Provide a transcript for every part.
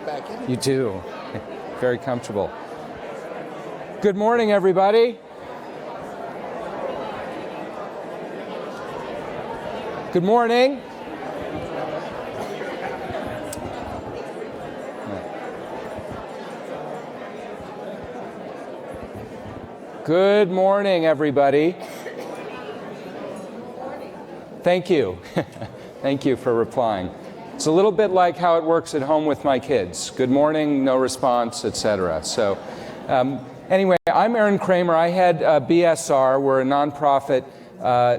sit back in. You do. Very comfortable. Good morning, everybody. Good morning. Good morning, everybody. Thank you. Thank you for replying. It's a little bit like how it works at home with my kids. Good morning, no response, etc. So anyway, I'm Aaron Kramer. I head BSR. We're a nonprofit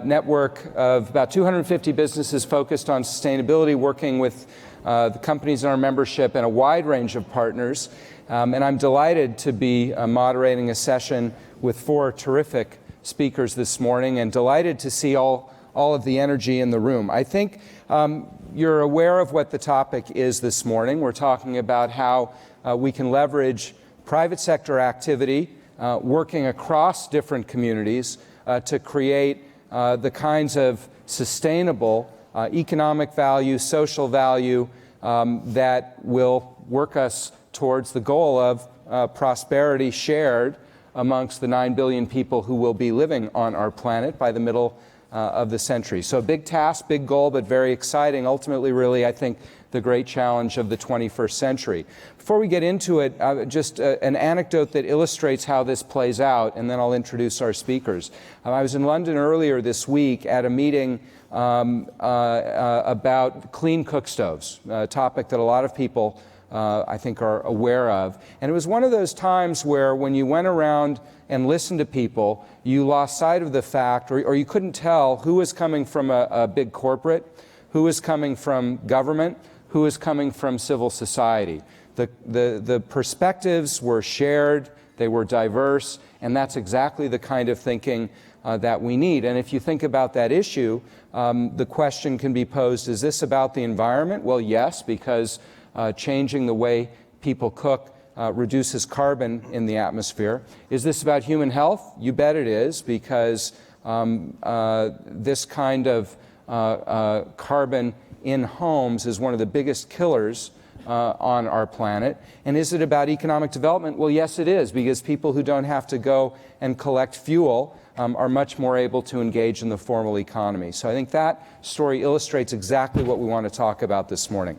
network of about 250 businesses focused on sustainability, working with the companies in our membership and a wide range of partners. And I'm delighted to be moderating a session with 4 terrific speakers this morning, and delighted to see all of the energy in the room. I think you're aware of what the topic is this morning. We're talking about how we can leverage private sector activity working across different communities to create the kinds of sustainable economic value, social value that will work us towards the goal of prosperity shared amongst the 9 billion people who will be living on our planet by the middle of the century. So big task, big goal, but very exciting. Ultimately, really, I think, the great challenge of the 21st century. Before we get into it, just an anecdote that illustrates how this plays out, and then I'll introduce our speakers. I was in London earlier this week at a meeting about clean cook stoves, a topic that a lot of people I think are aware of. And it was one of those times where when you went around and listened to people, you lost sight of the fact, or you couldn't tell who was coming from a big corporate, who was coming from government, who was coming from civil society. The perspectives were shared, they were diverse, and that's exactly the kind of thinking that we need. And if you think about that issue, the question can be posed, is this about the environment? Well, yes, because changing the way people cook reduces carbon in the atmosphere. Is this about human health? You bet it is, because this kind of carbon in homes is one of the biggest killers on our planet. And is it about economic development? Well, yes, it is, because people who don't have to go and collect fuel are much more able to engage in the formal economy. So I think that story illustrates exactly what we want to talk about this morning.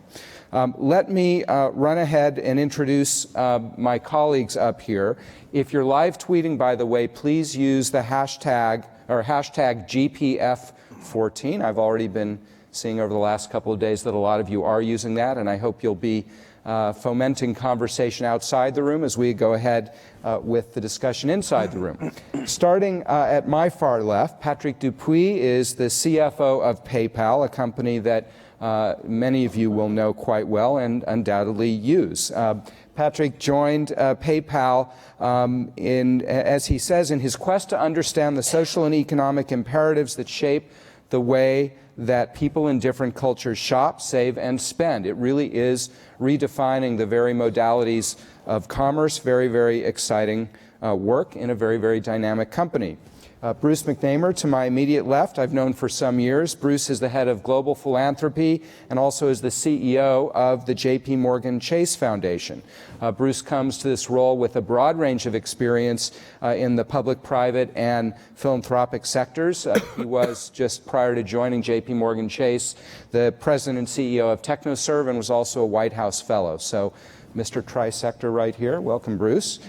Let me run ahead and introduce my colleagues up here. If you're live tweeting, by the way, please use the hashtag GPF14. I've already been seeing over the last couple of days that a lot of you are using that, and I hope you'll be fomenting conversation outside the room as we go ahead with the discussion inside the room. Starting at my far left, Patrick Dupuis is the CFO of PayPal, a company that many of you will know quite well and undoubtedly use. Patrick joined PayPal as he says, in his quest to understand the social and economic imperatives that shape the way that people in different cultures shop, save, and spend. It really is redefining the very modalities of commerce. Very, very exciting work in a very, very dynamic company. Bruce McNamara, to my immediate left, I've known for some years. Bruce is the head of global philanthropy and also is the CEO of the J.P. Morgan Chase Foundation. Bruce comes to this role with a broad range of experience in the public, private, and philanthropic sectors. He was, just prior to joining J.P. Morgan Chase, the president and CEO of TechnoServe and was also a White House fellow. So Mr. Trisector right here. Welcome, Bruce.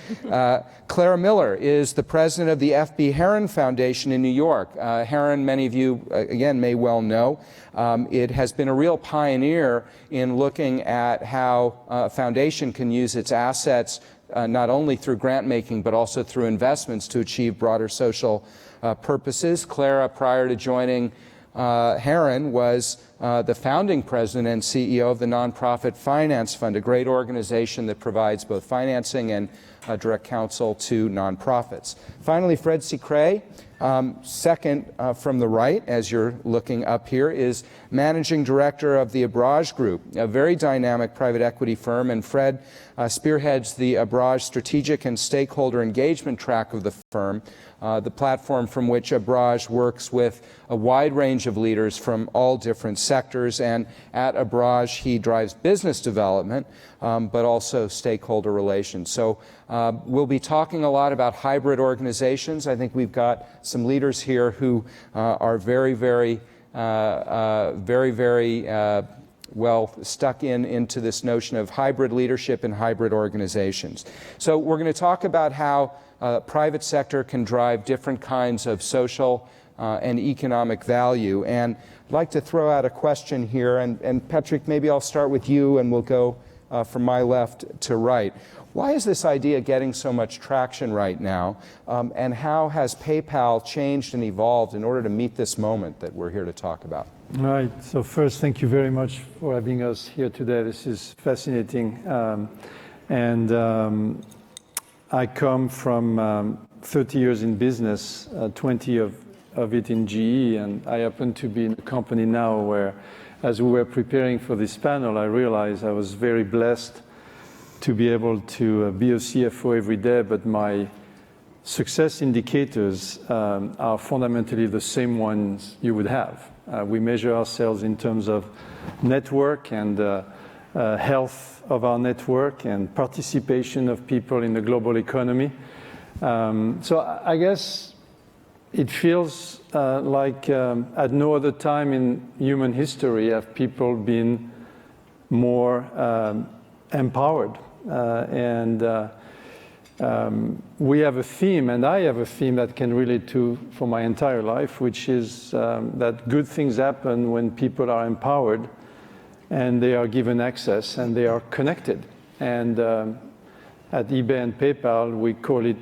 Clara Miller is the president of the F.B. Heron Foundation in New York. Heron, many of you, again, may well know. It has been a real pioneer in looking at how a foundation can use its assets not only through grant making, but also through investments to achieve broader social purposes. Clara, prior to joining Heron, was the founding president and CEO of the nonprofit Finance Fund, a great organization that provides both financing and direct counsel to nonprofits. Finally, Fred Secret, second from the right, as you're looking up here, is managing director of the Abrage Group, a very dynamic private equity firm, and Fred spearheads the Abrage strategic and stakeholder engagement track of the firm, the platform from which Abrage works with a wide range of leaders from all different sectors, and at Abraj, he drives business development, but also stakeholder relations. So we'll be talking a lot about hybrid organizations. I think we've got some leaders here who are very well stuck into this notion of hybrid leadership and hybrid organizations. So we're going to talk about how private sector can drive different kinds of social and economic value. And I'd like to throw out a question here, and Patrick, maybe I'll start with you and we'll go from my left to right. Why is this idea getting so much traction right now, and how has PayPal changed and evolved in order to meet this moment that we're here to talk about? All right. So first, thank you very much for having us here today. This is fascinating. I come from 30 years in business, 20 of it in GE, and I happen to be in a company now where, as we were preparing for this panel, I realized I was very blessed to be able to be a CFO every day, but my success indicators are fundamentally the same ones you would have. We measure ourselves in terms of network and health of our network and participation of people in the global economy. So I guess it feels like at no other time in human history have people been more empowered. We have a theme, and I have a theme that can relate to for my entire life, which is that good things happen when people are empowered and they are given access and they are connected. And at eBay and PayPal, we call it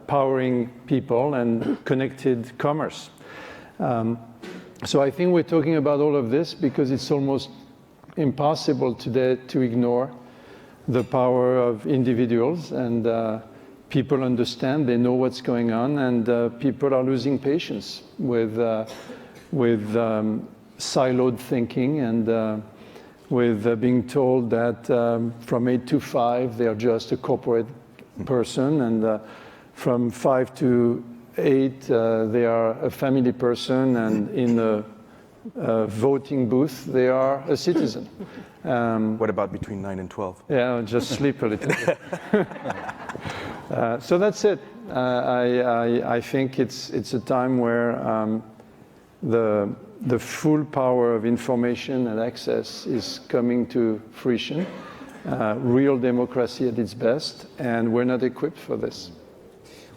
powering people and connected commerce. So I think we're talking about all of this because it's almost impossible today to ignore the power of individuals, and people understand, they know what's going on, and people are losing patience with siloed thinking and with being told that from 8 to 5 they are just a corporate person, and from 5 to 8 they are a family person, and in a voting booth they are a citizen. What about between 9 and 12? Yeah, just sleep a little bit. So that's it. I think it's a time where the full power of information and access is coming to fruition. Real democracy at its best, and we're not equipped for this.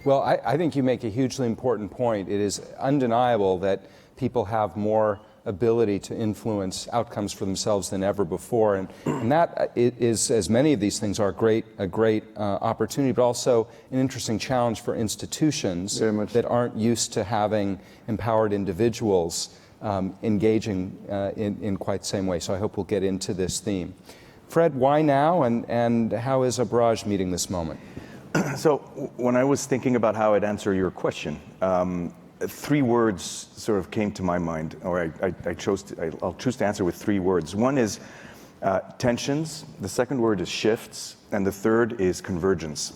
Well, I think you make a hugely important point. It is undeniable that people have more ability to influence outcomes for themselves than ever before, and that is, as many of these things are, a great opportunity, but also an interesting challenge for institutions that aren't used to having empowered individuals engaging in quite the same way. So I hope we'll get into this theme. Fred, why now, and how is Abraj meeting this moment? So when I was thinking about how I'd answer your question, 3 words sort of came to my mind, or I'll choose to answer with 3 words. One is tensions, the second word is shifts, and the third is convergence.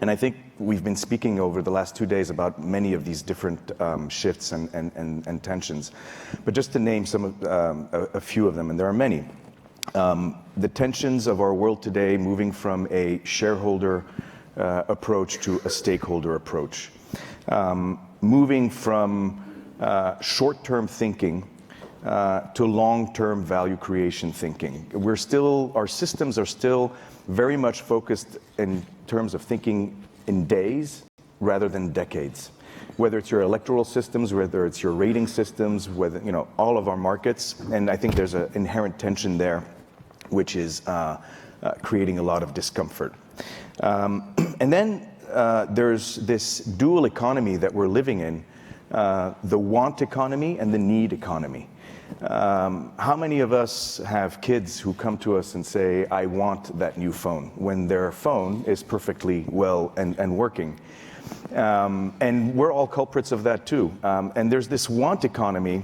And I think we've been speaking over the last 2 days about many of these different shifts and tensions. But just to name a few of them, and there are many. The tensions of our world today, moving from a shareholder approach to a stakeholder approach. Moving from short-term thinking to long-term value creation thinking. Our systems are still very much focused in terms of thinking in days rather than decades. Whether it's your electoral systems, whether it's your rating systems, whether, all of our markets, and I think there's an inherent tension there, which is creating a lot of discomfort. And then there's this dual economy that we're living in, the want economy and the need economy. How many of us have kids who come to us and say, I want that new phone, when their phone is perfectly well and working? And we're all culprits of that too. And there's this want economy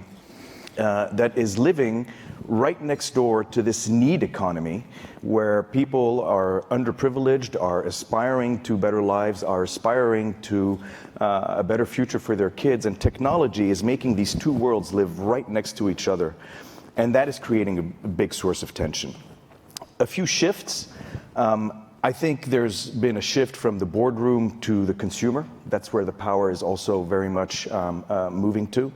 that is living right next door to this need economy where people are underprivileged, are aspiring to better lives, are aspiring to a better future for their kids, and technology is making these two worlds live right next to each other. And that is creating a big source of tension. A few shifts. I think there's been a shift from the boardroom to the consumer. That's where the power is also very much moving to.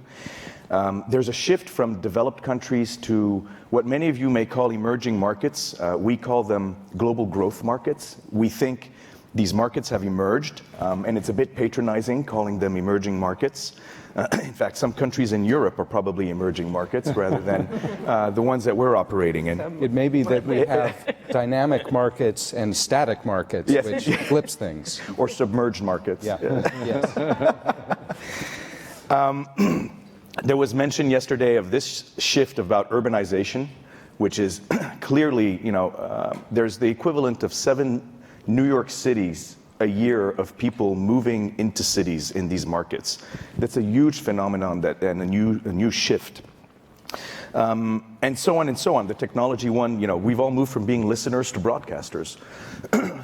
There's a shift from developed countries to what many of you may call emerging markets. We call them global growth markets. We think these markets have emerged, and it's a bit patronizing calling them emerging markets. In fact, some countries in Europe are probably emerging markets rather than the ones that we're operating in. It may be that we have dynamic markets and static markets, Yes. which flips things. Or submerged markets. Yeah. Yes. There was mention yesterday of this shift about urbanization, which is clearly, there's the equivalent of 7 New York cities a year of people moving into cities in these markets. That's a huge phenomenon and a new shift. And so on and so on. The technology one, we've all moved from being listeners to broadcasters.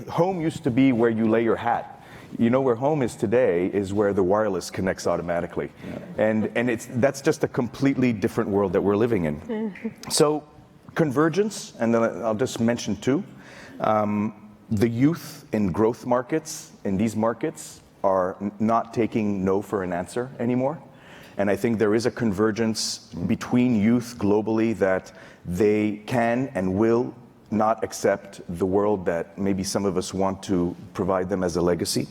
Home used to be where you lay your hat. Where home is today is where the wireless connects automatically. Yeah. And that's just a completely different world that we're living in. So convergence, and then I'll just mention two. The youth in growth markets, in these markets, are not taking no for an answer anymore. And I think there is a convergence between youth globally that they can and will not accept the world that maybe some of us want to provide them as a legacy.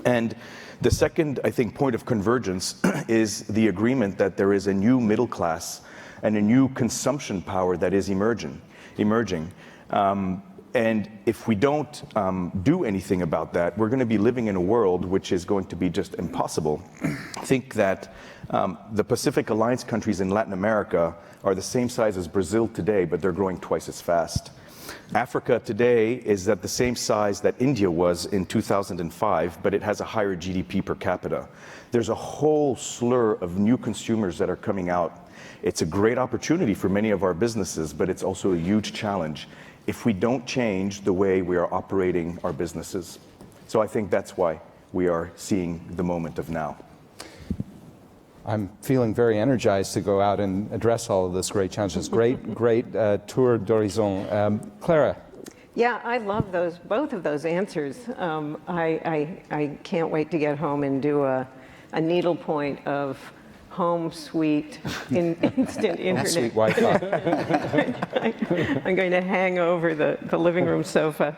And the second, I think, point of convergence is the agreement that there is a new middle class and a new consumption power that is emerging. And if we don't do anything about that, we're going to be living in a world which is going to be just impossible. Think that the Pacific Alliance countries in Latin America are the same size as Brazil today, but they're growing twice as fast. Africa today is at the same size that India was in 2005, but it has a higher GDP per capita. There's a whole slur of new consumers that are coming out. It's a great opportunity for many of our businesses, but it's also a huge challenge if we don't change the way we are operating our businesses. So I think that's why we are seeing the moment of now. I'm feeling very energized to go out and address all of this great challenges. Great tour d'horizon. Clara. Yeah, I love both of those answers. I can't wait to get home and do a needlepoint of home, sweet, instant internet. Sweet Wi-Fi. I'm going to hang over the living room sofa.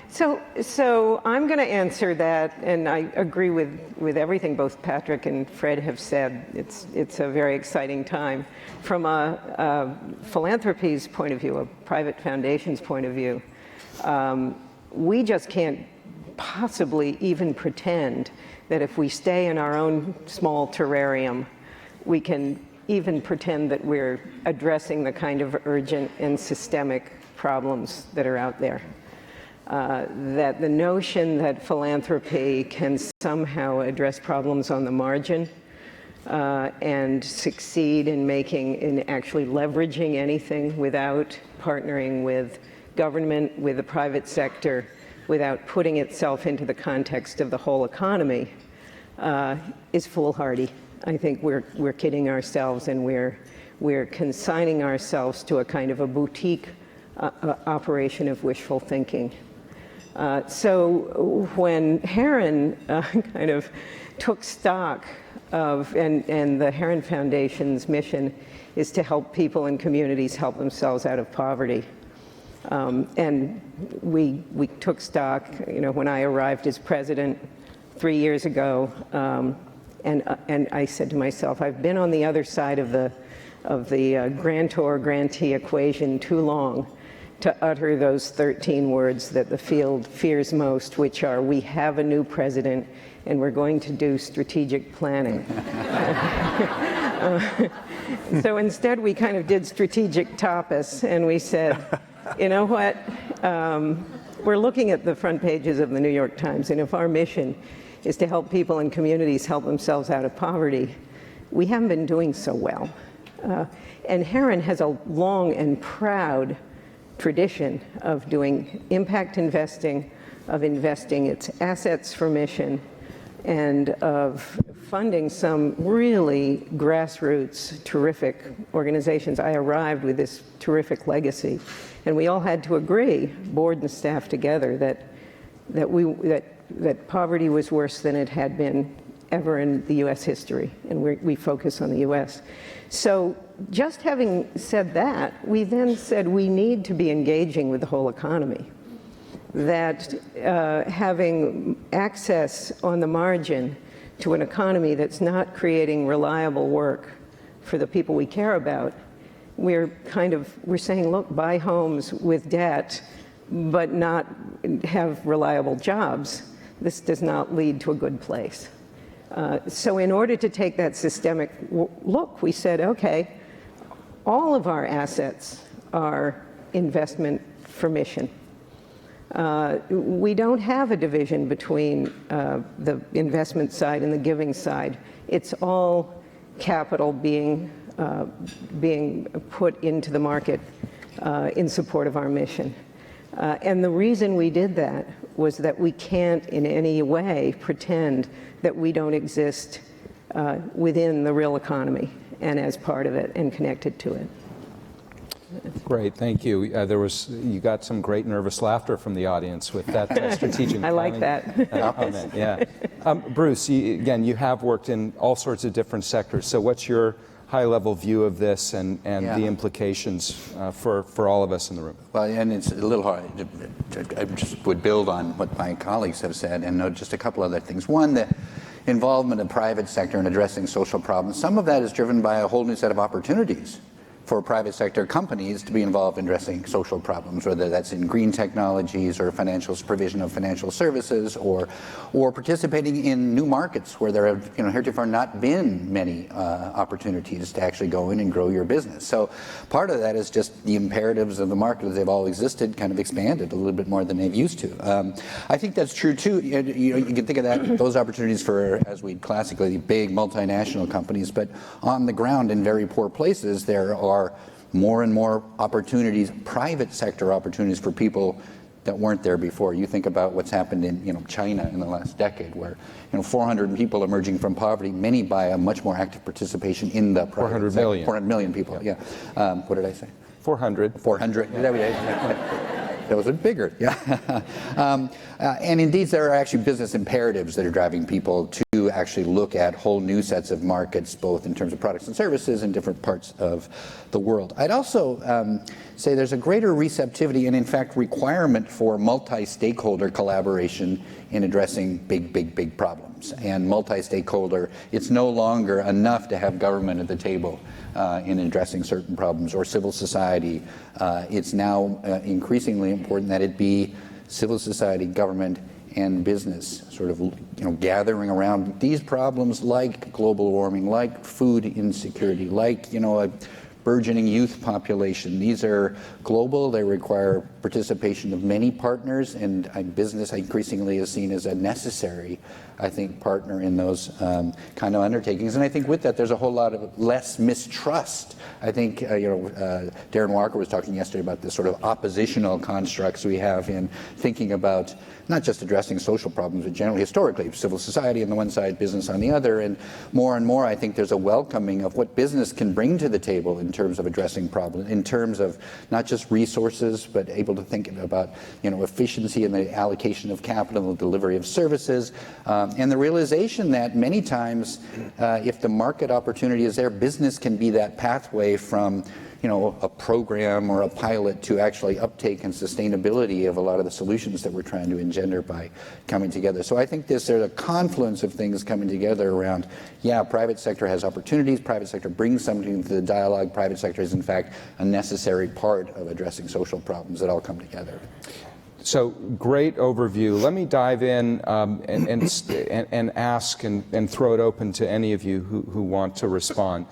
So I'm going to answer that, and I agree with everything both Patrick and Fred have said. It's a very exciting time. From a philanthropy's point of view, a private foundation's point of view, we just can't possibly even pretend that if we stay in our own small terrarium, we can even pretend that we're addressing the kind of urgent and systemic problems that are out there. That the notion that philanthropy can somehow address problems on the margin and succeed in actually leveraging anything without partnering with government, with the private sector, without putting itself into the context of the whole economy, is foolhardy. I think we're kidding ourselves, and we're consigning ourselves to a kind of a boutique operation of wishful thinking. So when Heron kind of took stock of, and the Heron Foundation's mission is to help people and communities help themselves out of poverty. And we took stock, when I arrived as president 3 years ago, and I said to myself, I've been on the other side of the grantor-grantee equation too long to utter those 13 words that the field fears most, which are, we have a new president and we're going to do strategic planning. So instead we kind of did strategic tapas, and we said, you know what, we're looking at the front pages of the New York Times, and if our mission is to help people and communities help themselves out of poverty, we haven't been doing so well. And Heron has a long and proud tradition of doing impact investing, of investing its assets for mission, and of funding some really grassroots, terrific organizations. I arrived with this terrific legacy, and we all had to agree, board and staff together, that poverty was worse than it had been ever in the U.S. history, and we focus on the U.S. So just having said that, we then said we need to be engaging with the whole economy, that having access on the margin to an economy that's not creating reliable work for the people we care about, we're saying, look, buy homes with debt, but not have reliable jobs. This does not lead to a good place. So in order to take that systemic look, we said, okay, all of our assets are investment for mission. We don't have a division between the investment side and the giving side. It's all capital being put into the market in support of our mission. And the reason we did that was that we can't in any way pretend that we don't exist within the real economy and as part of it and connected to it. Great, thank you. You got some great nervous laughter from the audience with that strategic. I like that. Comment, yeah. Bruce, you have worked in all sorts of different sectors. So what's your high-level view of this and the implications for all of us in the room? Well, and it's a little hard. I just would build on what my colleagues have said and note just a couple other things. One, the involvement of private sector in addressing social problems. Some of that is driven by a whole new set of opportunities for private sector companies to be involved in addressing social problems, whether that's in green technologies or provision of financial services, or participating in new markets where there have heretofore not been many opportunities to actually go in and grow your business. So part of that is just the imperatives of the market as they've all existed kind of expanded a little bit more than they've used to. I think that's true too. You can think of those opportunities for, as we classically, big multinational companies, but on the ground in very poor places there are more and more opportunities, private sector opportunities for people that weren't there before. You think about what's happened in China in the last decade, where 400 people emerging from poverty, many by a much more active participation in the private 400 sector. million. 400 million people. Yeah. What did I say? 400. 400. That was bigger. Yeah. And indeed, there are actually business imperatives that are driving people to actually look at whole new sets of markets, both in terms of products and services in different parts of the world. I'd also say there's a greater receptivity and, in fact, requirement for multi-stakeholder collaboration in addressing big problems. And multi-stakeholder, it's no longer enough to have government at the table in addressing certain problems, or civil society. It's now increasingly important that it be civil society, government, and business sort of gathering around these problems, like global warming, like food insecurity, like a burgeoning youth population. These are global. They require participation of many partners, and business increasingly is seen as a necessary, I think, partner in those kind of undertakings. And I think with that, there's a whole lot of less mistrust. I think, Darren Walker was talking yesterday about the sort of oppositional constructs we have in thinking about not just addressing social problems, but generally, historically, civil society on the one side, business on the other. And more, I think there's a welcoming of what business can bring to the table in terms of addressing problems, in terms of not just resources, but able to think about, efficiency in the allocation of capital, the delivery of services, and the realization that many times, if the market opportunity is there, business can be that pathway from a program or a pilot to actually uptake and sustainability of a lot of the solutions that we're trying to engender by coming together. So I think there's a confluence of things coming together around, private sector has opportunities, private sector brings something to the dialogue, private sector is in fact a necessary part of addressing social problems that all come together. So great overview. Let me dive in and ask and throw it open to any of you who want to respond.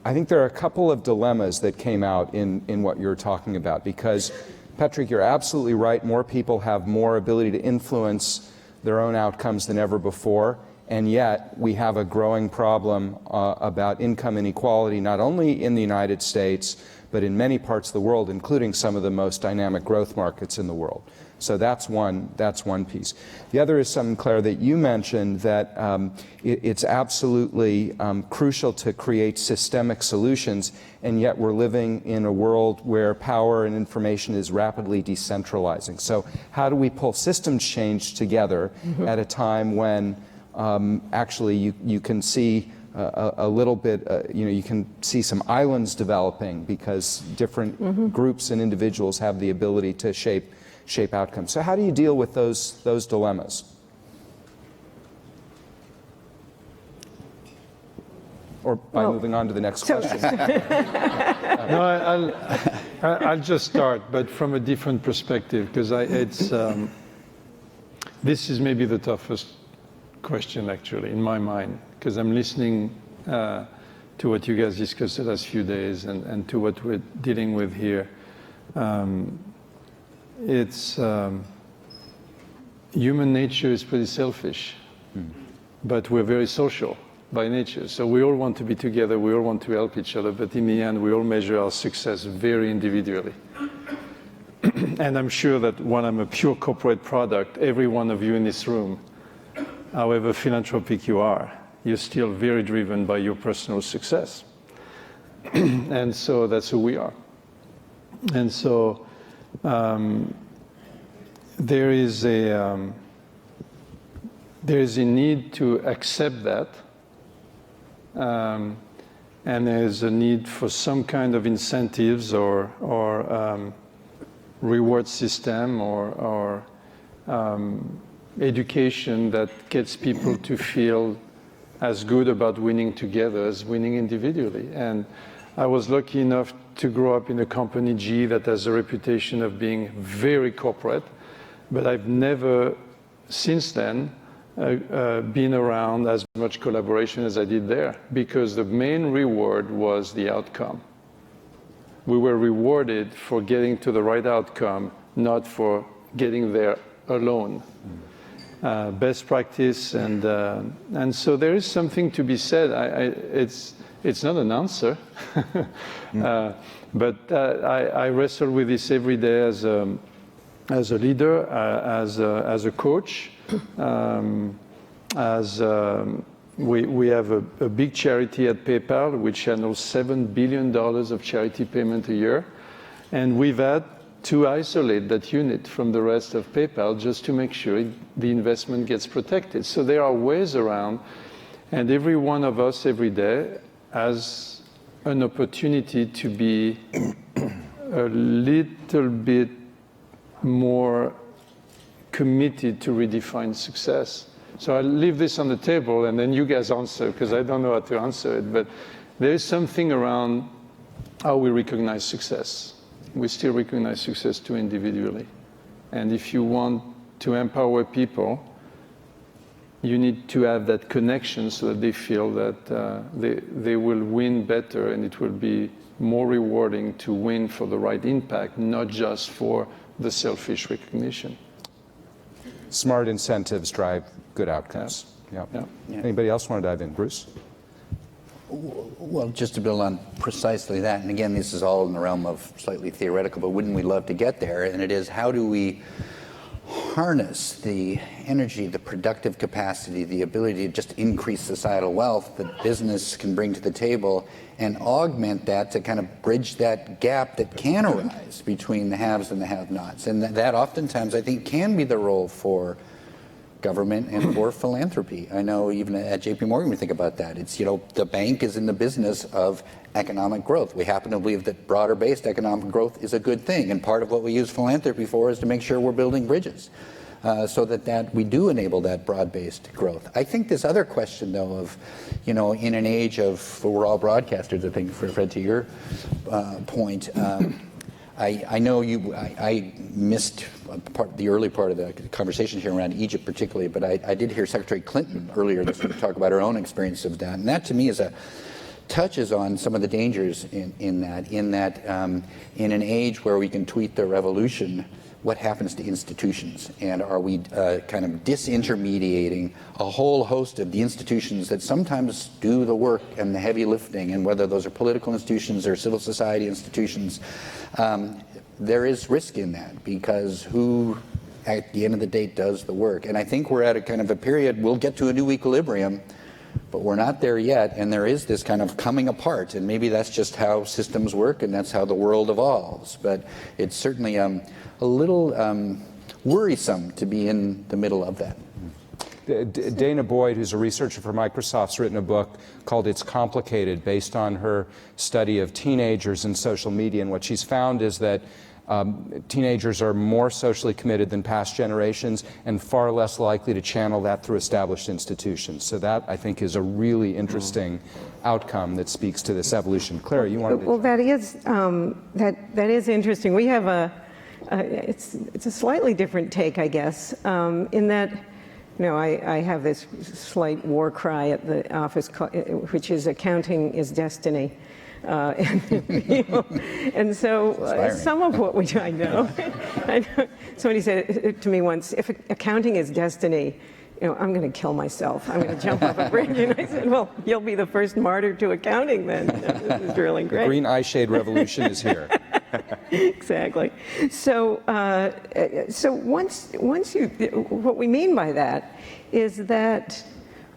I think there are a couple of dilemmas that came out in what you're talking about, because, Patrick, you're absolutely right. More people have more ability to influence their own outcomes than ever before. And yet we have a growing problem about income inequality, not only in the United States, but in many parts of the world, including some of the most dynamic growth markets in the world. So that's one piece. The other is something, Claire, that you mentioned, that it's absolutely crucial to create systemic solutions, and yet we're living in a world where power and information is rapidly decentralizing. So how do we pull systems change together at a time when actually you can see a little bit, you can see some islands developing because different groups and individuals have the ability to shape outcomes. So how do you deal with those dilemmas? Or by moving on to the next question. No, I'll just start, but from a different perspective, because this is maybe the toughest question, actually, in my mind, because I'm listening to what you guys discussed the last few days and to what we're dealing with here. Human nature is pretty selfish, but we're very social by nature. So we all want to be together, we all want to help each other, but in the end, we all measure our success very individually. And I'm sure that when I'm a pure corporate product, every one of you in this room, however philanthropic you are, you're still very driven by your personal success. And so that's who we are. And so there is a need to accept that, and there's a need for some kind of incentives or reward system or education that gets people to feel as good about winning together as winning individually. And I was lucky enough to grow up in a company, GE, that has a reputation of being very corporate, but I've never since then been around as much collaboration as I did there, because the main reward was the outcome. We were rewarded for getting to the right outcome, not for getting there alone. Best practice, and so there is something to be said. It's not an answer, but I wrestle with this every day as a leader, as a coach. We have a big charity at PayPal, which channels $7 billion of charity payment a year, and we've had to isolate that unit from the rest of PayPal just to make sure the investment gets protected. So there are ways around, and every one of us every day has an opportunity to be a little bit more committed to redefine success. So I'll leave this on the table and then you guys answer, because I don't know how to answer it, but there is something around how we recognize success. We still recognize success too individually. And if you want to empower people, you need to have that connection so that they feel that they will win better, and it will be more rewarding to win for the right impact, not just for the selfish recognition. Smart incentives drive good outcomes. Yeah. Anybody else want to dive in? Bruce? Well, just to build on precisely that, and again, this is all in the realm of slightly theoretical, but wouldn't we love to get there? And it is, how do we harness the energy, the productive capacity, the ability to just increase societal wealth that business can bring to the table, and augment that to kind of bridge that gap that can arise between the haves and the have-nots. And that oftentimes, I think, can be the role for government and for philanthropy. I know even at JP Morgan we think about that. It's, the bank is in the business of economic growth. We happen to believe that broader-based economic growth is a good thing, and part of what we use philanthropy for is to make sure we're building bridges so that we do enable that broad-based growth. I think this other question, though, of, in an age of, we're all broadcasters, I think, Fred, to your point, I know I missed the early part of the conversation here around Egypt particularly, but I did hear Secretary Clinton earlier this week talk about her own experience of that. And that to me is a touches on some of the dangers in that in an age where we can tweet the revolution, what happens to institutions? And are we kind of disintermediating a whole host of the institutions that sometimes do the work and the heavy lifting, and whether those are political institutions or civil society institutions, there is risk in that, because who at the end of the day does the work? And I think we're at a kind of a period, we'll get to a new equilibrium, but we're not there yet, and there is this kind of coming apart, and maybe that's just how systems work and that's how the world evolves. But it's certainly a little worrisome to be in the middle of that. Dana Boyd, who's a researcher for Microsoft's written a book called It's Complicated, based on her study of teenagers and social media, and what she's found is that teenagers are more socially committed than past generations and far less likely to channel that through established institutions. So that, I think, is a really interesting outcome that speaks to this evolution. Clara, you wanted to... Well, that is interesting. We have it's a slightly different take, I guess, in that, I have this slight war cry at the office, which is accounting is destiny. And so some of what I know, somebody said it to me once, if accounting is destiny, I'm going to kill myself. I'm going to jump off a bridge. And I said, well, you'll be the first martyr to accounting then. This is really great. The green eye shade revolution is here. Exactly. So, what we mean by that is that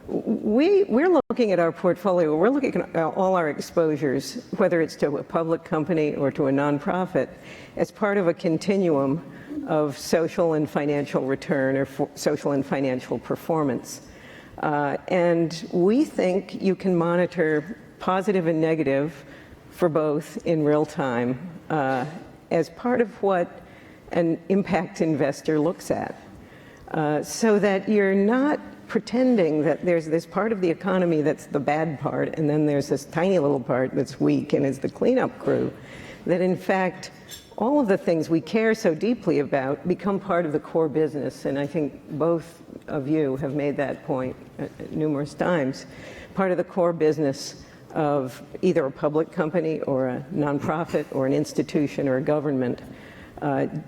we're looking at our portfolio, we're looking at all our exposures, whether it's to a public company or to a nonprofit, as part of a continuum of social and financial return or social and financial performance. And we think you can monitor positive and negative for both in real time as part of what an impact investor looks at. So that you're not pretending that there's this part of the economy that's the bad part, and then there's this tiny little part that's weak and is the cleanup crew, that in fact all of the things we care so deeply about become part of the core business. And I think both of you have made that point numerous times. Part of the core business of either a public company or a nonprofit or an institution or a government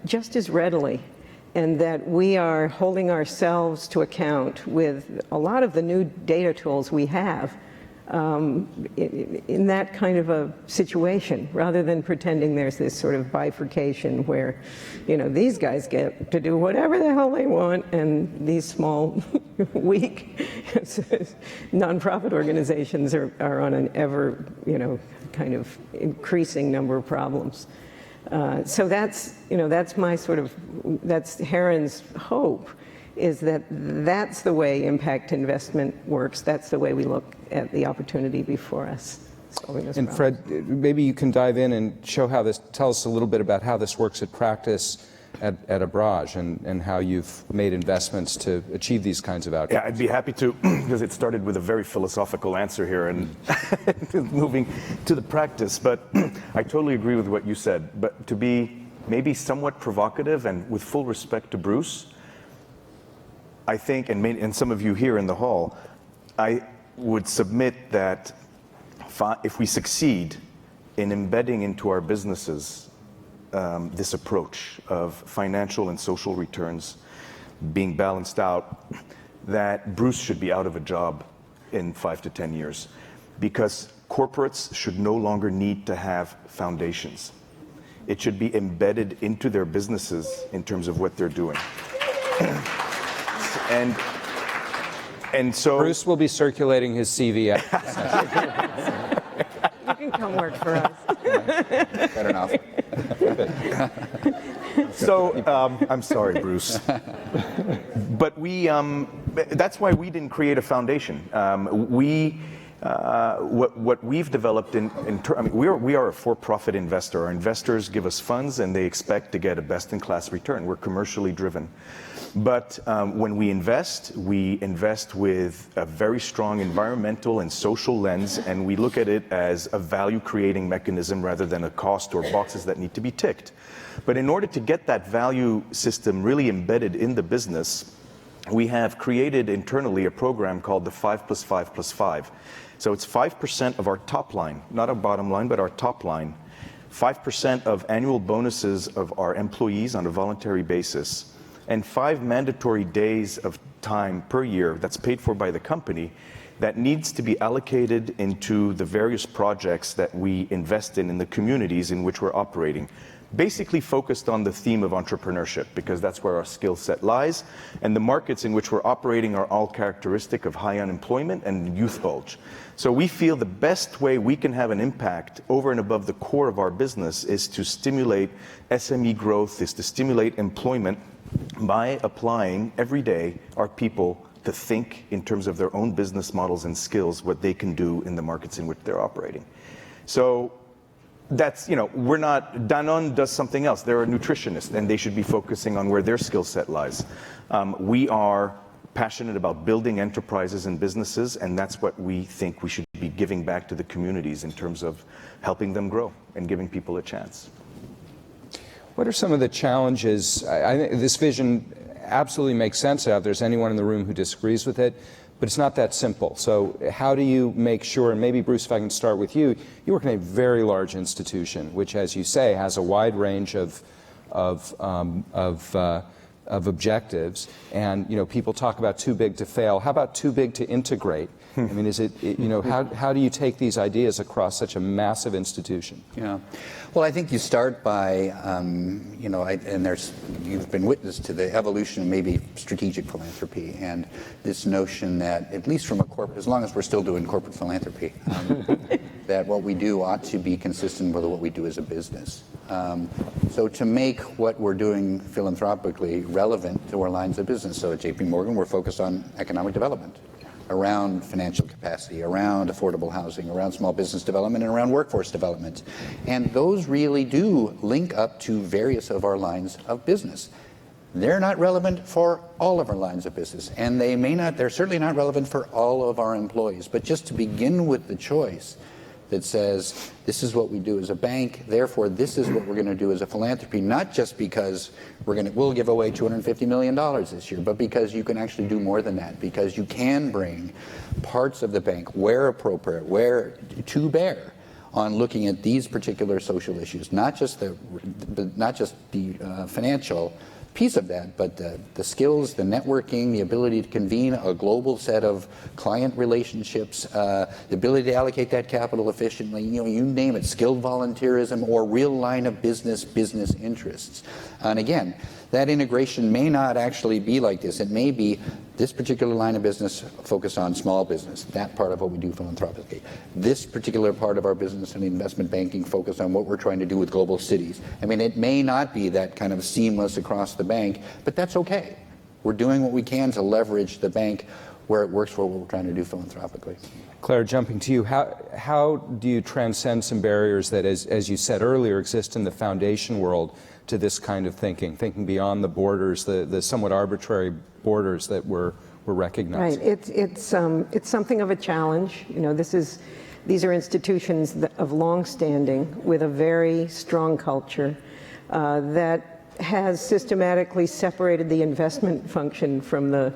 just as readily. And that we are holding ourselves to account with a lot of the new data tools we have in that kind of a situation, rather than pretending there's this sort of bifurcation where, these guys get to do whatever the hell they want, and these small, weak nonprofit organizations are on an ever, kind of increasing number of problems. So that's Heron's hope, is that that's the way impact investment works. That's the way we look at the opportunity before us. And Fred, maybe you can dive in and tell us a little bit about how this works at practice at Abraj, and how you've made investments to achieve these kinds of outcomes. Yeah, I'd be happy to, because it started with a very philosophical answer here and moving to the practice. But I totally agree with what you said. But to be maybe somewhat provocative and with full respect to Bruce, I think, and some of you here in the hall, I would submit that if we succeed in embedding into our businesses this approach of financial and social returns being balanced out, that Bruce should be out of a job in 5 to 10 years, because corporates should no longer need to have foundations. It should be embedded into their businesses in terms of what they're doing. And so Bruce will be circulating his CV. You can come work for us. Fair enough. So, I'm sorry, Bruce. But that's why we didn't create a foundation. What we've developed we are a for-profit investor. Our investors give us funds and they expect to get a best-in-class return. We're commercially driven. But when we invest with a very strong environmental and social lens, and we look at it as a value-creating mechanism rather than a cost or boxes that need to be ticked. But in order to get that value system really embedded in the business, we have created internally a program called the 5+5+5. So it's 5% of our top line, not our bottom line, but our top line, 5% of annual bonuses of our employees on a voluntary basis, and 5 mandatory days of time per year that's paid for by the company that needs to be allocated into the various projects that we invest in the communities in which we're operating. Basically focused on the theme of entrepreneurship, because that's where our skill set lies, and the markets in which we're operating are all characteristic of high unemployment and youth bulge. So we feel the best way we can have an impact over and above the core of our business is to stimulate SME growth, is to stimulate employment by applying every day our people to think in terms of their own business models and skills, what they can do in the markets in which they're operating. So that's, we're not, Danone does something else. They're a nutritionist, and they should be focusing on where their skill set lies. We are passionate about building enterprises and businesses, and that's what we think we should be giving back to the communities in terms of helping them grow and giving people a chance. What are some of the challenges? I think this vision absolutely makes sense. If there's anyone in the room who disagrees with it, but it's not that simple. So how do you make sure, and maybe Bruce, if I can start with you, you work in a very large institution, which, as you say, has a wide range of objectives, and people talk about too big to fail. How about too big to integrate? I mean, is it, how do you take these ideas across such a massive institution? Yeah, well, I think you start by, and you've been witness to the evolution of maybe strategic philanthropy, and this notion that, at least from a corporate, as long as we're still doing corporate philanthropy, that what we do ought to be consistent with what we do as a business. So to make what we're doing philanthropically relevant to our lines of business. So at JP Morgan, we're focused on economic development, around financial capacity, around affordable housing, around small business development, and around workforce development. And those really do link up to various of our lines of business. They're not relevant for all of our lines of business, and they're certainly not relevant for all of our employees. But just to begin with the choice that says, this is what we do as a bank, therefore this is what we're going to do as a philanthropy, not just because we'll give away $250 million this year, but because you can actually do more than that, because you can bring parts of the bank, where appropriate, where to bear on looking at these particular social issues, not just the financial piece of that, but the skills, the networking, the ability to convene a global set of client relationships, the ability to allocate that capital efficiently, you name it, skilled volunteerism or real line of business interests. And again, that integration may not actually be like this. It may be this particular line of business focused on small business, that part of what we do philanthropically. This particular part of our business and investment banking focused on what we're trying to do with global cities. I mean, it may not be that kind of seamless across the bank, but that's okay. We're doing what we can to leverage the bank where it works for what we're trying to do philanthropically. Claire, jumping to you, how do you transcend some barriers that, as you said earlier, exist in the foundation world to this kind of thinking beyond the borders, the somewhat arbitrary borders that we're recognizing? Right. It's something of a challenge. These are institutions of long standing with a very strong culture that has systematically separated the investment function from the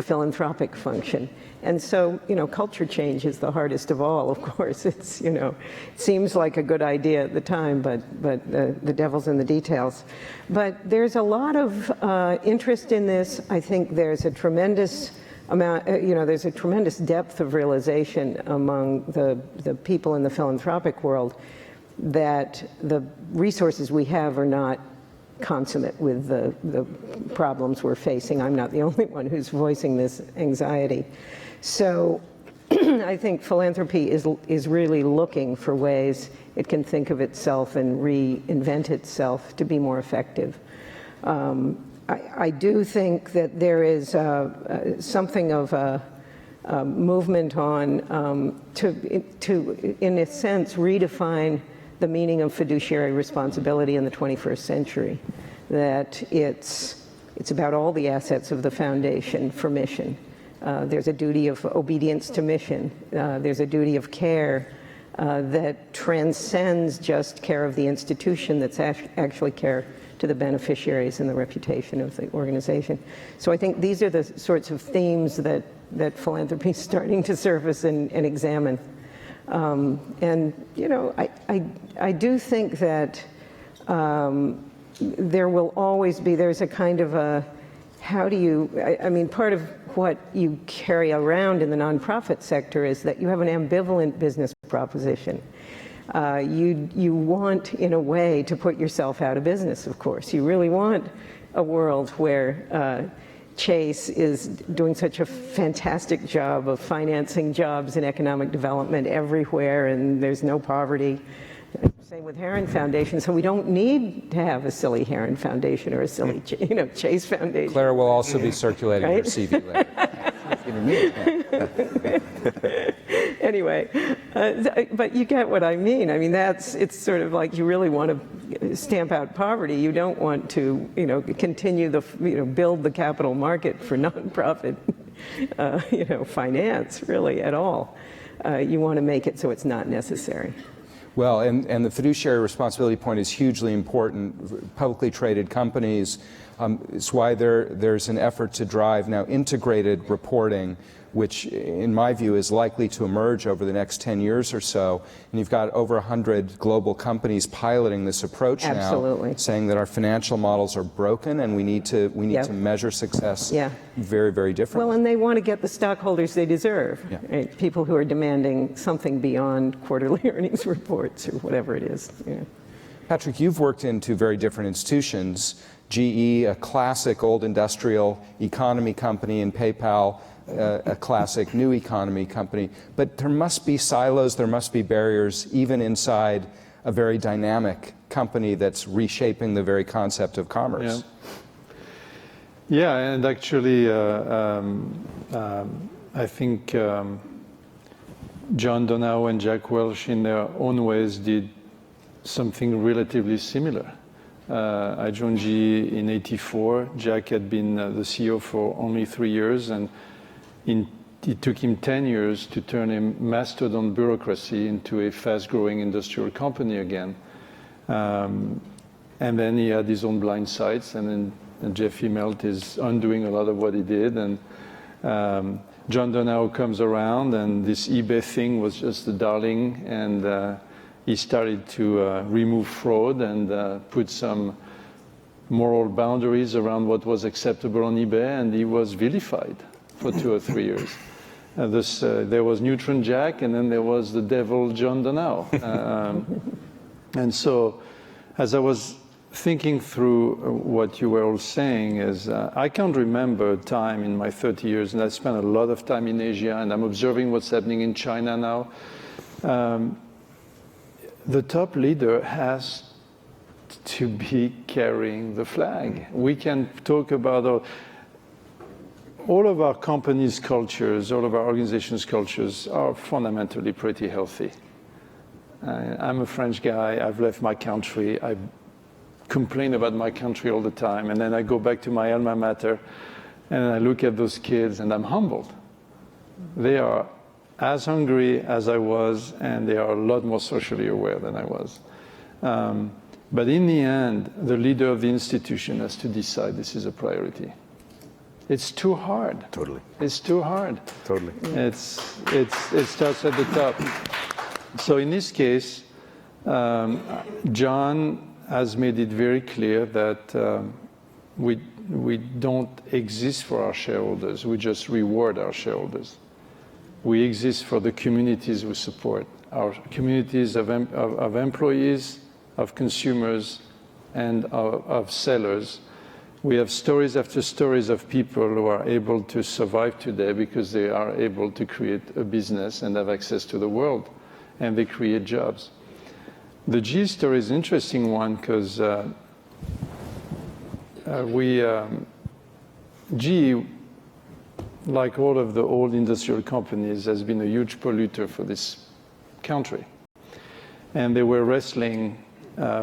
philanthropic function. And so, culture change is the hardest of all, of course. It's, it seems like a good idea at the time, but the devil's in the details. But there's a lot of interest in this. I think there's a tremendous amount, there's a tremendous depth of realization among the people in the philanthropic world that the resources we have are not consummate with the problems we're facing. I'm not the only one who's voicing this anxiety. So I think philanthropy is really looking for ways it can think of itself and reinvent itself to be more effective. I do think that there is something of a movement on to, in a sense, redefine the meaning of fiduciary responsibility in the 21st century, that it's about all the assets of the foundation for mission. There's a duty of obedience to mission. There's a duty of care that transcends just care of the institution, that's actually care to the beneficiaries and the reputation of the organization. So I think these are the sorts of themes that philanthropy is starting to surface and examine. And, you know, I do think that there will always be, there's a kind of a, how do you, I mean, part of what you carry around in the nonprofit sector is that you have an ambivalent business proposition. You want, in a way, to put yourself out of business, of course. You really want a world where Chase is doing such a fantastic job of financing jobs and economic development everywhere, and there's no poverty. Same with Heron Foundation, so we don't need to have a silly Heron Foundation or a silly, Chase Foundation. Clara will also be circulating her Right? CV later. Anyway, but you get what I mean. I mean, it's sort of like you really want to stamp out poverty. You don't want to, continue build the capital market for nonprofit, finance, really, at all. You want to make it so it's not necessary. Well, and the fiduciary responsibility point is hugely important. Publicly traded companies, it's why there's an effort to drive now integrated reporting, which in my view is likely to emerge over the next 10 years or so. And you've got over 100 global companies piloting this approach Absolutely. now, saying that our financial models are broken and we need to measure success very, very differently. Well, and they want to get the stockholders they deserve, Yeah. right? People who are demanding something beyond quarterly earnings reports or whatever it is. Patrick, you've worked in two very different institutions. GE, a classic old industrial economy company, and PayPal, a classic new economy company. But there must be silos, there must be barriers, even inside a very dynamic company that's reshaping the very concept of commerce. Yeah, and actually, I think John Donahoe and Jack Welch, in their own ways, did something relatively similar. I joined GE in '84. Jack had been the CEO for only 3 years, and it took him 10 years to turn a mastodon bureaucracy into a fast-growing industrial company again. And then he had his own blind sides, and then Jeff Immelt is undoing a lot of what he did. And John Donahoe comes around, and this eBay thing was just the darling, and he started to remove fraud and put some moral boundaries around what was acceptable on eBay, and he was vilified for 2 or 3 years. There was Neutron Jack, and then there was the devil John Donahoe. And so, as I was thinking through what you were all saying, is I can't remember a time in my 30 years, and I spent a lot of time in Asia, and I'm observing what's happening in China now. The top leader has to be carrying the flag. We can talk about all of our companies' cultures, all of our organizations' cultures are fundamentally pretty healthy. I'm a French guy. I've left my country. I complain about my country all the time. And then I go back to my alma mater, and I look at those kids, and I'm humbled. They are as hungry as I was, and they are a lot more socially aware than I was. But in the end, the leader of the institution has to decide this is a priority. It's too hard. Totally. It's too hard. Totally. It starts at the top. So in this case, John has made it very clear that we don't exist for our shareholders. We just reward our shareholders. We exist for the communities we support, our communities of employees, of consumers, and of sellers. We have stories after stories of people who are able to survive today because they are able to create a business and have access to the world, and they create jobs. The GE story is an interesting one because GE, like all of the old industrial companies, has been a huge polluter for this country. And they were wrestling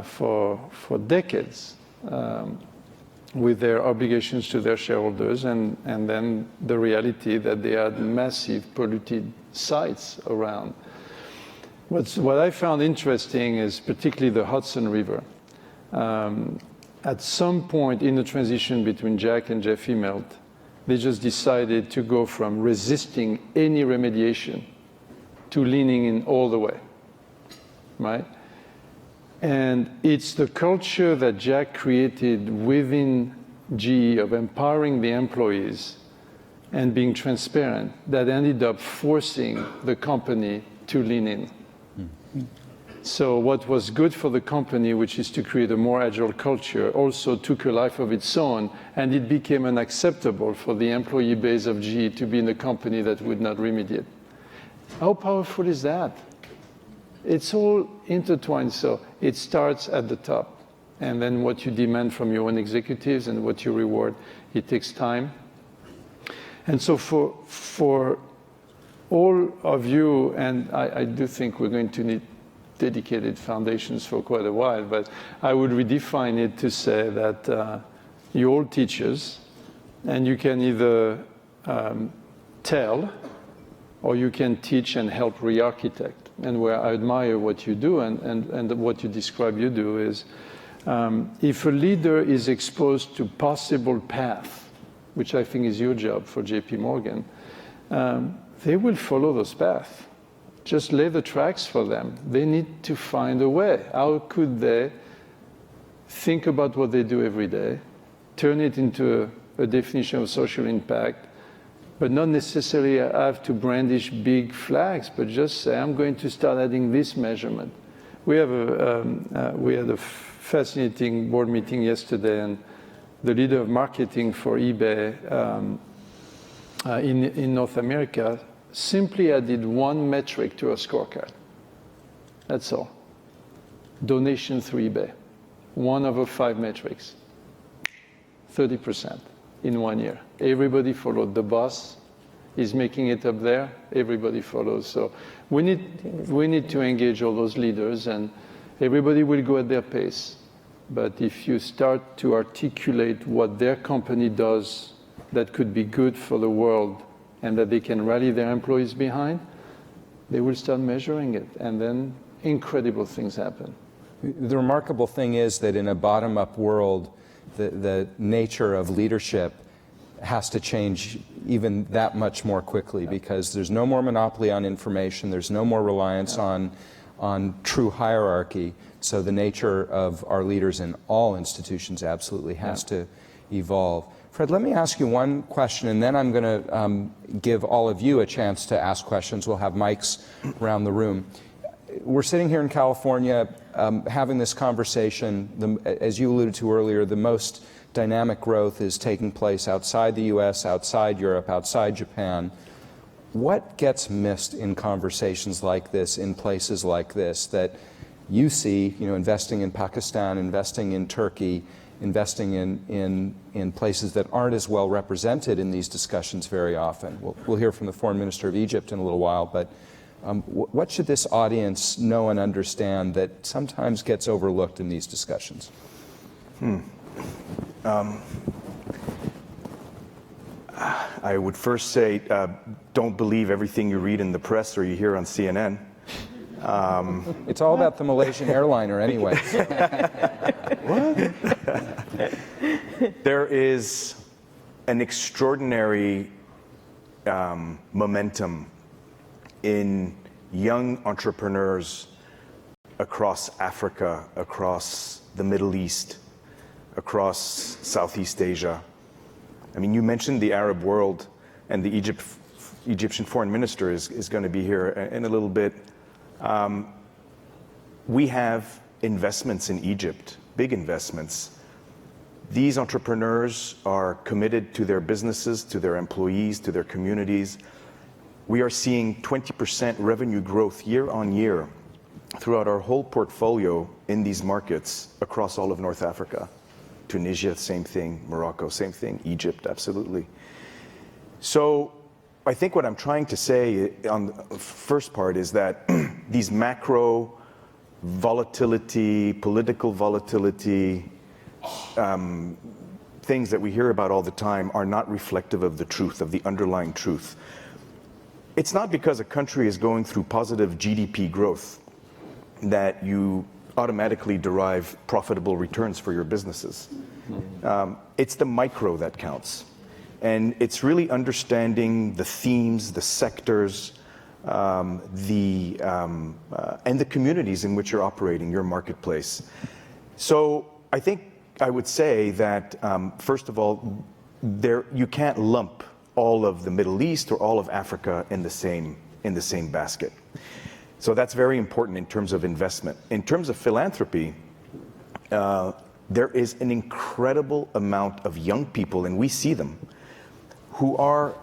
for decades with their obligations to their shareholders, and then the reality that they had massive polluted sites around. What I found interesting is particularly the Hudson River. At some point in the transition between Jack and Jeff Immelt, they just decided to go from resisting any remediation to leaning in all the way, right? And it's the culture that Jack created within GE of empowering the employees and being transparent that ended up forcing the company to lean in. So what was good for the company, which is to create a more agile culture, also took a life of its own, and it became unacceptable for the employee base of GE to be in a company that would not remediate. How powerful is that? It's all intertwined, so it starts at the top. And then what you demand from your own executives and what you reward, it takes time. And so for all of you, and I do think we're going to need dedicated foundations for quite a while, but I would redefine it to say that you're all teachers, and you can either tell or you can teach and help re-architect. And where I admire what you do and what you describe you do is if a leader is exposed to possible path, which I think is your job for JP Morgan, they will follow those paths. Just lay the tracks for them. They need to find a way. How could they think about what they do every day, turn it into a definition of social impact, but not necessarily have to brandish big flags, but just say, I'm going to start adding this measurement. We had a fascinating board meeting yesterday, and the leader of marketing for eBay in North America simply added one metric to a scorecard. That's all. Donation through eBay. 1 over 5 metrics. 30% in 1 year. Everybody followed. The boss is making it up there. Everybody follows. So we need to engage all those leaders, and everybody will go at their pace. But if you start to articulate what their company does that could be good for the world and that they can rally their employees behind, they will start measuring it, and then incredible things happen. The remarkable thing is that in a bottom-up world, the nature of leadership has to change even that much more quickly, because there's no more monopoly on information, there's no more reliance on true hierarchy, so the nature of our leaders in all institutions absolutely has to evolve. Fred, let me ask you one question, and then I'm going to give all of you a chance to ask questions. We'll have mics around the room. We're sitting here in California having this conversation. As you alluded to earlier, the most dynamic growth is taking place outside the US, outside Europe, outside Japan. What gets missed in conversations like this, in places like this, that you see, investing in Pakistan, investing in Turkey, investing in places that aren't as well represented in these discussions very often? We'll hear from the Foreign Minister of Egypt in a little while, but what should this audience know and understand that sometimes gets overlooked in these discussions? I would first say, don't believe everything you read in the press or you hear on CNN. It's all about the Malaysian airliner anyway. There is an extraordinary momentum in young entrepreneurs across Africa, across the Middle East, across Southeast Asia. I mean, you mentioned the Arab world, and the Egyptian foreign minister is going to be here in a little bit. We have investments in Egypt, big investments. These entrepreneurs are committed to their businesses, to their employees, to their communities. We are seeing 20% revenue growth year on year throughout our whole portfolio in these markets across all of North Africa. Tunisia, same thing. Morocco, same thing. Egypt, absolutely. So I think what I'm trying to say on the first part is that these macro volatility, political volatility, things that we hear about all the time are not reflective of the truth, of the underlying truth. it's not because a country is going through positive GDP growth that you automatically derive profitable returns for your businesses. It's the micro that counts. And it's really understanding the themes, the sectors, and the communities in which you're operating, your marketplace. So I think I would say that, first of all, you can't lump all of the Middle East or all of Africa in the same basket. So that's very important in terms of investment. In terms of philanthropy, there is an incredible amount of young people, and we see them, who are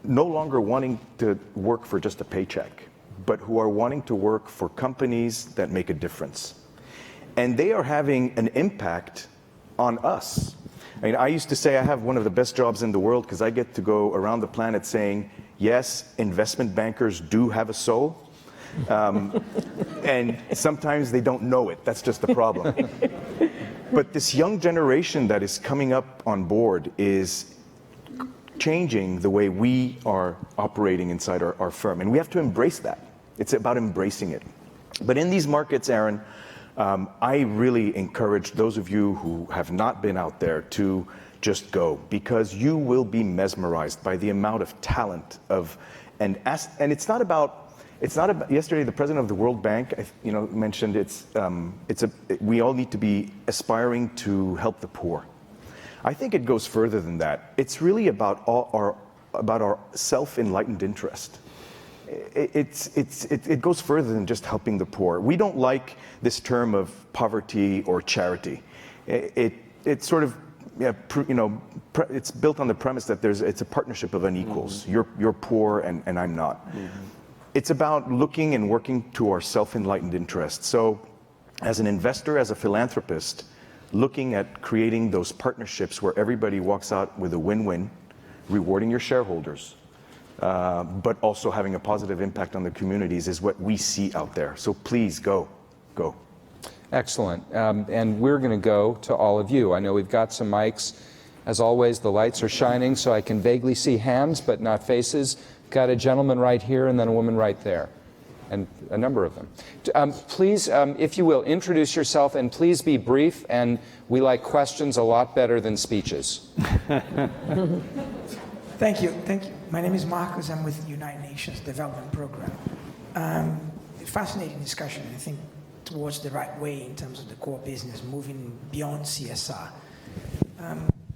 no longer wanting to work for just a paycheck, but who are wanting to work for companies that make a difference. And they are having an impact on us. I mean, I used to say I have one of the best jobs in the world because I get to go around the planet saying, yes, investment bankers do have a soul. And sometimes they don't know it. That's just the problem. But this young generation that is coming up on board is changing the way we are operating inside our firm. And we have to embrace that. It's about embracing it. But in these markets, Aaron, I really encourage those of you who have not been out there to just go, because you will be mesmerized by the amount of talent and it's not about, yesterday the president of the World Bank, mentioned we all need to be aspiring to help the poor. I think it goes further than that. It's really about our self-enlightened interest. It goes further than just helping the poor. We don't like this term of poverty or charity. It's sort of, it's built on the premise that it's a partnership of unequals. Mm-hmm. You're poor and I'm not. Mm-hmm. It's about looking and working to our self-enlightened interests. So as an investor, as a philanthropist, looking at creating those partnerships where everybody walks out with a win-win, rewarding your shareholders, but also having a positive impact on the communities is what we see out there. So please go. Excellent. And we're going to go to all of you. I know we've got some mics. As always, the lights are shining, so I can vaguely see hands, but not faces. Got a gentleman right here and then a woman right there, and a number of them. Please, if you will, introduce yourself, and please be brief, and we like questions a lot better than speeches. Thank you. My name is Marcus. I'm with the United Nations Development Program. Fascinating discussion, I think, towards the right way in terms of the core business, moving beyond CSR.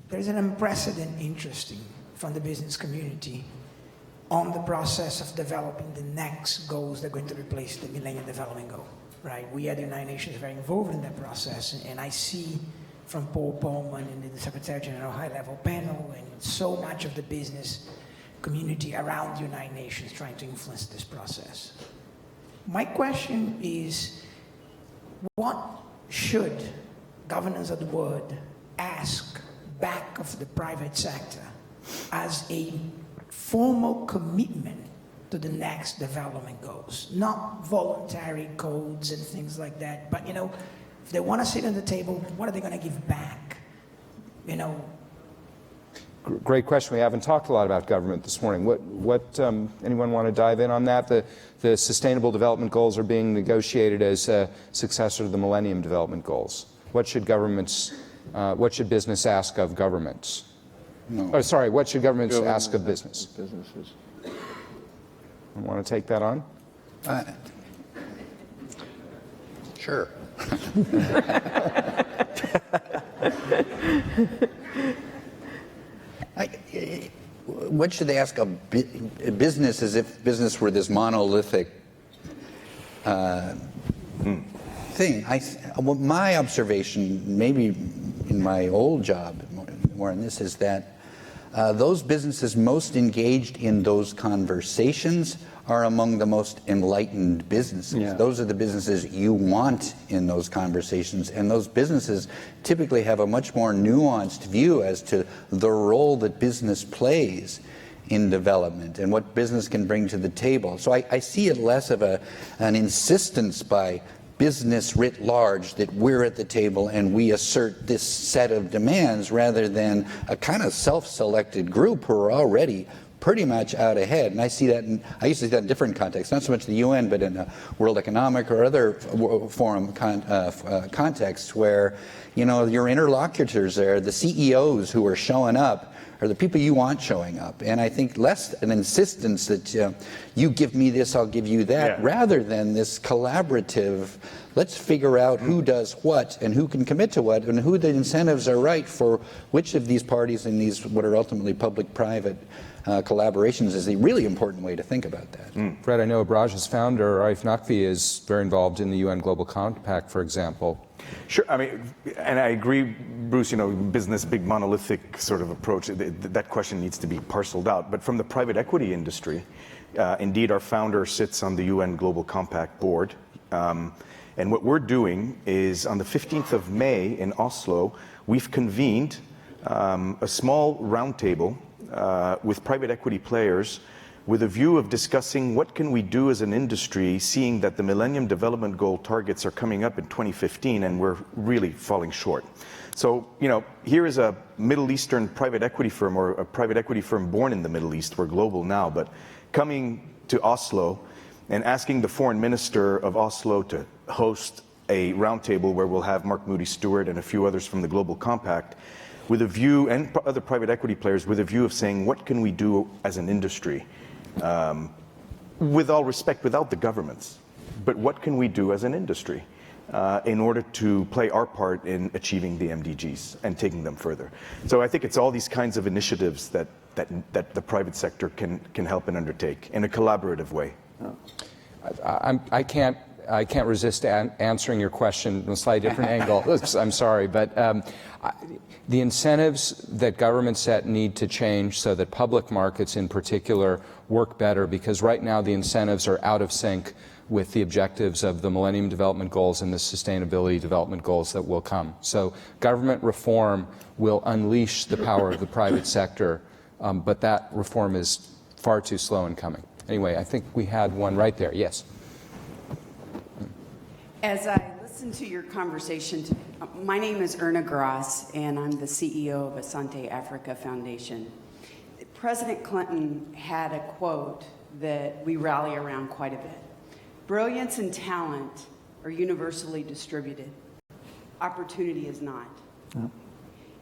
There's an unprecedented interest from the business community on the process of developing the next goals that are going to replace the Millennium Development Goal, right? We at the United Nations are very involved in that process, and I see from Paul Pullman and the Secretary General high-level panel and so much of the business community around the United Nations trying to influence this process. My question is, what should governance of the world ask back of the private sector as a formal commitment to the next development goals? Not voluntary codes and things like that, but if they want to sit on the table, what are they going to give back? Great question. We haven't talked a lot about government this morning. What anyone want to dive in on that? The Sustainable Development Goals are being negotiated as a successor to the Millennium Development Goals. What should business ask of governments? What should governments ask of business? Businesses. You want to take that on? Sure. What should they ask of business, as if business were this monolithic thing? My observation, maybe in my old job, more in this, is that those businesses most engaged in those conversations are among the most enlightened businesses. Yeah. Those are the businesses you want in those conversations, and those businesses typically have a much more nuanced view as to the role that business plays in development and what business can bring to the table. So I see it less of an insistence by business writ large that we're at the table and we assert this set of demands, rather than a kind of self-selected group who are already pretty much out ahead. And I see that, I used to see that in different contexts, not so much the UN, but in a World Economic or other forum contexts where, you know, your interlocutors there, the CEOs who are showing up, are the people you want showing up. And I think less an insistence that you give me this, I'll give you that, rather than this collaborative, let's figure out who does what and who can commit to what and who the incentives are right for which of these parties in these what are ultimately public-private collaborations is a really important way to think about that. Fred, I know Abraj's founder, Arif Naqvi, is very involved in the UN Global Compact, for example. Sure, I mean, and I agree, Bruce, you know, business, big monolithic sort of approach, that question needs to be parceled out. But from the private equity industry, indeed, our founder sits on the UN Global Compact board. And what we're doing is on the 15th of May in Oslo, we've convened a small roundtable with private equity players with a view of discussing what can we do as an industry, seeing that the Millennium Development Goal targets are coming up in 2015 and we're really falling short. So, you know, here is a Middle Eastern private equity firm, or a private equity firm born in the Middle East, we're global now, but coming to Oslo and asking the foreign minister of Oslo to host a roundtable where we'll have Mark Moody Stewart and a few others from the Global Compact with a view, and other private equity players, with a view of saying, what can we do as an industry? With all respect, without the governments, but what can we do as an industry in order to play our part in achieving the MDGs and taking them further? So I think it's all these kinds of initiatives that the private sector can help and undertake in a collaborative way. I can't resist answering your question from a slightly different angle. I'm sorry, but the incentives that governments set need to change so that public markets in particular work better, because right now the incentives are out of sync with the objectives of the Millennium Development Goals and the Sustainability Development Goals that will come. So government reform will unleash the power of the private sector, but that reform is far too slow in coming. Anyway, I think we had one right there. Yes. As I listen to your conversation, my name is Erna Gross, and I'm the CEO of Asante Africa Foundation. President Clinton had a quote that we rally around quite a bit. Brilliance and talent are universally distributed. Opportunity is not. Yeah.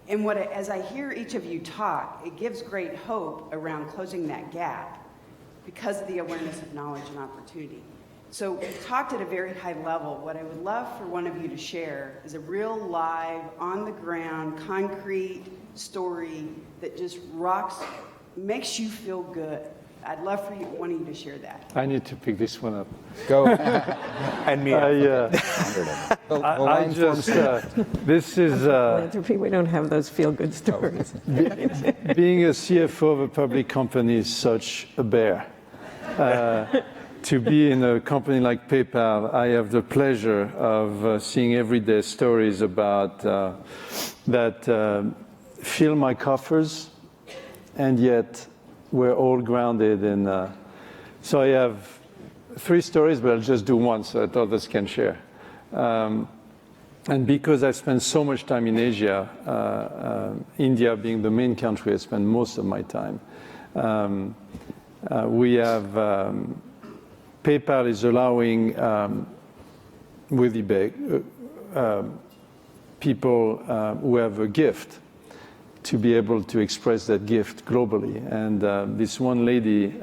And as I hear each of you talk, it gives great hope around closing that gap because of the awareness of knowledge and opportunity. So we talked at a very high level. What I would love for one of you to share is a real live, on the ground, concrete story that just rocks, makes you feel good. I'd love for one of you to share that. I need to pick this one up. Go. And me. This is... Philanthropy, we don't have those feel-good stories. Being a CFO of a public company is such a bear. To be in a company like PayPal, I have the pleasure of seeing everyday stories about that fill my coffers, and yet we're all grounded in. So I have 3 stories, but I'll just do one so that others can share. And because I spend so much time in Asia, India being the main country I spend most of my time, we have PayPal is allowing with eBay people who have a gift to be able to express that gift globally. And this one lady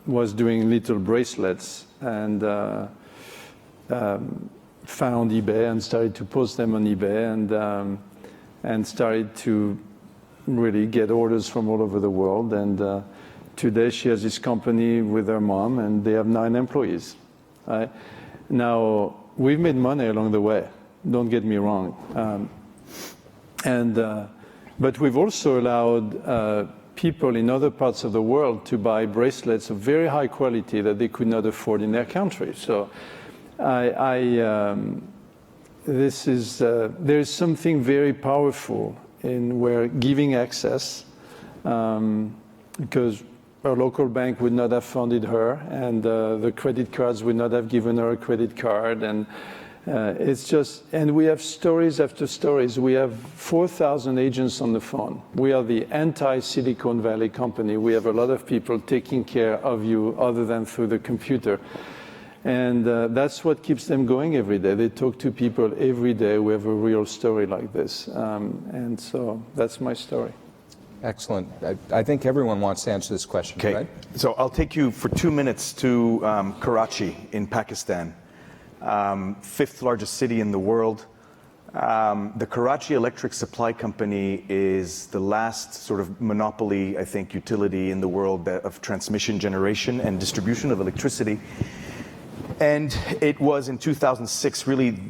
was doing little bracelets and found eBay and started to post them on eBay and started to really get orders from all over the world. And today she has this company with her mom and they have 9 employees. Right? Now, we've made money along the way, don't get me wrong. But we've also allowed people in other parts of the world to buy bracelets of very high quality that they could not afford in their country. So there's something very powerful in where giving access, because her local bank would not have funded her, and the credit cards would not have given her a credit card, and It's just, and we have stories after stories. We have 4,000 agents on the phone. We are the anti-Silicon Valley company. We have a lot of people taking care of you other than through the computer. And that's what keeps them going every day. They talk to people every day who have a real story like this. And so that's my story. Excellent. I think everyone wants to answer this question, Okay, right? so I'll take you for 2 minutes to Karachi in Pakistan, 5th largest city in the world. The Karachi Electric Supply Company is the last sort of monopoly, I think, utility in the world of transmission, generation, and distribution of electricity. And it was in 2006 really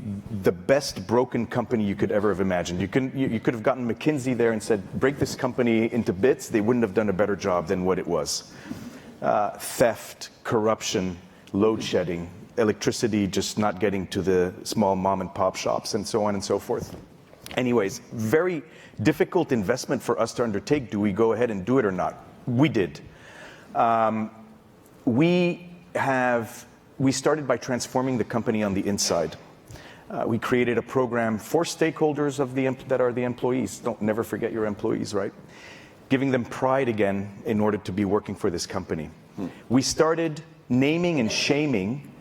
the best broken company you could ever have imagined. You could have gotten McKinsey there and said, break this company into bits. They wouldn't have done a better job than what it was. Theft, corruption, load shedding, electricity just not getting to the small mom and pop shops, and so on and so forth. Anyways, very difficult investment for us to undertake. Do we go ahead and do it or not? We did. We started by transforming the company on the inside. We created a program for stakeholders that are the employees. Never forget your employees, right? Giving them pride again in order to be working for this company. We started naming and shaming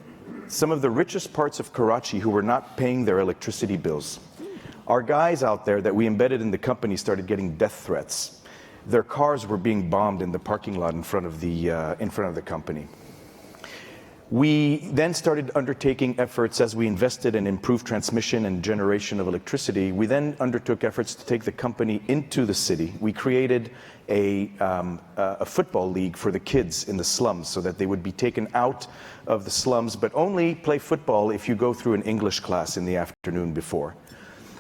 some of the richest parts of Karachi who were not paying their electricity bills. Our guys out there that we embedded in the company started getting death threats. Their cars were being bombed in the parking lot in front of the company. We then started undertaking efforts as we invested in improved transmission and generation of electricity. We then undertook efforts to take the company into the city. We created a football league for the kids in the slums so that they would be taken out of the slums, but only play football if you go through an English class in the afternoon before.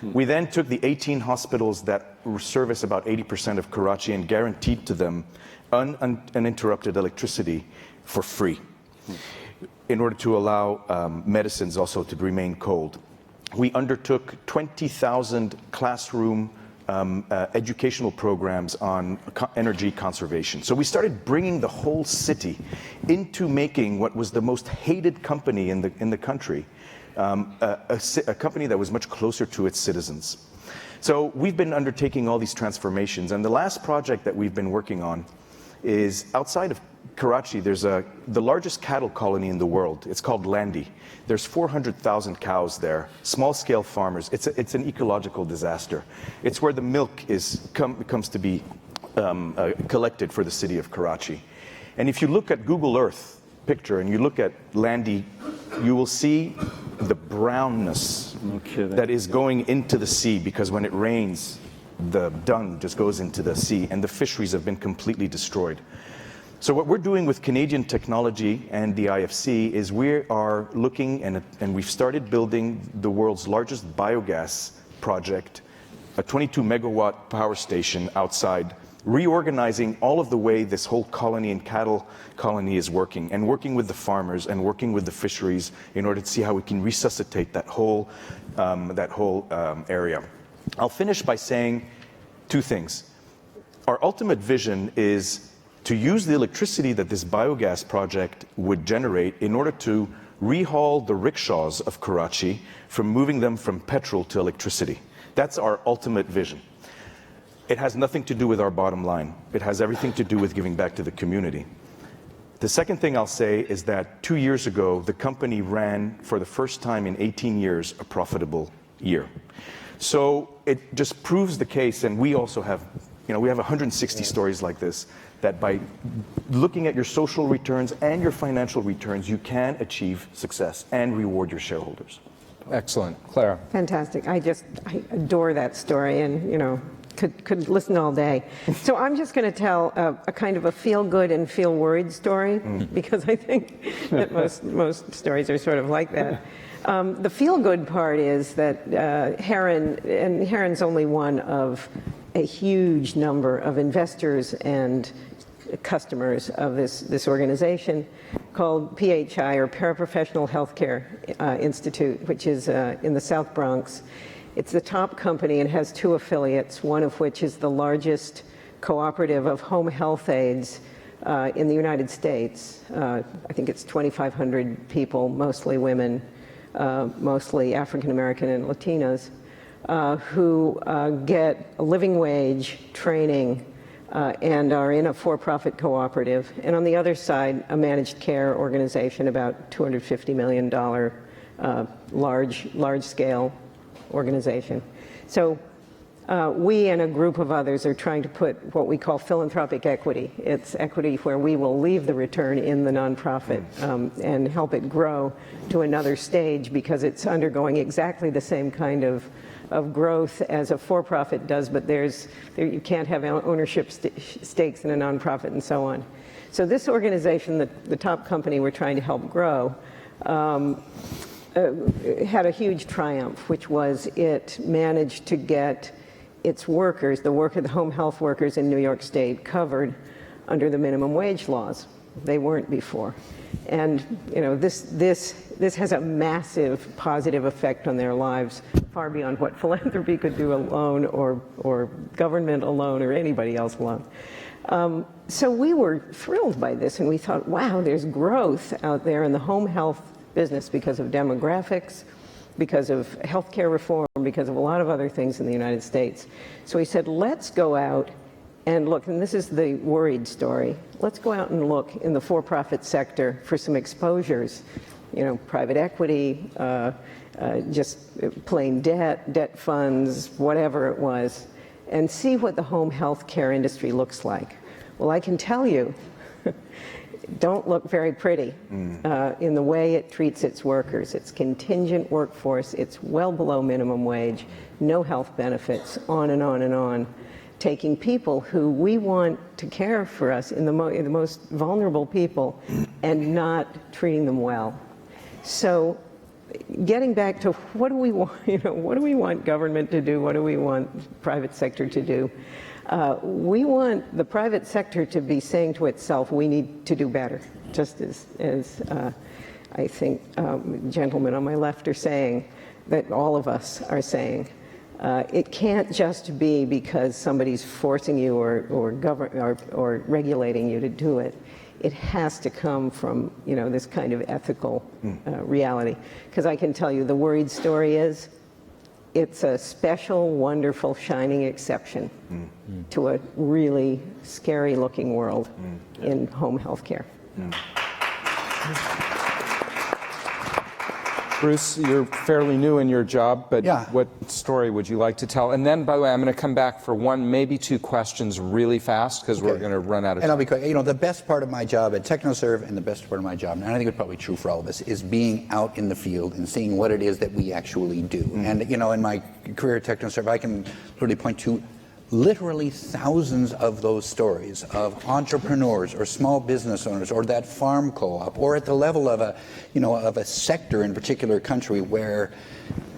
We then took the 18 hospitals that service about 80% of Karachi and guaranteed to them uninterrupted electricity for free, in order to allow medicines also to remain cold. We undertook 20,000 classroom educational programs on energy conservation. So we started bringing the whole city into making what was the most hated company in the country, a company that was much closer to its citizens. So we've been undertaking all these transformations, and the last project that we've been working on is outside of Karachi. There's the largest cattle colony in the world. It's called Landi. There's 400,000 cows there, small-scale farmers. It's an ecological disaster. It's where the milk comes to be collected for the city of Karachi. And if you look at Google Earth picture and you look at Landi, you will see the brownness that is going into the sea, because when it rains, the dung just goes into the sea, and the fisheries have been completely destroyed. So what we're doing with Canadian technology and the IFC is we are looking, and we've started building the world's largest biogas project, a 22 megawatt power station outside, reorganizing all of the way this whole colony and cattle colony is working, and working with the farmers and working with the fisheries in order to see how we can resuscitate that whole area. I'll finish by saying two things. Our ultimate vision is to use the electricity that this biogas project would generate in order to rehaul the rickshaws of Karachi from moving them from petrol to electricity. That's our ultimate vision. It has nothing to do with our bottom line. It has everything to do with giving back to the community. The second thing I'll say is that 2 years ago, the company ran, for the first time in 18 years, a profitable year. So it just proves the case, and we also have, we have 160 stories like this, that by looking at your social returns and your financial returns, you can achieve success and reward your shareholders. Excellent. Clara. Fantastic. I adore that story, and could listen all day. So I'm just going to tell a kind of a feel-good and feel-worried story, because I think that most stories are sort of like that. The feel-good part is that Heron's only one of a huge number of investors and customers of this organization called PHI, or Paraprofessional Healthcare Institute, which is in the South Bronx. It's the top company and has 2 affiliates, one of which is the largest cooperative of home health aides in the United States. I think it's 2,500 people, mostly women, mostly African American and Latinos, who get a living wage, training, and are in a for-profit cooperative. And on the other side, a managed care organization, about $250 million large-scale organization. So we and a group of others are trying to put what we call philanthropic equity. It's equity where we will leave the return in the nonprofit and help it grow to another stage, because it's undergoing exactly the same kind of growth as a for-profit does, but you can't have ownership stakes in a nonprofit and so on. So this organization, the top company we're trying to help grow, had a huge triumph, which was it managed to get its workers, the home health workers in New York State, covered under the minimum wage laws. They weren't before. And this has a massive positive effect on their lives, far beyond what philanthropy could do alone, or government alone, or anybody else alone. So we were thrilled by this, and we thought, wow, there's growth out there in the home health business because of demographics, because of healthcare reform, because of a lot of other things in the United States. So we said, let's go out and look, and this is the worried story. Let's go out and look in the for-profit sector for some exposures, private equity, just plain debt funds, whatever it was, and see what the home health care industry looks like. Well, I can tell you, don't look very pretty in the way it treats its workers. It's contingent workforce, it's well below minimum wage, no health benefits, on and on and on. Taking people who we want to care for us, in the most vulnerable people, and not treating them well. So getting back to what do we want, what do we want government to do? What do we want private sector to do? We want the private sector to be saying to itself, we need to do better, just as I think gentlemen on my left are saying, that all of us are saying. It can't just be because somebody's forcing you or regulating you to do it. It has to come from this kind of ethical reality. Because I can tell you, the worried story is, it's a special, wonderful, shining exception to a really scary-looking world in home health care. Bruce, you're fairly new in your job, but Yeah. What story would you like to tell? And then, by the way, I'm going to come back for one, maybe two questions really fast, because we're going to run out of time. And I'll be quick. The best part of my job at TechnoServe, and the best part of my job, and I think it's probably true for all of us, is being out in the field and seeing what it is that we actually do. And in my career at TechnoServe, I can really point to literally thousands of those stories of entrepreneurs or small business owners or that farm co-op, or at the level of a sector in a particular country where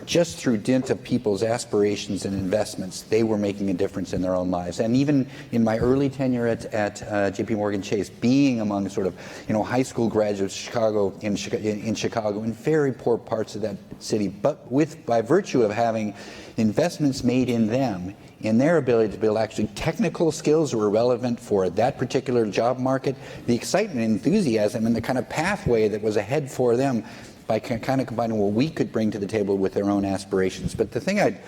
just through dint of people's aspirations and investments, they were making a difference in their own lives. And even in my early tenure at JP Morgan Chase, being among sort of high school graduates in Chicago, in very poor parts of that city, but by virtue of having investments made in them, in their ability to build actually technical skills that were relevant for that particular job market, the excitement and enthusiasm and the kind of pathway that was ahead for them by kind of combining what we could bring to the table with their own aspirations. But the thing I'd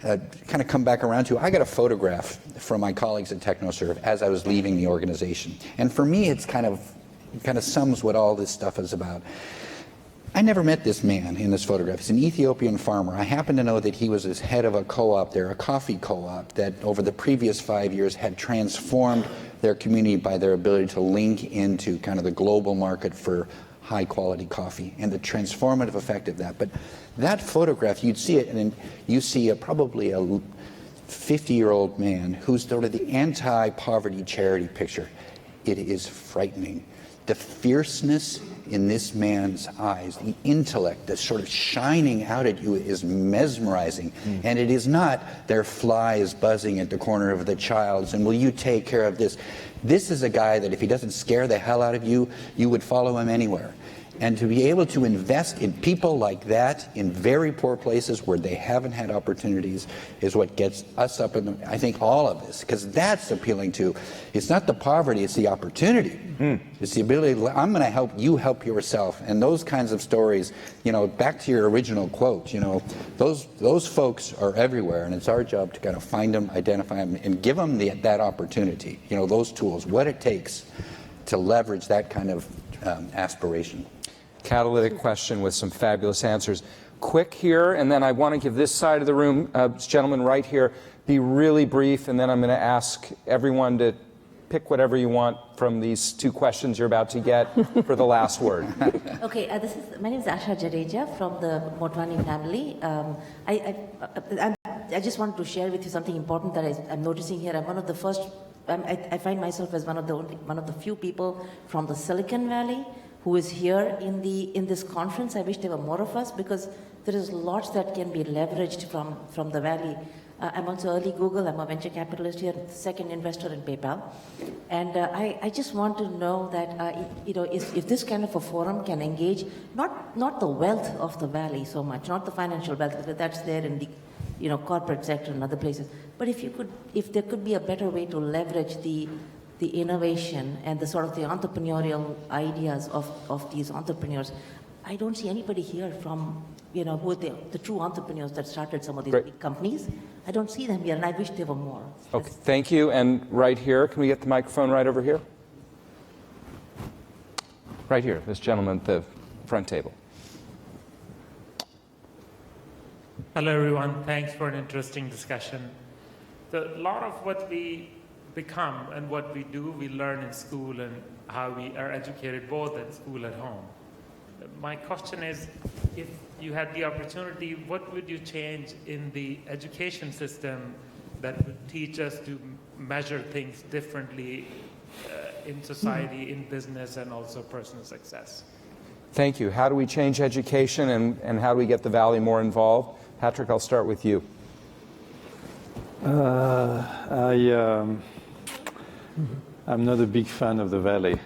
kind of come back around to, I got a photograph from my colleagues at TechnoServe as I was leaving the organization. And for me, it kind of sums what all this stuff is about. I never met this man in this photograph. He's an Ethiopian farmer. I happen to know that he was head of a co-op there, a coffee co-op, that over the previous 5 years had transformed their community by their ability to link into kind of the global market for high quality coffee and the transformative effect of that. But that photograph, you'd see it, and you see probably a 50-year-old man who's sort of the anti-poverty charity picture. It is frightening. The fierceness in this man's eyes, the intellect that's sort of shining out at you is mesmerizing. And it is not, there are flies buzzing at the corner of the child's, and will you take care of this? This is a guy that if he doesn't scare the hell out of you, you would follow him anywhere. And to be able to invest in people like that in very poor places where they haven't had opportunities is what gets us up in the, I think, all of this, because that's appealing to, it's not the poverty, it's the opportunity. It's the ability to, I'm going to help you help yourself. And those kinds of stories, you know, back to your original quote, you know, those folks are everywhere, and it's our job to kind of find them, identify them, and give them that opportunity, you know, those tools, what it takes to leverage that kind of aspiration. Catalytic question with some fabulous answers. Quick here, and then I want to give this side of the room, this gentleman right here, be really brief, and then I'm going to ask everyone to pick whatever you want from these two questions you're about to get for the last word. Okay, my name is Asha Jadeja from the Motwani family. I just wanted to share with you something important that I'm noticing here. I'm one of the first. I find myself as one of the few people from the Silicon Valley who is here in this conference. I wish there were more of us, because there is lots that can be leveraged from the Valley. I'm also early Google. I'm a venture capitalist here, second investor in PayPal. And I just want to know that, you know, if this kind of a forum can engage, not the wealth of the Valley so much, not the financial wealth, because that's there in the, you know, corporate sector and other places. But if there could be a better way to leverage the innovation and the sort of the entrepreneurial ideas of these entrepreneurs. I don't see anybody here from, you know, who are the true entrepreneurs that started some of these big companies. I don't see them here, and I wish there were more. Okay, thank you. And right here, can we get the microphone right over here? Right here, this gentleman at the front table. Hello, everyone. Thanks for an interesting discussion. A lot of what we become and what we do, we learn in school, and how we are educated both at school and home. My question is, if you had the opportunity, what would you change in the education system that would teach us to measure things differently in society, in business, and also personal success? Thank you. How do we change education, and how do we get the Valley more involved? Patrick, I'll start with you. I'm not a big fan of the Valley.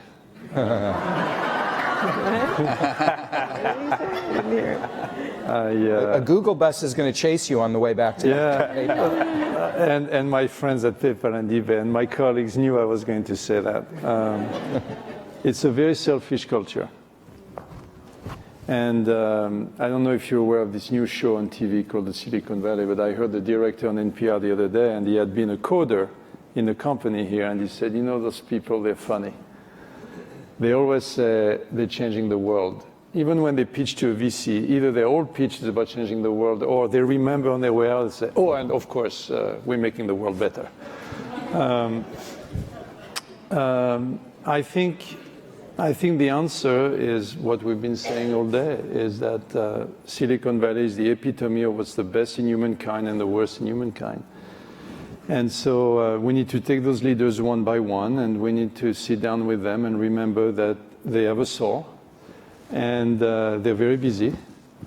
A Google bus is going to chase you on the way back to PayPal. And my friends at PayPal and eBay and my colleagues knew I was going to say that. It's a very selfish culture. And I don't know if you're aware of this new show on TV called The Silicon Valley, but I heard the director on NPR the other day, and he had been a coder in the company here, and he said, you know, those people, they're funny. They always say they're changing the world. Even when they pitch to a VC, either their old pitch is about changing the world, or they remember on their way out and say, oh, and of course, we're making the world better. I think the answer is what we've been saying all day, is that Silicon Valley is the epitome of what's the best in humankind and the worst in humankind. And so we need to take those leaders one by one, and we need to sit down with them and remember that they have a soul, and they're very busy,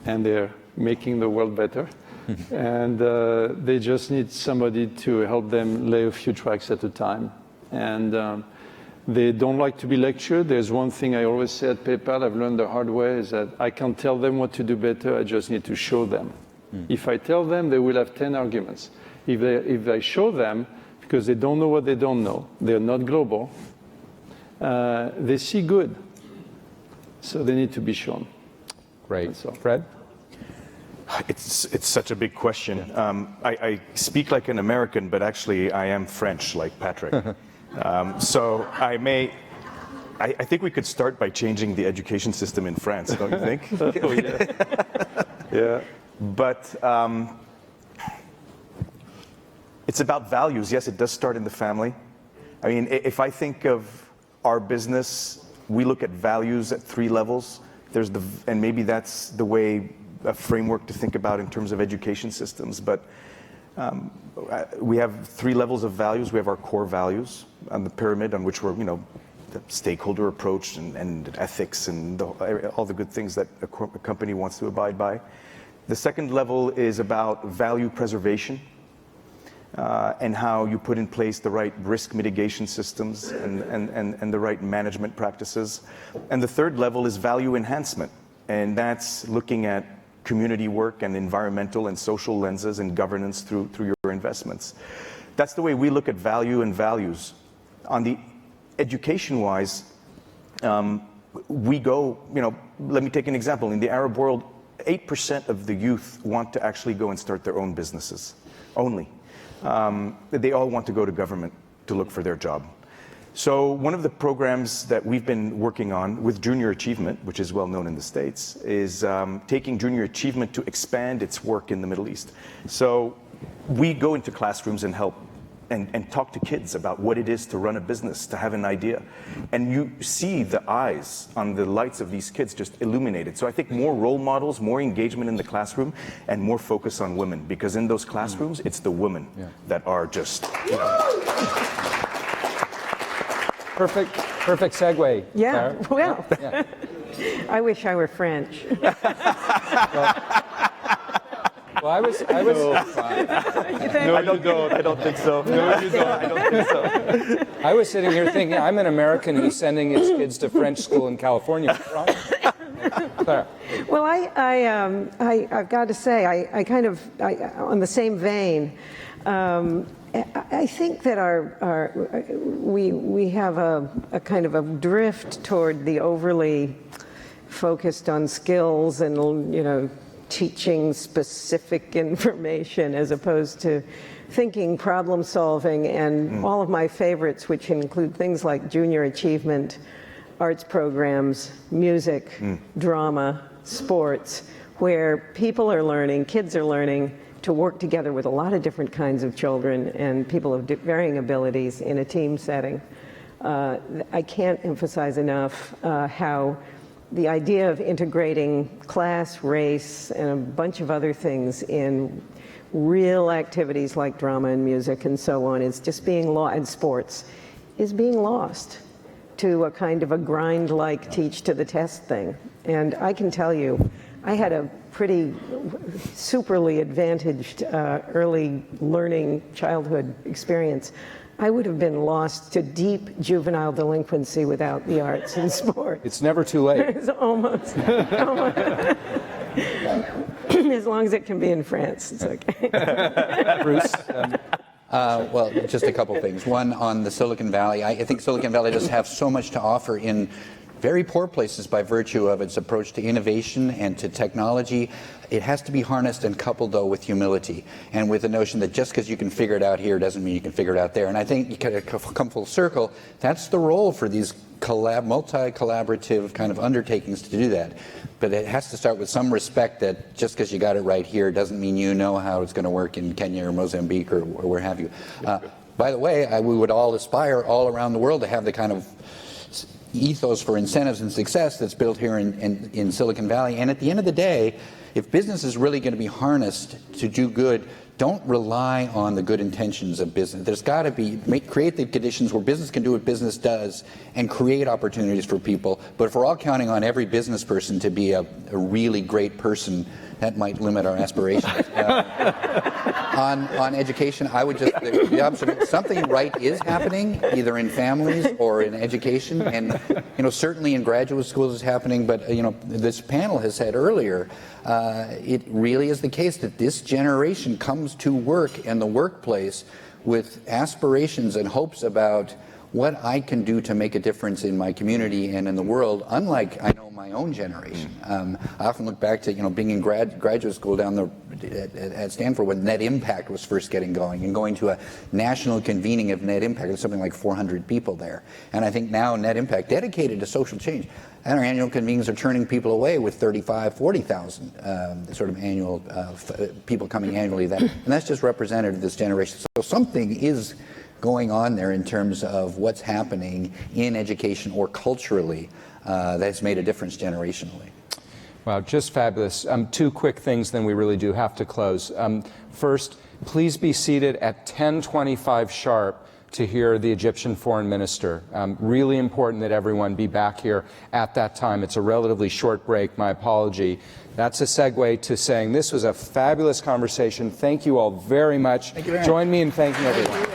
and they're making the world better. And they just need somebody to help them lay a few tracks at a time. And they don't like to be lectured. There's one thing I always say at PayPal, I've learned the hard way, is that I can't tell them what to do better, I just need to show them. If I tell them, they will have 10 arguments. If I show them, because they don't know what they don't know, they're not global, they see good. So they need to be shown. Great. Fred? It's such a big question. I speak like an American, but actually I am French, like Patrick. So I think we could start by changing the education system in France, don't you think? Yeah. But it's about values. Yes, it does start in the family. I mean, if I think of our business, we look at values at 3 levels. And maybe that's the way, a framework to think about in terms of education systems. But we have 3 levels of values. We have our core values on the pyramid, on which we're, you know, the stakeholder approach and ethics and all the good things that a company wants to abide by. The second level is about value preservation. and how you put in place the right risk mitigation systems and the right management practices. And the third level is value enhancement, and that's looking at community work and environmental and social lenses and governance through your investments. That's the way we look at value and values. On the education-wise, we go, let me take an example. In the Arab world, 8% of the youth want to actually go and start their own businesses, only. They all want to go to government to look for their job. So one of the programs that we've been working on with Junior Achievement, which is well known in the States, is taking Junior Achievement to expand its work in the Middle East. So we go into classrooms and help and talk to kids about what it is to run a business, to have an idea. And you see the eyes on the lights of these kids just illuminated. So I think more role models, more engagement in the classroom, and more focus on women. Because in those classrooms, it's the women that are just... Perfect segue. Yeah, Claire. well, Yeah. I wish I were French. Well, I was. No, I don't think so. No, you don't. I don't think so. I was sitting here thinking, I'm an American who's sending his kids to French school in California. Claire. Well, I've got to say, I kind of, on the same vein, I think that we have a kind of a drift toward the overly focused on skills and, teaching specific information as opposed to thinking, problem solving, and all of my favorites, which include things like Junior Achievement, arts programs, music, drama, sports, where people are learning, kids are learning to work together with a lot of different kinds of children and people of varying abilities in a team setting. I can't emphasize enough how the idea of integrating class, race, and a bunch of other things in real activities like drama and music and so on is just being lost, and sports, is being lost to a kind of a grind-like teach to the test thing. And I can tell you, I had a pretty superly advantaged early learning childhood experience. I would have been lost to deep juvenile delinquency without the arts and sport. It's never too late. It's almost. As long as it can be in France, it's okay. Bruce? Well, just a couple things. One, on the Silicon Valley. I think Silicon Valley does have so much to offer in very poor places by virtue of its approach to innovation and to technology. It has to be harnessed and coupled, though, with humility and with the notion that just because you can figure it out here doesn't mean you can figure it out there. And I think you can come full circle. That's the role for these multi-collaborative kind of undertakings to do that. But it has to start with some respect that just because you got it right here doesn't mean you know how it's going to work in Kenya or Mozambique or where have you. By the way, we would all aspire all around the world to have the kind of ethos for incentives and success that's built here in Silicon Valley. And at the end of the day, if business is really going to be harnessed to do good, don't rely on the good intentions of business. There's got to be, create the conditions where business can do what business does and create opportunities for people. But if we're all counting on every business person to be a really great person, that might limit our aspirations. On education, I would just, the observation, something right is happening, either in families or in education. And, certainly in graduate schools it's happening, but, this panel has said earlier, it really is the case that this generation comes to work and the workplace with aspirations and hopes about what I can do to make a difference in my community and in the world, unlike, I know, my own generation. I often look back to, being in graduate school down at Stanford when Net Impact was first getting going and going to a national convening of Net Impact. There's something like 400 people there. And I think now Net Impact, dedicated to social change, and our annual convenings are turning people away with 35, 40,000 sort of annual people coming annually. And that's just representative of this generation. So something is going on there in terms of what's happening in education or culturally that's made a difference generationally. Wow, just fabulous. Two quick things, then we really do have to close. First, please be seated at 10:25 sharp. to hear the Egyptian foreign minister. Really important that everyone be back here at that time. It's a relatively short break, my apology. That's a segue to saying this was a fabulous conversation. Thank you all very much. Thank you very much. Join me in thanking everyone.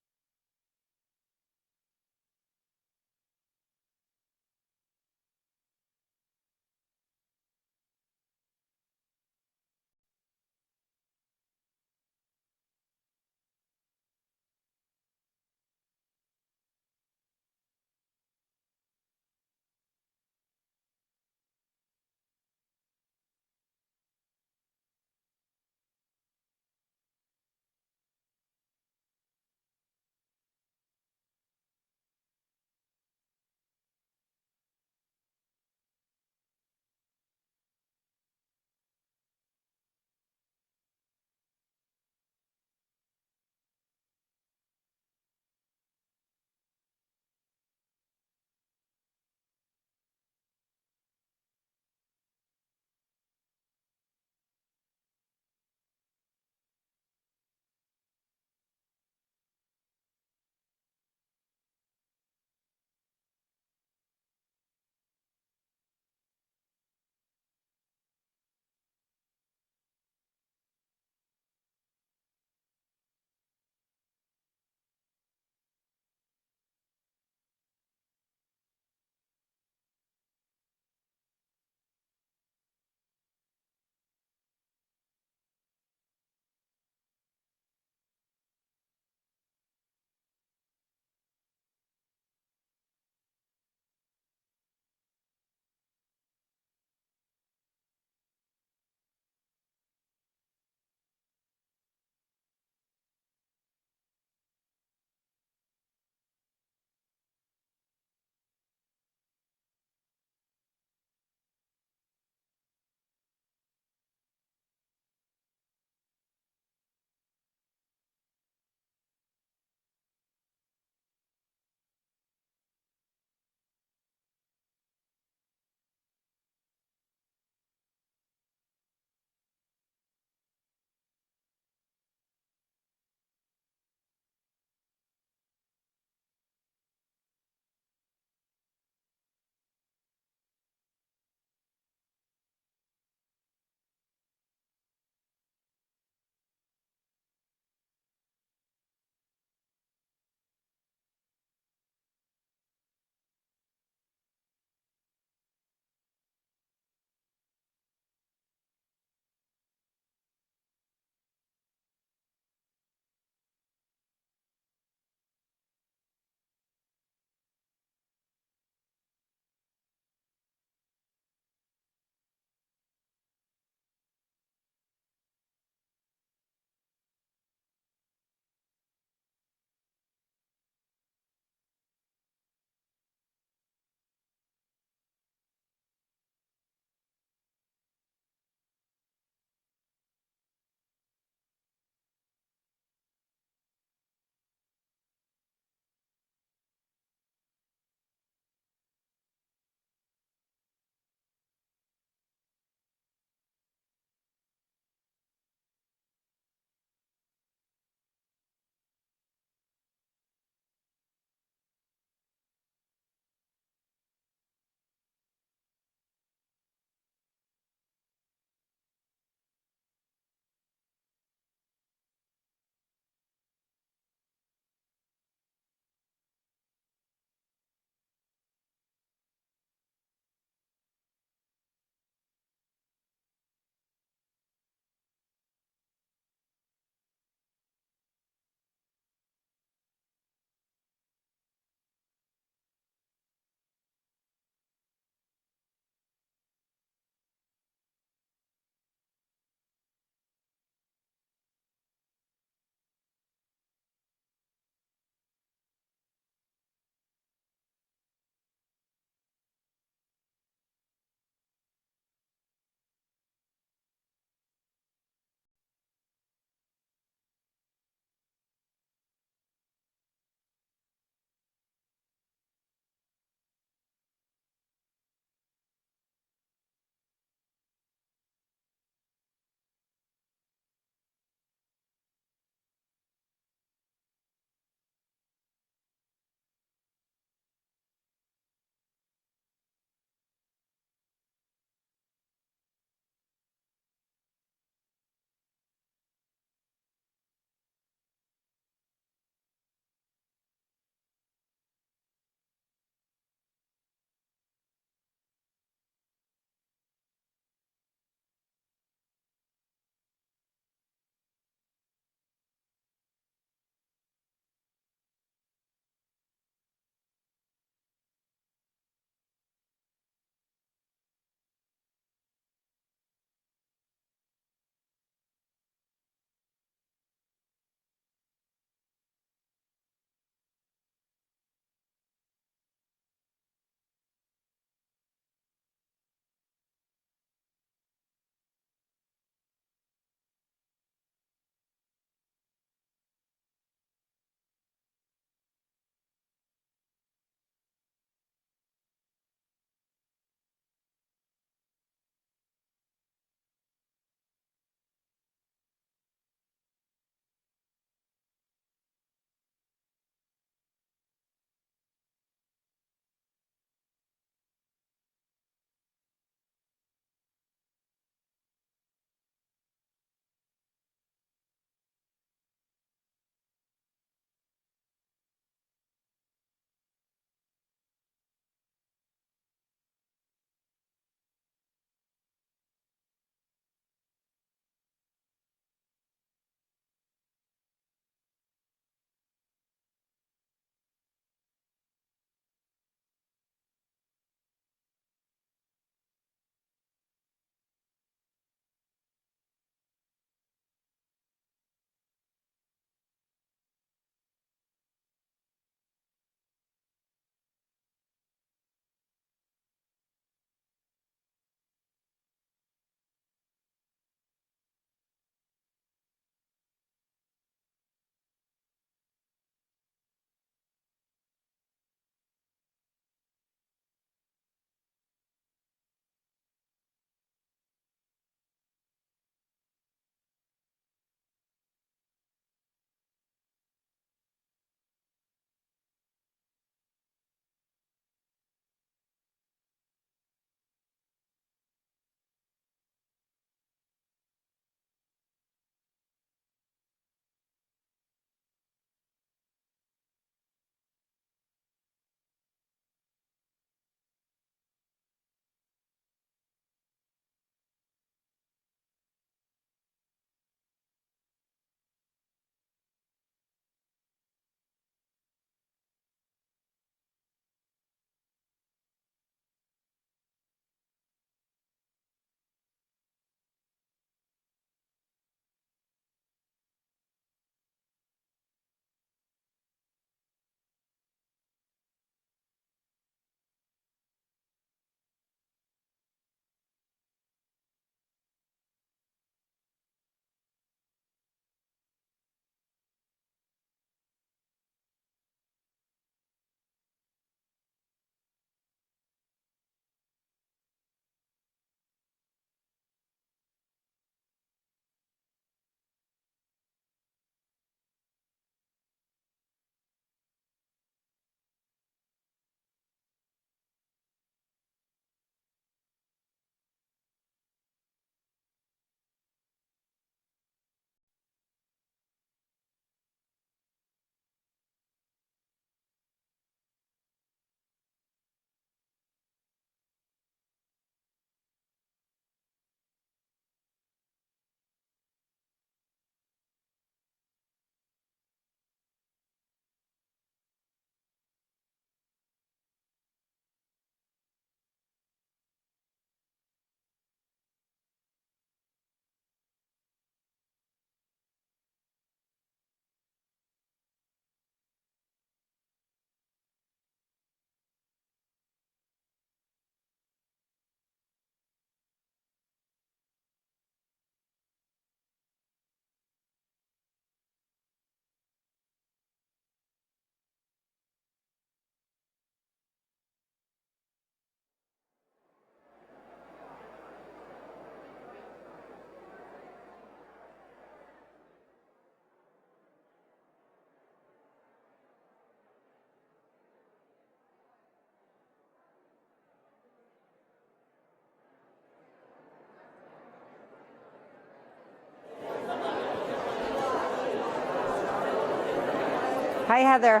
Hi, Heather.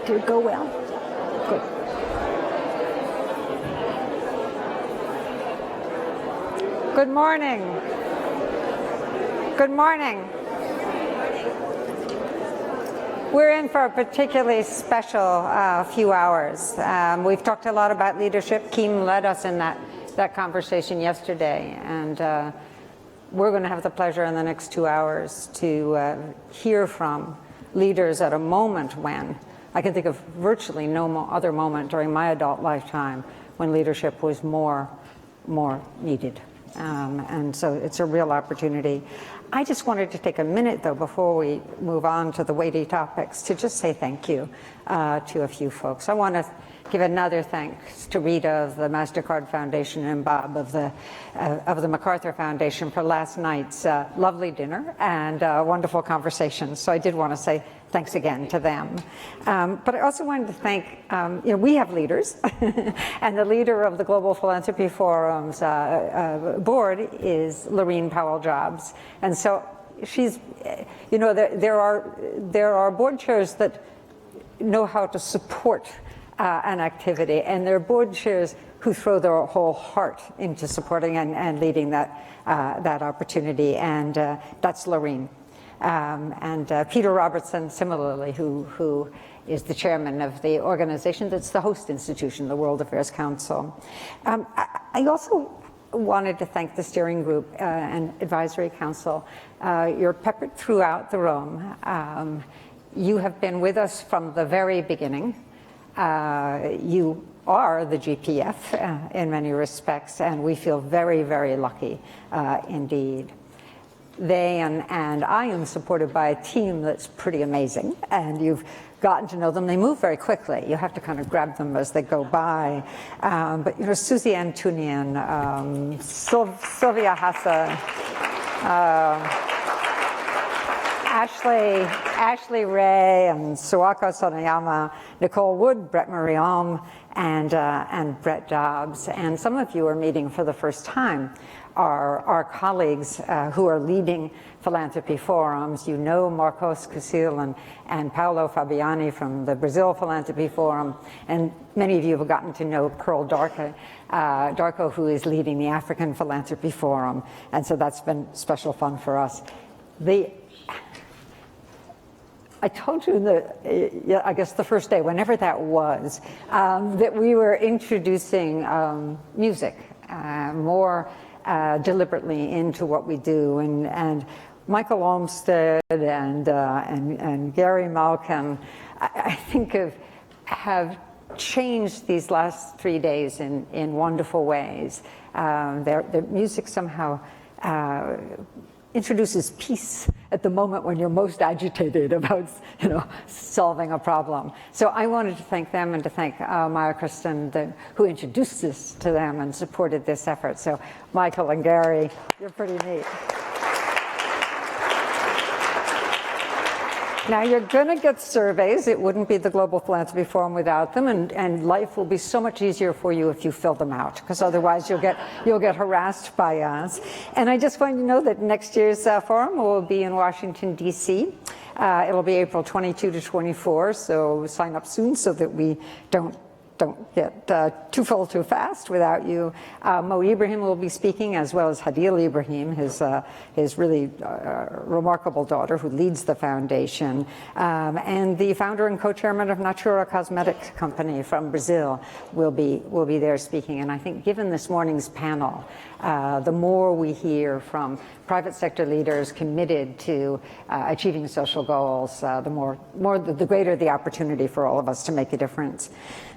Did it go well? Good. Good morning. Good morning. We're in for a particularly special few hours. We've talked a lot about leadership. Keem led us in that conversation yesterday, and we're going to have the pleasure in the next 2 hours to hear from leaders at a moment when I can think of virtually no other moment during my adult lifetime when leadership was more needed. And so it's a real opportunity. I just wanted to take a minute, though, before we move on to the weighty topics, to just say thank you to a few folks. I want to give another thanks to Rita of the MasterCard Foundation and Bob of the MacArthur Foundation for last night's lovely dinner and wonderful conversations. So I did want to say thanks again to them. But I also wanted to thank, we have leaders, and the leader of the Global Philanthropy Forum's board is Lorene Powell-Jobs. And so she's, there are board chairs that know how to support an activity, and there are board chairs who throw their whole heart into supporting and leading that opportunity, and that's Lorene. And Peter Robertson, similarly, who is the chairman of the organization that's the host institution, the World Affairs Council. I also wanted to thank the steering group and advisory council. You're peppered throughout the room. You have been with us from the very beginning. You are the GPF in many respects, and we feel very, very lucky indeed. They and I am supported by a team that's pretty amazing, and you've gotten to know them. They move very quickly. You have to kind of grab them as they go by. But Susie Antunian, Sylvia Hassan, Ashley Ray, and Suwako Sonayama, Nicole Wood, Brett Mariam, and Brett Dobbs. And some of you are meeting for the first time our colleagues who are leading philanthropy forums. You know Marcos Casil and Paolo Fabiani from the Brazil Philanthropy Forum, and many of you have gotten to know Pearl Darko, who is leading the African Philanthropy Forum, and so that's been special fun for us. I told you I guess the first day, whenever that was, that we were introducing music more deliberately into what we do, and Michael Olmsted and Gary Malkin, I think have changed these last 3 days in wonderful ways. Their music somehow introduces peace at the moment when you're most agitated about, solving a problem. So I wanted to thank them and to thank Maya Kristen, who introduced this to them and supported this effort. So Michael and Gary, you're pretty neat. Now you're going to get surveys. It wouldn't be the Global Philanthropy Forum without them, and life will be so much easier for you if you fill them out, because otherwise you'll get harassed by us. And I just want you to know that next year's forum will be in Washington, D.C. It'll be April 22 to 24, so sign up soon so that we don't get too full too fast without you. Mo Ibrahim will be speaking, as well as Hadil Ibrahim, his really remarkable daughter who leads the foundation, and the founder and co-chairman of Natura Cosmetics Company from Brazil will be there speaking. And I think given this morning's panel, the more we hear from private sector leaders committed to achieving social goals, the greater the opportunity for all of us to make a difference.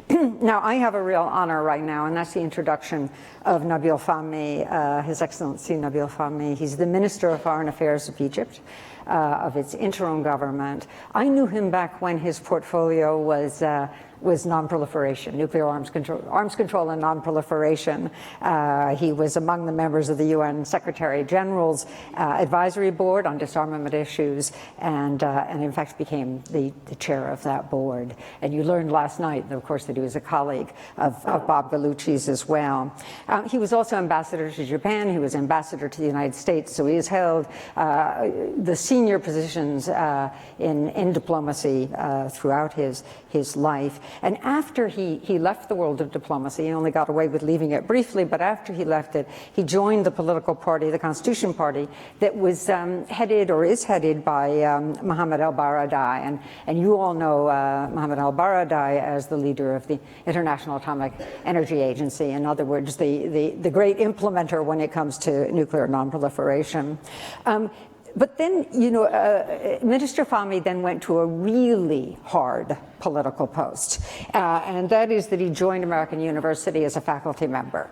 Now, I have a real honor right now, and that's the introduction of Nabil Fahmy, His Excellency Nabil Fahmy. He's the Minister of Foreign Affairs of Egypt, of its interim government. I knew him back when his portfolio was was non-proliferation, nuclear arms control and non-proliferation. He was among the members of the UN Secretary General's Advisory Board on disarmament issues, and in fact became the chair of that board. And you learned last night, of course, that he was a colleague of Bob Gallucci's as well. He was also ambassador to Japan. He was ambassador to the United States. So he has held the senior positions in diplomacy throughout his life. And after he left the world of diplomacy, he only got away with leaving it briefly, but after he left it, he joined the political party, the Constitution Party, that was headed or is headed by Mohammed al-Baradei. And you all know Mohammed al-Baradei as the leader of the International Atomic Energy Agency. In other words, the great implementer when it comes to nuclear non-proliferation. But then, Minister Fahmy then went to a really hard political post, and that is that he joined American University as a faculty member.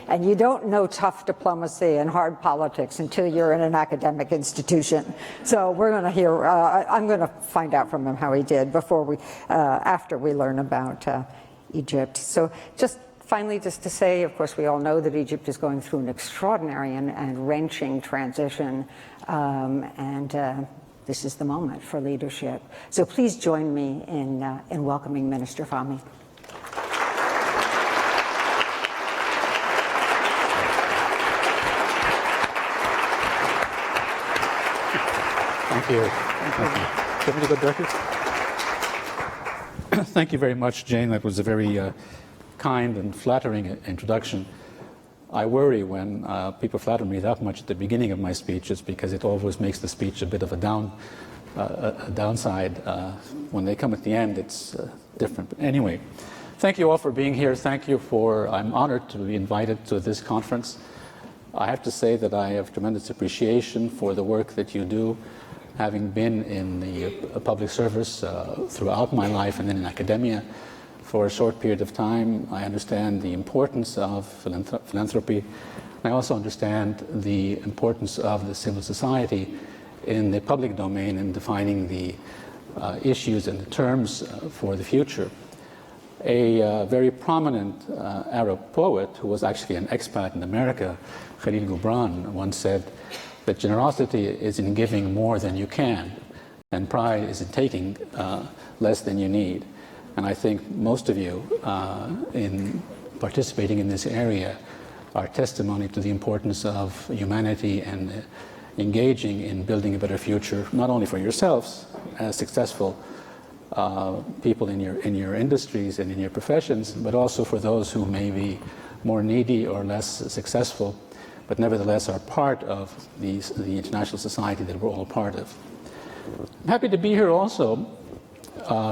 And you don't know tough diplomacy and hard politics until you're in an academic institution. So we're going to hear, I'm going to find out from him how he did after we learn about Egypt. So finally, just to say, of course, we all know that Egypt is going through an extraordinary and wrenching transition, and this is the moment for leadership. So please join me in welcoming Minister Fahmy. Thank you. Give me the good record. Thank you very much, Jane. That was a very kind and flattering introduction. I worry when people flatter me that much at the beginning of my speeches, because it always makes the speech a bit of a downside. When they come at the end, it's different. But anyway, thank you all for being here. I'm honored to be invited to this conference. I have to say that I have tremendous appreciation for the work that you do. Having been in the public service throughout my life and then in academia for a short period of time, I understand the importance of philanthropy. I also understand the importance of the civil society in the public domain in defining the issues and the terms for the future. A very prominent Arab poet who was actually an expat in America, Khalil Gibran, once said that generosity is in giving more than you can, and pride is in taking less than you need. And I think most of you in participating in this area are testimony to the importance of humanity and engaging in building a better future, not only for yourselves as successful people in your industries and in your professions, but also for those who may be more needy or less successful, but nevertheless are part of the international society that we're all part of. I'm happy to be here also.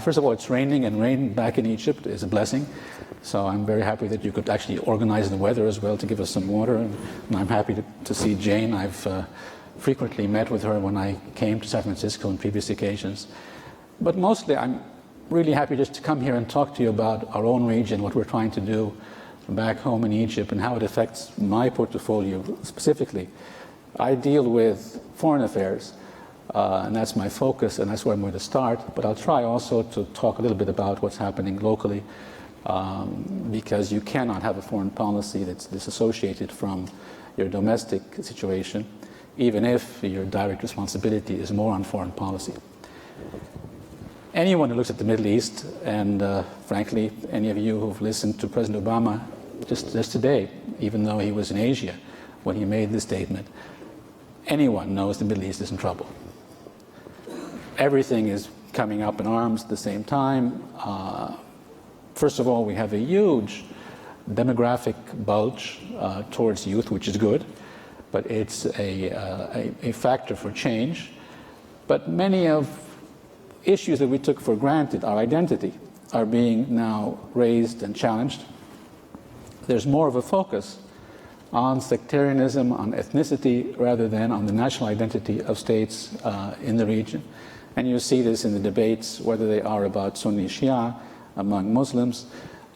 First of all, it's raining, and rain back in Egypt is a blessing. So I'm very happy that you could actually organize the weather as well to give us some water. And I'm happy to see Jane. I've frequently met with her when I came to San Francisco on previous occasions. But mostly, I'm really happy just to come here and talk to you about our own region, what we're trying to do back home in Egypt, and how it affects my portfolio specifically. I deal with foreign affairs, and that's my focus, and that's where I'm going to start. But I'll try also to talk a little bit about what's happening locally, because you cannot have a foreign policy that's disassociated from your domestic situation, even if your direct responsibility is more on foreign policy. Anyone who looks at the Middle East, and frankly, any of you who've listened to President Obama just today, even though he was in Asia when he made this statement, anyone knows the Middle East is in trouble. Everything is coming up in arms at the same time. First of all, we have a huge demographic bulge towards youth, which is good, but it's a factor for change. But many of issues that we took for granted, our identity, are being now raised and challenged. There's more of a focus on sectarianism, on ethnicity, rather than on the national identity of states in the region. And you see this in the debates, whether they are about Sunni Shia, among Muslims,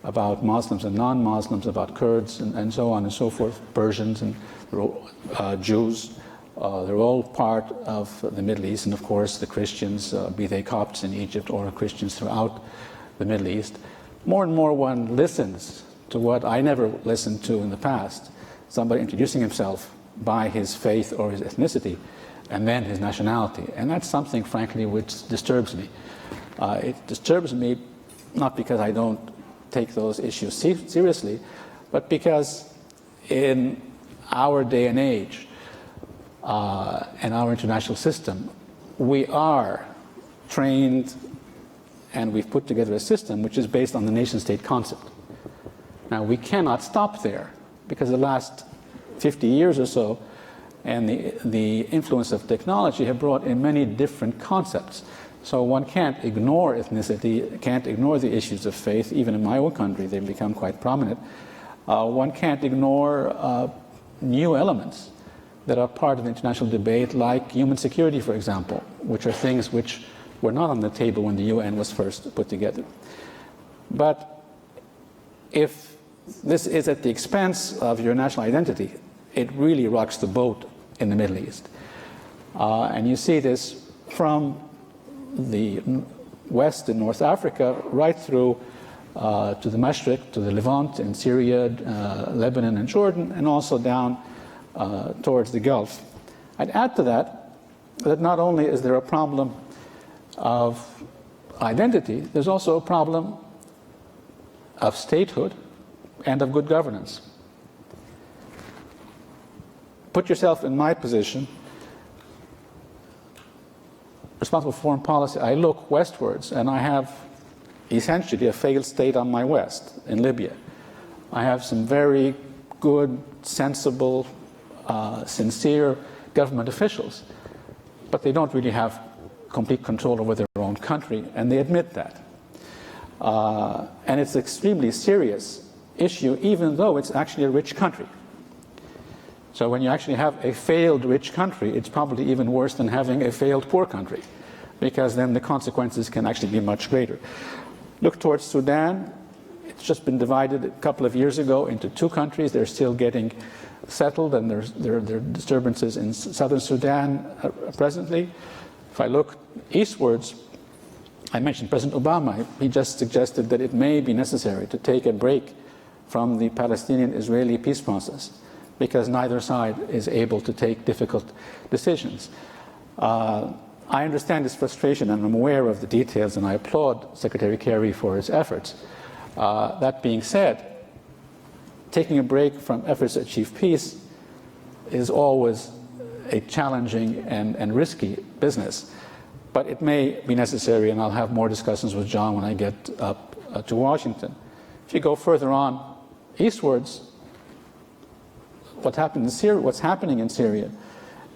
about Muslims and non-Muslims, about Kurds, and so on and so forth, Persians and Jews. They're all part of the Middle East, and of course the Christians, be they Copts in Egypt or Christians throughout the Middle East. more and more one listens to what I never listened to in the past, somebody introducing himself by his faith or his ethnicity, and then his nationality. And that's something, frankly, which disturbs me. It disturbs me not because I don't take those issues seriously, but because in our day and age and our international system, we are trained and we've put together a system which is based on the nation-state concept. Now, we cannot stop there because the last 50 years or so and the influence of technology have brought in many different concepts. So one can't ignore ethnicity, can't ignore the issues of faith. Even in my own country, they've become quite prominent. One can't ignore new elements that are part of the international debate, like human security, for example, which are things which were not on the table when the UN was first put together. But if this is at the expense of your national identity, it really rocks the boat in the Middle East. And you see this from the West in North Africa right through to the Mashriq, to the Levant in Syria, Lebanon and Jordan, and also down towards the Gulf. I'd add to that not only is there a problem of identity, there's also a problem of statehood and of good governance. Put yourself in my position, responsible for foreign policy. I look westwards and I have essentially a failed state on my west in Libya. I have some very good, sensible, sincere government officials, but they don't really have complete control over their own country, and they admit that. And it's an extremely serious issue, even though it's actually a rich country. So when you actually have a failed rich country, it's probably even worse than having a failed poor country, because then the consequences can actually be much greater. Look towards Sudan. It's just been divided a couple of years ago into two countries. They're still getting settled, and there are disturbances in southern Sudan presently. If I look eastwards, I mentioned President Obama. He just suggested that it may be necessary to take a break from the Palestinian-Israeli peace process because neither side is able to take difficult decisions. I understand his frustration, and I'm aware of the details, and I applaud Secretary Kerry for his efforts. That being said, taking a break from efforts to achieve peace is always a challenging and risky business, but it may be necessary, and I'll have more discussions with John when I get up to Washington. If you go further on eastwards, what's happening in Syria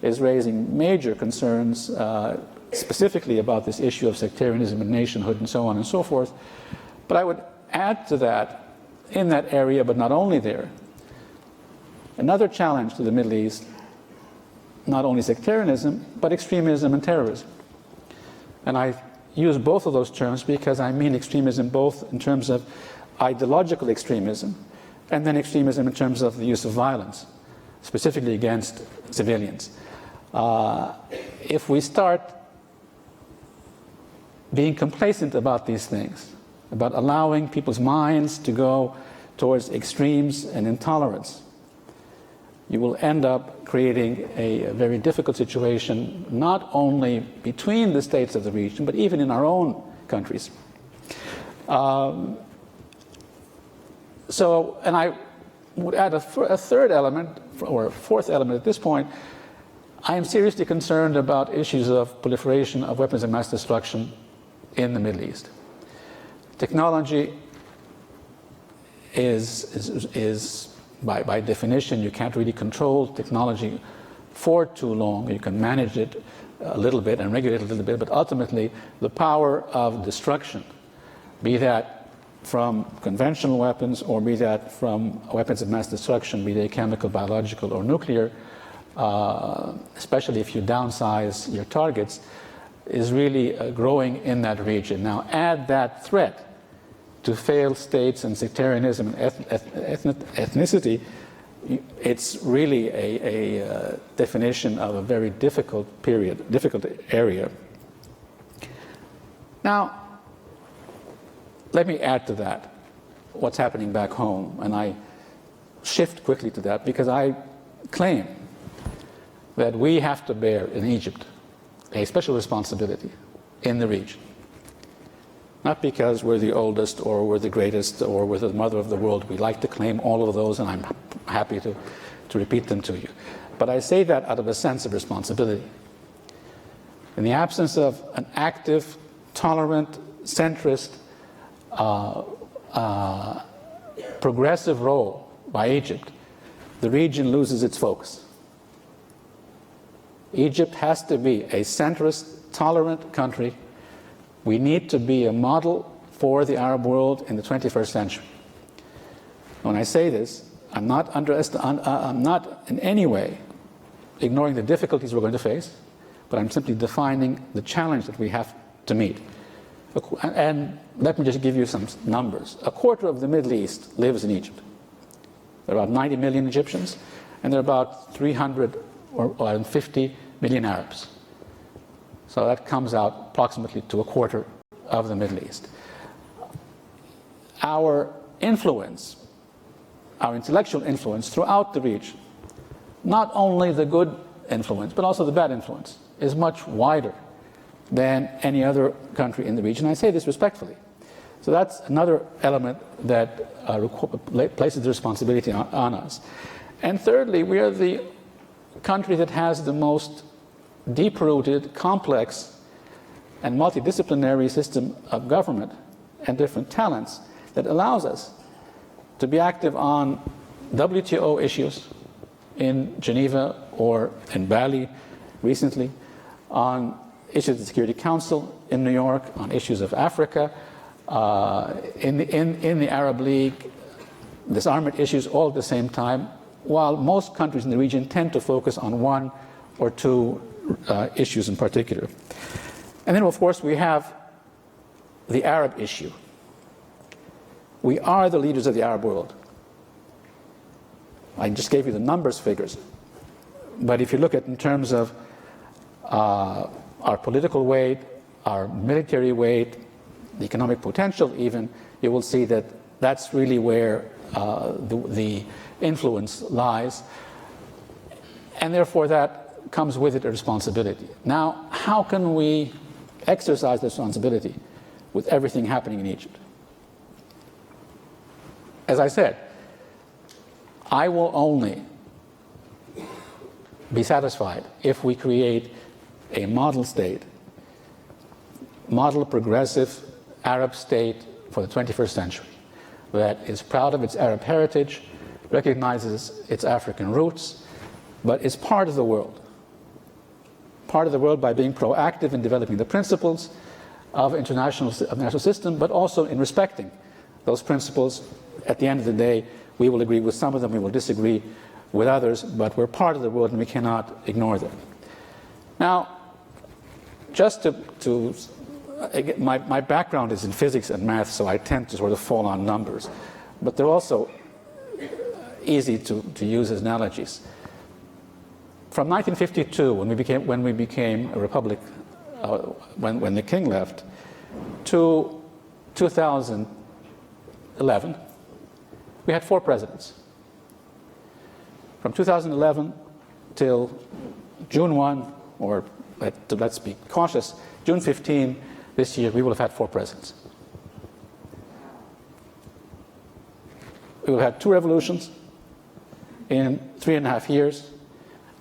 is raising major concerns, specifically about this issue of sectarianism and nationhood and so on and so forth. But I would add to that, in that area, but not only there, another challenge to the Middle East, not only sectarianism, but extremism and terrorism. And I use both of those terms because I mean extremism both in terms of ideological extremism and then extremism in terms of the use of violence, specifically against civilians. If we start being complacent about these things, about allowing people's minds to go towards extremes and intolerance, you will end up creating a very difficult situation, not only between the states of the region, but even in our own countries. And I would add a third element, or a fourth element at this point. I am seriously concerned about issues of proliferation of weapons of mass destruction in the Middle East. Technology is by definition, you can't really control technology for too long. You can manage it a little bit and regulate it a little bit, but ultimately the power of destruction, be that from conventional weapons or be that from weapons of mass destruction, be they chemical, biological, or nuclear, especially if you downsize your targets, is really growing in that region. Now add that threat to failed states and sectarianism and ethnicity, it's really a definition of a very difficult area. Now, let me add to that. what's happening back home, and I shift quickly to that because I claim that we have to bear in Egypt a special responsibility in the region. Not because we're the oldest or we're the greatest or we're the mother of the world. We like to claim all of those, and I'm happy to repeat them to you. But I say that out of a sense of responsibility. In the absence of an active, tolerant, centrist, progressive role by Egypt, the region loses its focus. Egypt has to be a centrist, tolerant country. We need to be a model for the Arab world in the 21st century. When I say this, I'm not in any way ignoring the difficulties we're going to face, but I'm simply defining the challenge that we have to meet. And let me just give you some numbers. A quarter of the Middle East lives in Egypt. There are about 90 million Egyptians, and there are about 350 million Arabs. So that comes out approximately to a quarter of the Middle East. Our influence, our intellectual influence throughout the region, not only the good influence, but also the bad influence, is much wider than any other country in the region. I say this respectfully. So that's another element that places the responsibility on us. And thirdly, we are the country that has the most deep-rooted, complex, and multidisciplinary system of government and different talents that allows us to be active on WTO issues in Geneva or in Bali recently, on issues of the Security Council in New York, on issues of Africa, in the Arab League, disarmament issues all at the same time, while most countries in the region tend to focus on one or two issues in particular. And then, of course, we have the Arab issue. We are the leaders of the Arab world. I just gave you the numbers figures. But if you look at in terms of our political weight, our military weight, the economic potential even, you will see that that's really where the influence lies. And therefore that comes with it a responsibility. Now, how can we exercise this responsibility with everything happening in Egypt? As I said, I will only be satisfied if we create a model state, model progressive Arab state for the 21st century that is proud of its Arab heritage, recognizes its African roots, but is part of the world. Part of the world by being proactive in developing the principles of international system, but also in respecting those principles. At the end of the day, we will agree with some of them, we will disagree with others, but we're part of the world and we cannot ignore them. Now, just my background is in physics and math, so I tend to sort of fall on numbers, but they're also easy to use as analogies. From 1952, when we became a republic, when the king left, to 2011, we had 4 presidents. From 2011 till June 1, or let's be cautious, June 15 this year, we will have had 4 presidents. We will have had 2 revolutions in 3.5 years.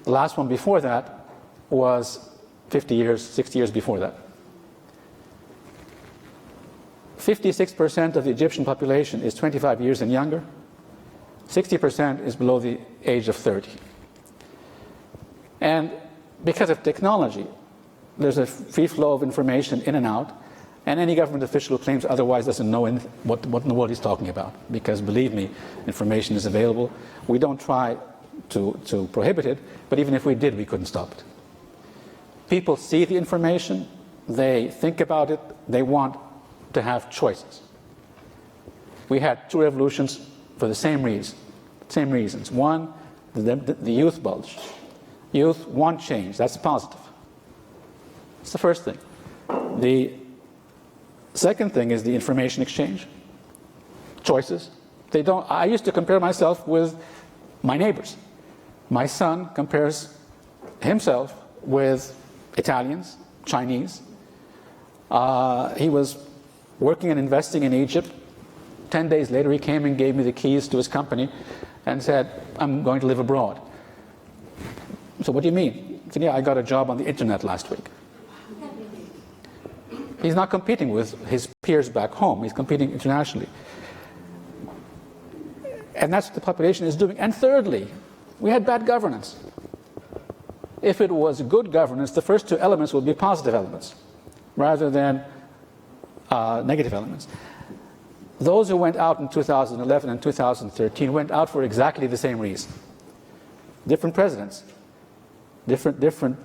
The last one before that was 50 years, 60 years before that. 56% of the Egyptian population is 25 years and younger. 60% is below the age of 30. And because of technology, there's a free flow of information in and out, and any government official who claims otherwise doesn't know what in the world he's talking about, because believe me, information is available. We don't try to prohibit it, but even if we did, we couldn't stop it. People see the information, they think about it, they want to have choices. We had 2 revolutions for the same reasons. One, the youth bulge. Youth want change, that's positive. That's the first thing. The second thing is the information exchange. choices. They don't. I used to compare myself with my neighbors. My son compares himself with Italians, Chinese. He was working and investing in Egypt. 10 days later, he came and gave me the keys to his company and said, I'm going to live abroad. So what do you mean? He said, yeah, I got a job on the internet last week. He's not competing with his peers back home. He's competing internationally. And that's what the population is doing. And thirdly, we had bad governance. If it was good governance, the first two elements would be positive elements rather than negative elements. Those who went out in 2011 and 2013 went out for exactly the same reason. Different presidents, different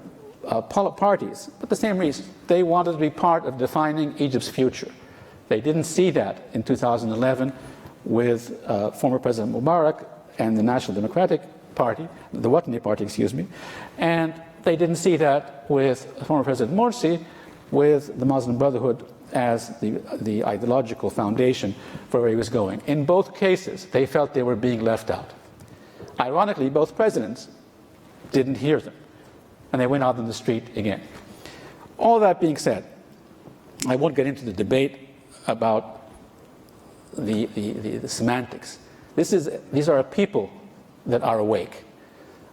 parties, but the same reason. They wanted to be part of defining Egypt's future. They didn't see that in 2011 with former President Mubarak and the National Democratic Party, the Watani Party, excuse me, and they didn't see that with former President Morsi, with the Muslim Brotherhood as the ideological foundation for where he was going. In both cases, they felt they were being left out. Ironically, both presidents didn't hear them, and they went out on the street again. All that being said, I won't get into the debate about the semantics. These are people that are awake.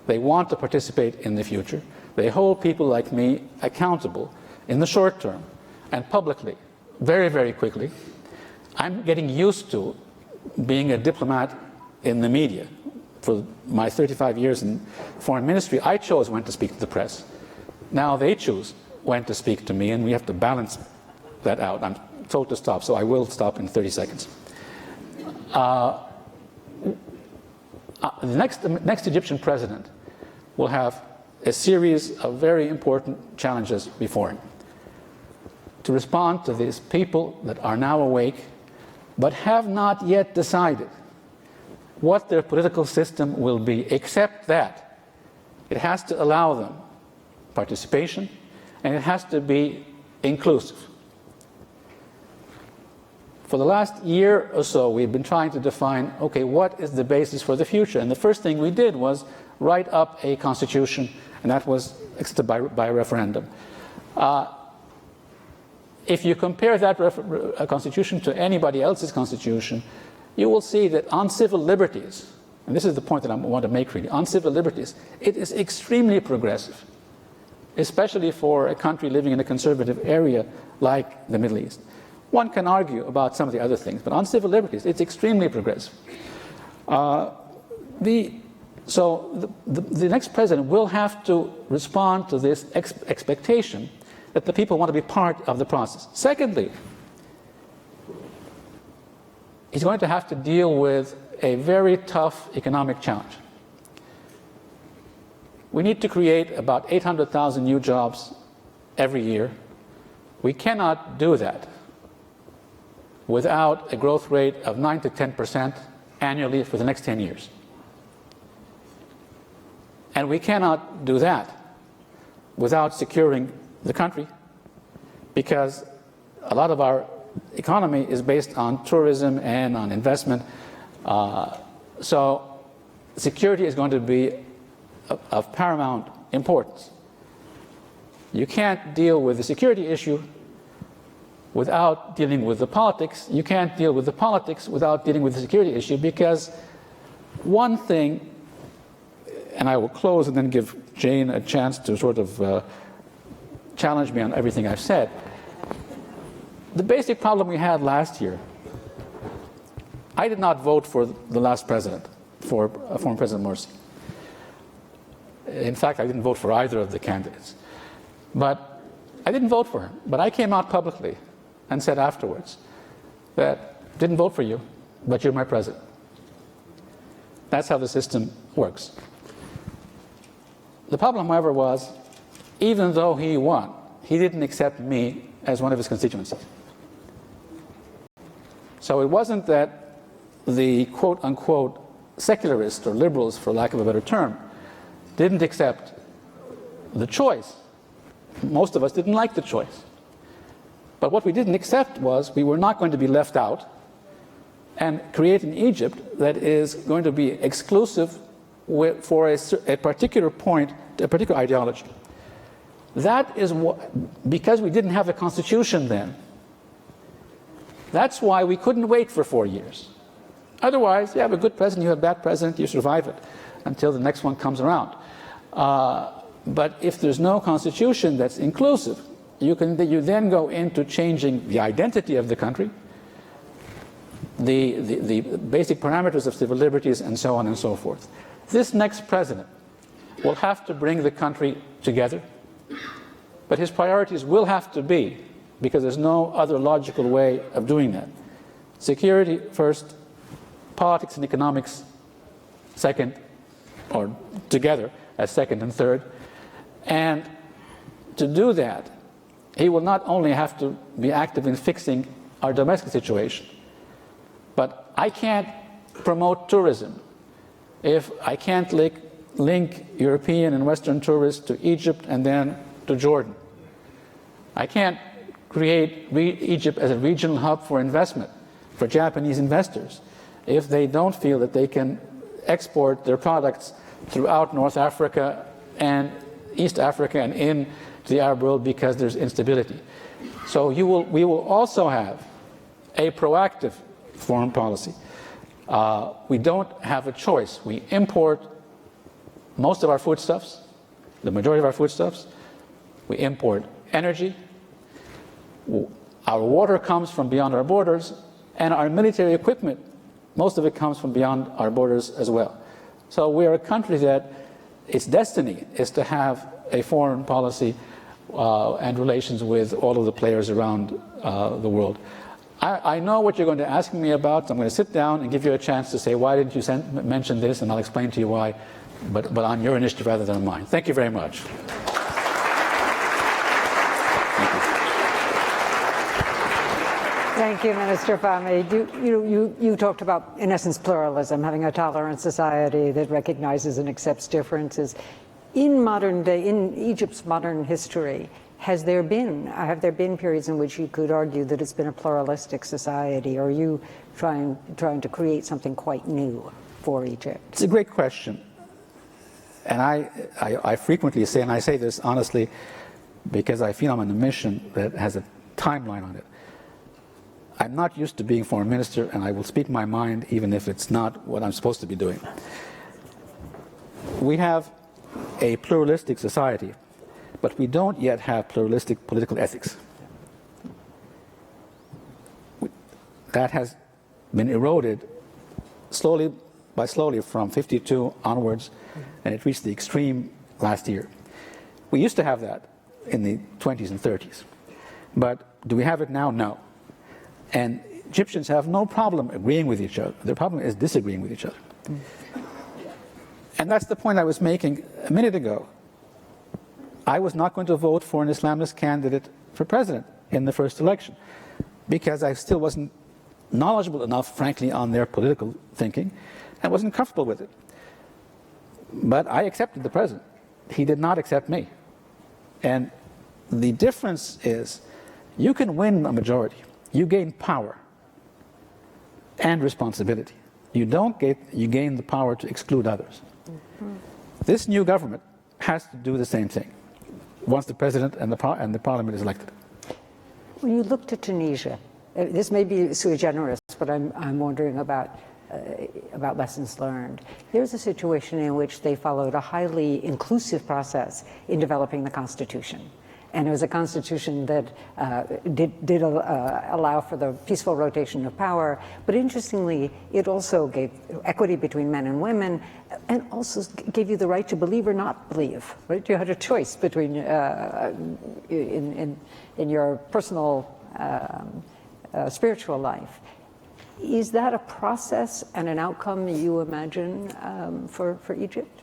They want to participate in the future. They hold people like me accountable in the short term and publicly, very, very quickly. I'm getting used to being a diplomat in the media. For my 35 years in foreign ministry, I chose when to speak to the press. Now they choose when to speak to me, and we have to balance that out. I'm told to stop, so I will stop in 30 seconds. The next Egyptian president will have a series of very important challenges before him. To respond to these people that are now awake, but have not yet decided what their political system will be, except that it has to allow them participation and it has to be inclusive. For the last year or so, we've been trying to define, okay, what is the basis for the future? And the first thing we did was write up a constitution, and that was accepted by referendum. If you compare that constitution to anybody else's constitution, you will see that on civil liberties, and this is the point that I want to make really, on civil liberties, it is extremely progressive, especially for a country living in a conservative area like the Middle East. One can argue about some of the other things, but on civil liberties, it's extremely progressive. The next president will have to respond to this expectation that the people want to be part of the process. Secondly, he's going to have to deal with a very tough economic challenge. We need to create about 800,000 new jobs every year. We cannot do that without a growth rate of 9 to 10% annually for the next 10 years. And we cannot do that without securing the country, because a lot of our economy is based on tourism and on investment. So security is going to be of paramount importance. You can't deal with the security issue without dealing with the politics. You can't deal with the politics without dealing with the security issue, because one thing, and I will close and then give Jane a chance to sort of challenge me on everything I've said. The basic problem we had last year, I did not vote for the last president, for former President Morsi. In fact, I didn't vote for either of the candidates. But I didn't vote for him. But I came out publicly and said afterwards that didn't vote for you, but you're my president. That's how the system works. The problem, however, was even though he won, he didn't accept me as one of his constituencies. So it wasn't that the quote-unquote secularists or liberals, for lack of a better term, didn't accept the choice. Most of us didn't like the choice. But what we didn't accept was we were not going to be left out, and create an Egypt that is going to be exclusive for a particular point, a particular ideology. That is because we didn't have a constitution then. That's why we couldn't wait for 4 years. Otherwise, you have a good president, you have a bad president, you survive it until the next one comes around. But if there's no constitution that's inclusive, you then go into changing the identity of the country, the basic parameters of civil liberties, and so on and so forth. This next president will have to bring the country together, but his priorities will have to be, because there's no other logical way of doing that, security first, politics and economics second, or together as second and third. And to do that, he will not only have to be active in fixing our domestic situation, but I can't promote tourism if I can't link European and Western tourists to Egypt and then to Jordan. I can't create Egypt as a regional hub for investment for Japanese investors if they don't feel that they can export their products throughout North Africa and East Africa and into the Arab world because there's instability. So we will also have a proactive foreign policy. We don't have a choice. We import most of our foodstuffs, the majority of our foodstuffs. We import energy. Our water comes from beyond our borders, and our military equipment, most of it comes from beyond our borders as well. So we are a country that its destiny is to have a foreign policy and relations with all of the players around the world. I know what you're going to ask me about. I'm going to sit down and give you a chance to say, why didn't you mention this? And I'll explain to you why, but on your initiative rather than on mine. Thank you very much. Thank you, Minister Fahmy. You talked about, in essence, pluralism, having a tolerant society that recognizes and accepts differences. In modern day, in Egypt's modern history, have there been periods in which you could argue that it's been a pluralistic society, or are you trying to create something quite new for Egypt? It's a great question. And I frequently say, and I say this honestly, because I feel I'm on a mission that has a timeline on it. I'm not used to being foreign minister, and I will speak my mind even if it's not what I'm supposed to be doing. We have a pluralistic society, but we don't yet have pluralistic political ethics. That has been eroded slowly from 52 onwards, and it reached the extreme last year. We used to have that in the 20s and 30s, but do we have it now? No. And Egyptians have no problem agreeing with each other. Their problem is disagreeing with each other. And that's the point I was making a minute ago. I was not going to vote for an Islamist candidate for president in the first election because I still wasn't knowledgeable enough, frankly, on their political thinking and wasn't comfortable with it. But I accepted the president. He did not accept me. And the difference is you can win a majority. You gain power and responsibility. You gain the power to exclude others. Mm-hmm. This new government has to do the same thing once the president and the parliament is elected. When you look to Tunisia, this may be sui generis, but I'm wondering about lessons learned. There's a situation in which they followed a highly inclusive process in developing the constitution. And it was a constitution that did allow for the peaceful rotation of power. But interestingly, it also gave equity between men and women, and also gave you the right to believe or not believe. Right? You had a choice between in your personal spiritual life. Is that a process and an outcome you imagine for Egypt?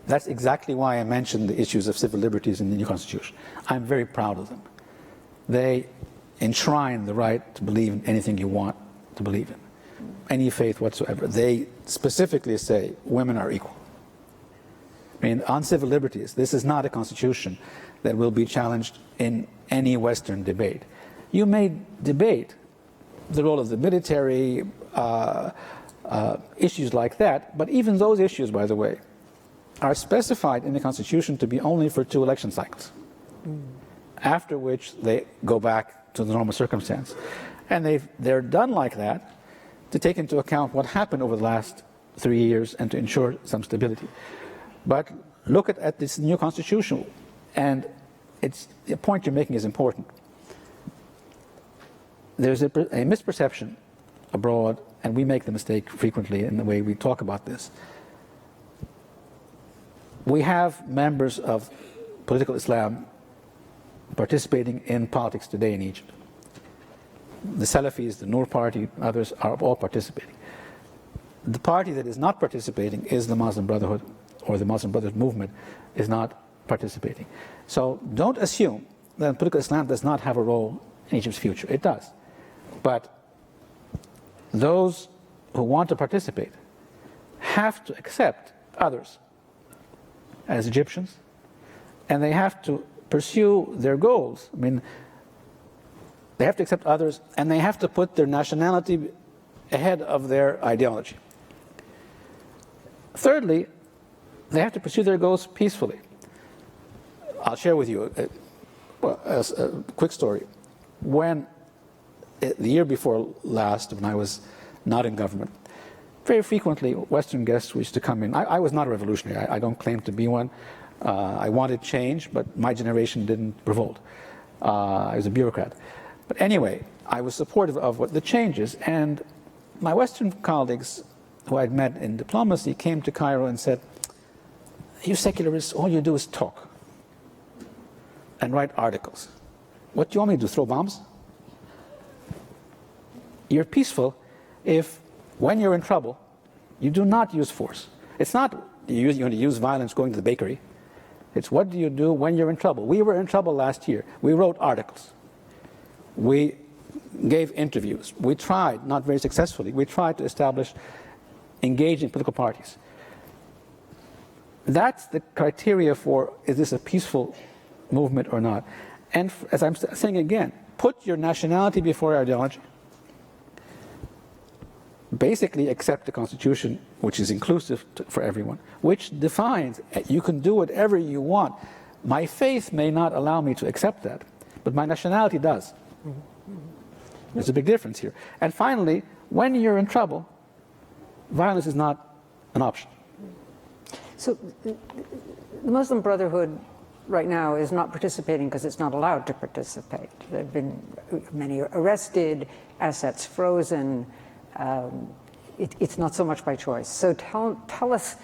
That's exactly why I mentioned the issues of civil liberties in the new constitution. I'm very proud of them. They enshrine the right to believe in anything you want to believe in, any faith whatsoever. They specifically say women are equal. I mean, on civil liberties, this is not a constitution that will be challenged in any Western debate. You may debate the role of the military, issues like that. But even those issues, by the way, are specified in the Constitution to be only for 2 election cycles, after which they go back to the normal circumstance. And they're done like that to take into account what happened over the last 3 years and to ensure some stability. But look at this new Constitution, and the point you're making is important. There's a misperception abroad, and we make the mistake frequently in the way we talk about this. We have members of political Islam participating in politics today in Egypt. The Salafis, the Noor Party, others are all participating. The party that is not participating is the Muslim Brotherhood, or the Muslim Brotherhood movement is not participating. So don't assume that political Islam does not have a role in Egypt's future. It does. But those who want to participate have to accept others as Egyptians, and they have to pursue their goals. I mean, they have to accept others, and they have to put their nationality ahead of their ideology. Thirdly, they have to pursue their goals peacefully. I'll share with you a quick story. When the year before last, when I was not in government, very frequently Western guests used to come in. I was not a revolutionary. I don't claim to be one. I wanted change, but my generation didn't revolt. I was a bureaucrat. But anyway, I was supportive of the changes, and my Western colleagues who I'd met in diplomacy came to Cairo and said, "You secularists, all you do is talk and write articles. What do you want me to do, throw bombs? You're peaceful if, when you're in trouble, you do not use force. It's not you're going to use violence going to the bakery. It's what do you do when you're in trouble. We were in trouble last year. We wrote articles. We gave interviews. We tried, not very successfully, we tried to establish engaging political parties. That's the criteria for, is this a peaceful movement or not? And as I'm saying again, put your nationality before your ideology. Basically accept the Constitution, which is inclusive for everyone, which defines you can do whatever you want. My faith may not allow me to accept that, but my nationality does. There's a big difference here. And finally, when you're in trouble, violence is not an option. So the Muslim Brotherhood right now is not participating because it's not allowed to participate. There have been many arrested, assets frozen. It's not so much by choice. So tell us,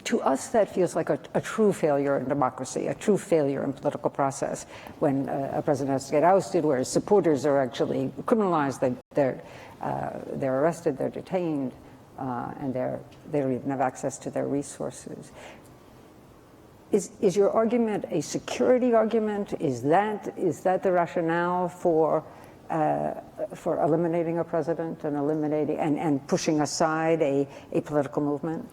to us that feels like a true failure in democracy, a true failure in political process when a president has to get ousted, where his supporters are actually criminalized, they're arrested, they're detained, and they don't even have access to their resources. Is your argument a security argument? Is that the rationale for eliminating a president and and pushing aside a political movement?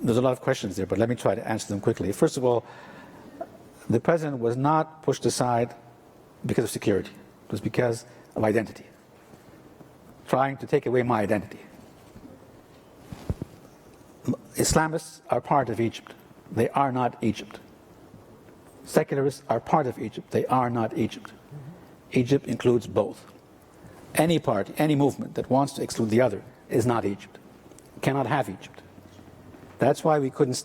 There's a lot of questions there, but let me try to answer them quickly. First of all, the president was not pushed aside because of security. It was because of identity, trying to take away my identity. Islamists are part of Egypt. They are not Egypt. Secularists are part of Egypt. They are not Egypt. Egypt includes both. Any party, any movement that wants to exclude the other is not Egypt. Cannot have Egypt. That's why we couldn't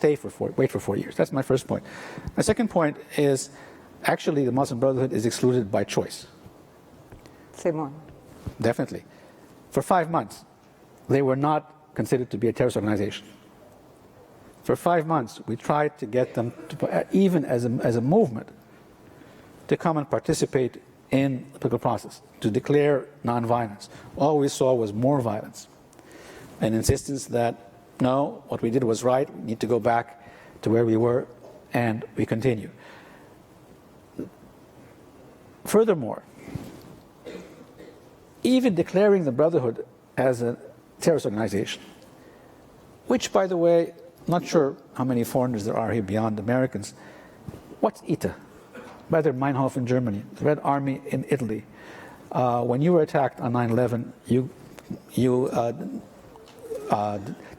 wait for 4 years. That's my first point. My second point is, actually, the Muslim Brotherhood is excluded by choice. Say more. Definitely. For 5 months, they were not considered to be a terrorist organization. For 5 months, we tried to get them, even as a movement, to come and participate in the political process, to declare nonviolence. All we saw was more violence, an insistence that, no, what we did was right, we need to go back to where we were, and we continue. Furthermore, even declaring the Brotherhood as a terrorist organization, which, by the way, I'm not sure how many foreigners there are here beyond Americans. What's ITA? Baader Meinhof in Germany, the Red Army in Italy, When you were attacked on 9/11, you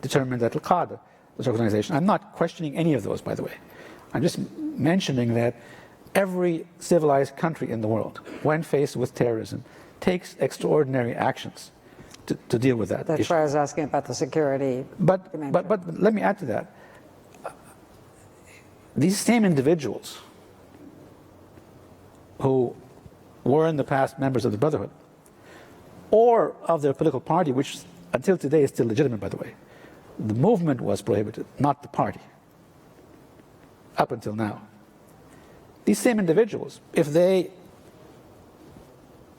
determined that Al-Qaeda was an organization. I'm not questioning any of those, by the way. I'm just mentioning that every civilized country in the world, when faced with terrorism, takes extraordinary actions to deal with that That's issue. why I was asking about the security. But let me add to that. These same individuals who were in the past members of the Brotherhood or of their political party, which until today is still legitimate, by the way. The movement was prohibited, not the party, up until now. These same individuals, if they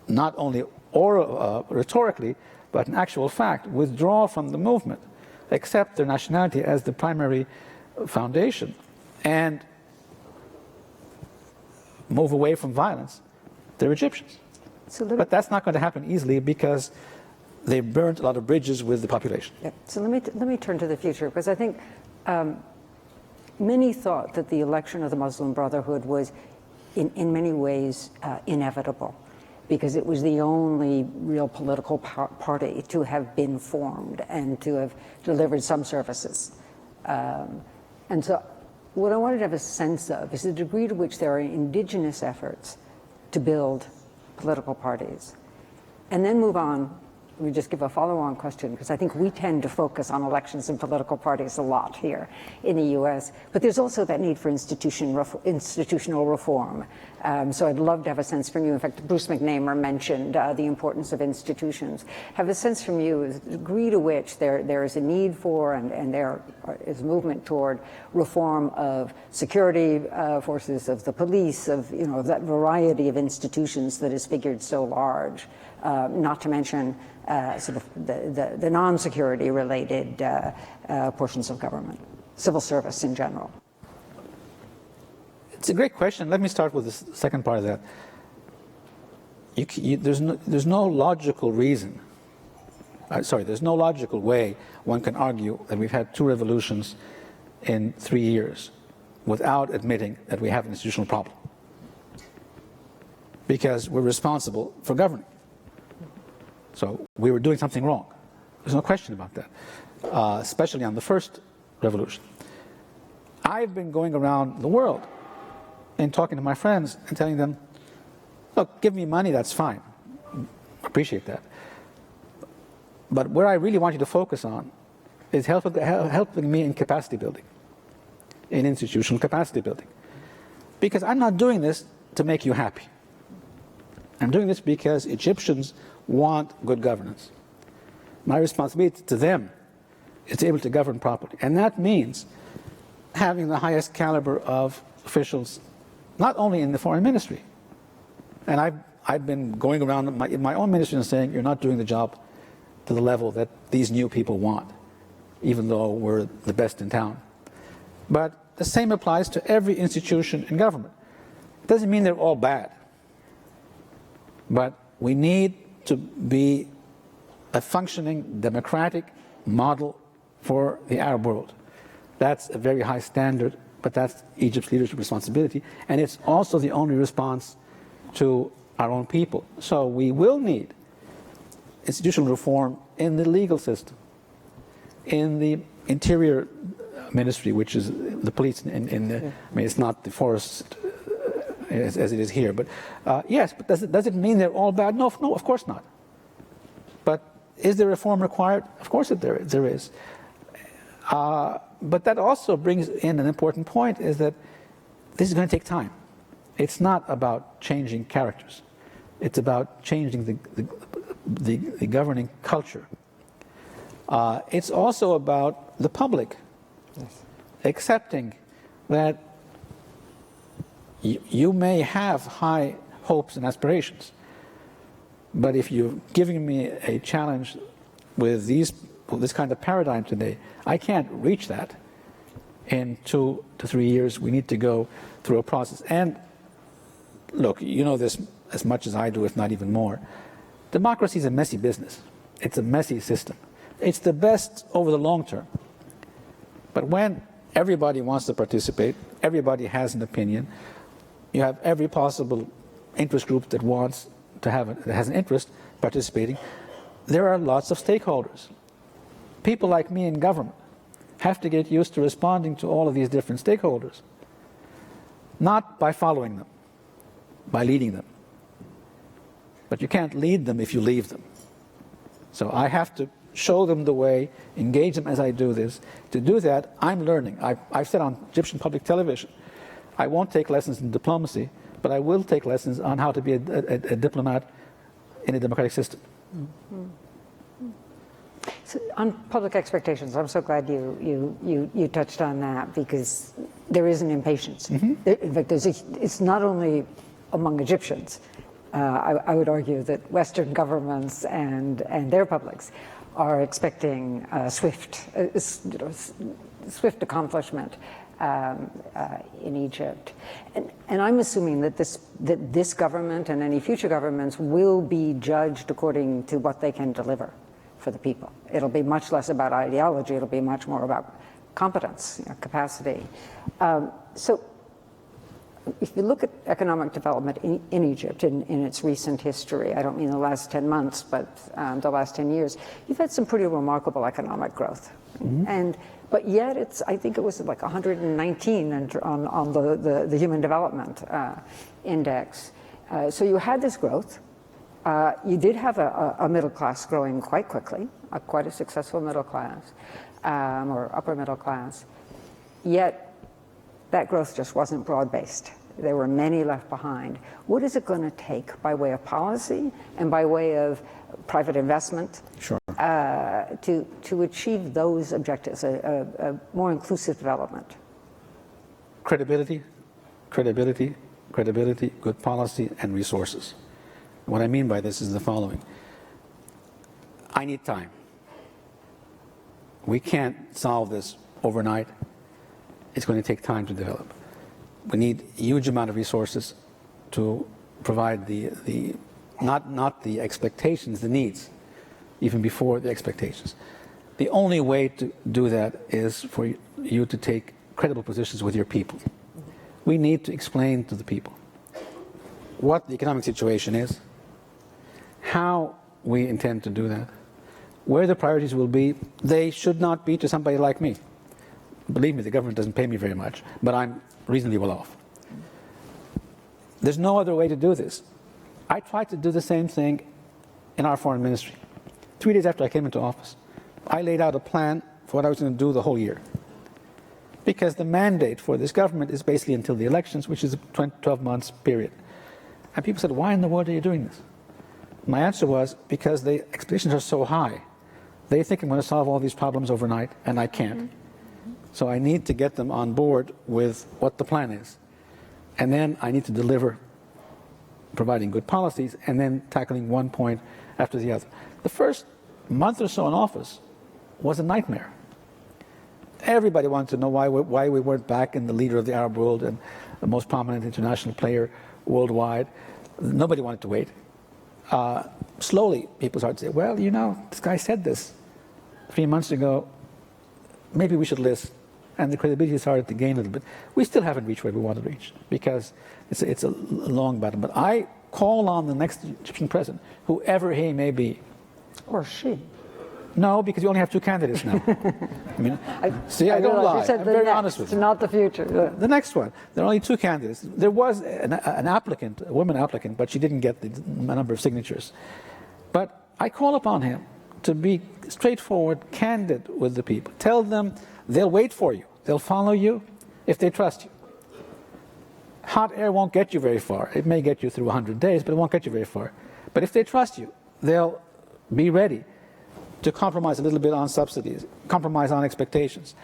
not only rhetorically, but in actual fact, withdraw from the movement, accept their nationality as the primary foundation, and move away from violence, they're Egyptians. But that's not going to happen easily because they burned a lot of bridges with the population. Yeah. So let me turn to the future, because I think many thought that the election of the Muslim Brotherhood was in many ways inevitable, because it was the only real political party to have been formed and to have delivered some services. And so what I wanted to have a sense of is the degree to which there are indigenous efforts to build political parties. And then move on, let me just give a follow-on question, because I think we tend to focus on elections and political parties a lot here in the US, but there's also that need for institutional reform. So I'd love to have a sense from you. In fact, Bruce McNamara mentioned the importance of institutions. Have a sense from you is the degree to which there is a need for and there is movement toward reform of security forces, of the police, of that variety of institutions that has figured so large, not to mention sort of the non-security related portions of government, civil service in general. It's a great question. Let me start with the second part of that. There's no logical reason. There's no logical way one can argue that we've had 2 revolutions in 3 years without admitting that we have an institutional problem, because we're responsible for governing. So we were doing something wrong. There's no question about that, especially on the first revolution. I've been going around the world and talking to my friends and telling them, look, give me money, that's fine. Appreciate that. But where I really want you to focus on is helping me in capacity building, in institutional capacity building. Because I'm not doing this to make you happy. I'm doing this because Egyptians want good governance. My responsibility to them is to be able to govern properly. And that means having the highest caliber of officials, not only in the foreign ministry. And I've been going around in my own ministry and saying, you're not doing the job to the level that these new people want, even though we're the best in town. But the same applies to every institution in government. It doesn't mean they're all bad. But we need to be a functioning democratic model for the Arab world. That's a very high standard, but that's Egypt's leadership responsibility. And it's also the only response to our own people. So we will need institutional reform in the legal system, in the interior ministry, which is the police, I mean, it's not the forest as it is here, but yes, but does it mean they're all bad? No, of course not. But is there reform required? Of course there is. But that also brings in an important point, is that this is going to take time. It's not about changing characters. It's about changing the governing culture. It's also about the public accepting that you may have high hopes and aspirations, but if you're giving me a challenge with this kind of paradigm today, I can't reach that in 2 to 3 years. We need to go through a process. And look, you know this as much as I do, if not even more. Democracy is a messy business. It's a messy system. It's the best over the long term. But when everybody wants to participate, everybody has an opinion, you have every possible interest group that wants that has an interest participating, there are lots of stakeholders. People like me in government have to get used to responding to all of these different stakeholders, not by following them, by leading them. But you can't lead them if you leave them. So I have to show them the way, engage them as I do this. To do that, I'm learning. I've said on Egyptian public television, I won't take lessons in diplomacy, but I will take lessons on how to be a diplomat in a democratic system. Mm-hmm. So on public expectations, I'm so glad you touched on that, because there is an impatience. Mm-hmm. In fact, it's not only among Egyptians. I would argue that Western governments and their publics are expecting swift accomplishment in Egypt, and I'm assuming that this government and any future governments will be judged according to what they can deliver for the people. It'll be much less about ideology. It'll be much more about competence, capacity. So if you look at economic development in Egypt in its recent history, I don't mean the last 10 months, but the last 10 years, you've had some pretty remarkable economic growth. Mm-hmm. But yet I think it was like 119 on the Human Development Index. So you had this growth. You did have a middle class growing quite quickly, quite a successful middle class, or upper middle class. Yet that growth just wasn't broad-based. There were many left behind. What is it going to take by way of policy and by way of private investment to achieve those objectives, a more inclusive development? Credibility, good policy, and resources. What I mean by this is the following. I need time. We can't solve this overnight. It's going to take time to develop. We need a huge amount of resources to provide not the expectations, the needs, even before the expectations. The only way to do that is for you to take credible positions with your people. We need to explain to the people what the economic situation is, how we intend to do that, where the priorities will be. They should not be to somebody like me. Believe me, the government doesn't pay me very much, but I'm reasonably well off. There's no other way to do this. I tried to do the same thing in our foreign ministry. 3 days after I came into office, I laid out a plan for what I was going to do the whole year. Because the mandate for this government is basically until the elections, which is a 12 months period. And people said, why in the world are you doing this? My answer was, because the expectations are so high. They think I'm going to solve all these problems overnight, and I can't. So I need to get them on board with what the plan is. And then I need to deliver, providing good policies, and then tackling one point after the other. The first month or so in office was a nightmare. Everybody wanted to know why we weren't back in the leader of the Arab world and the most prominent international player worldwide. Nobody wanted to wait. Slowly, people started to say, well, this guy said this 3 months ago. Maybe we should listen. And the credibility started to gain a little bit. We still haven't reached where we want to reach, because it's a long battle. But I call on the next Egyptian president, whoever he may be. Or she. No, because you only have 2 candidates now. I don't lie. I'm very honest with you. It's not the future. The next one. There are only 2 candidates. There was an applicant, a woman applicant, but she didn't get the number of signatures. But I call upon him to be straightforward, candid with the people. Tell them they'll wait for you. They'll follow you if they trust you. Hot air won't get you very far. It may get you through 100 days, but it won't get you very far. But if they trust you, they'll be ready to compromise a little bit on subsidies, compromise on expectations.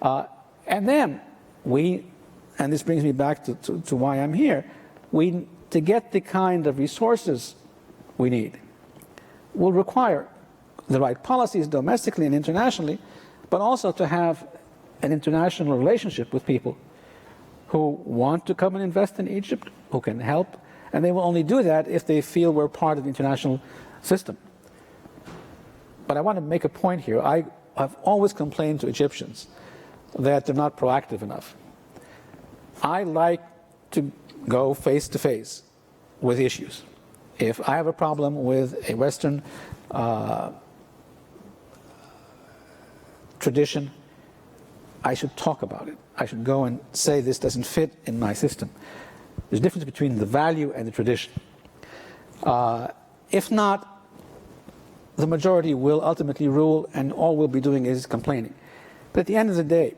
And then and this brings me back to why I'm here, to get the kind of resources we need will require the right policies domestically and internationally, but also to have an international relationship with people who want to come and invest in Egypt, who can help, and they will only do that if they feel we're part of the international system. But I want to make a point here. I've always complained to Egyptians that they're not proactive enough. I like to go face to face with issues. If I have a problem with a Western tradition, I should talk about it. I should go and say this doesn't fit in my system. There's a difference between the value and the tradition. If not, the majority will ultimately rule, and all we'll be doing is complaining. But at the end of the day,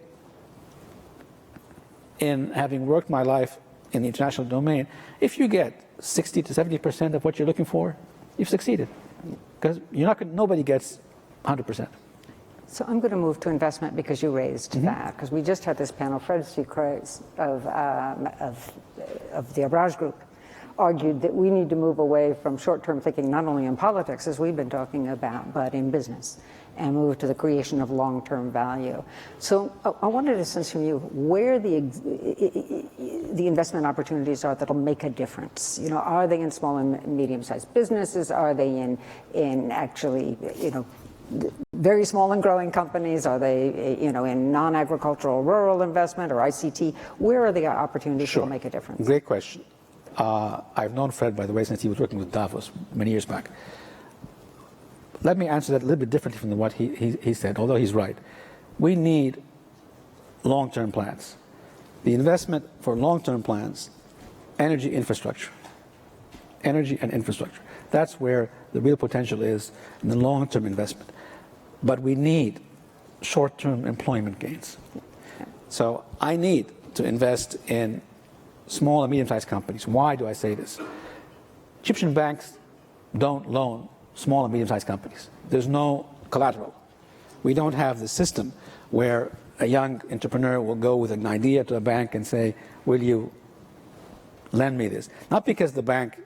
in having worked my life in the international domain, if you get 60 to 70% of what you're looking for, you've succeeded. Because nobody gets 100%. So I'm going to move to investment because you raised that, because we just had this panel. Fred Seacrest of the Abraj Group argued that we need to move away from short-term thinking, not only in politics, as we've been talking about, but in business, and move to the creation of long-term value. So I wanted to sense from you where the investment opportunities are that'll make a difference. You know, are they in small and medium-sized businesses? Are they in actually, you know, very small and growing companies? Are they, you know, in non-agricultural rural investment or ICT? Where are the opportunities that will make a difference? Great question. I've known Fred, by the way, since he was working with Davos many years back. Let me answer that a little bit differently from what he said, although he's right. We need long-term plans. The investment for long-term plans, energy infrastructure. Energy and infrastructure. That's where the real potential is in the long-term investment. But we need short-term employment gains. So I need to invest in small and medium-sized companies. Why do I say this? Egyptian banks don't loan small and medium-sized companies. There's no collateral. We don't have the system where a young entrepreneur will go with an idea to a bank and say, will you lend me this? Not because the bank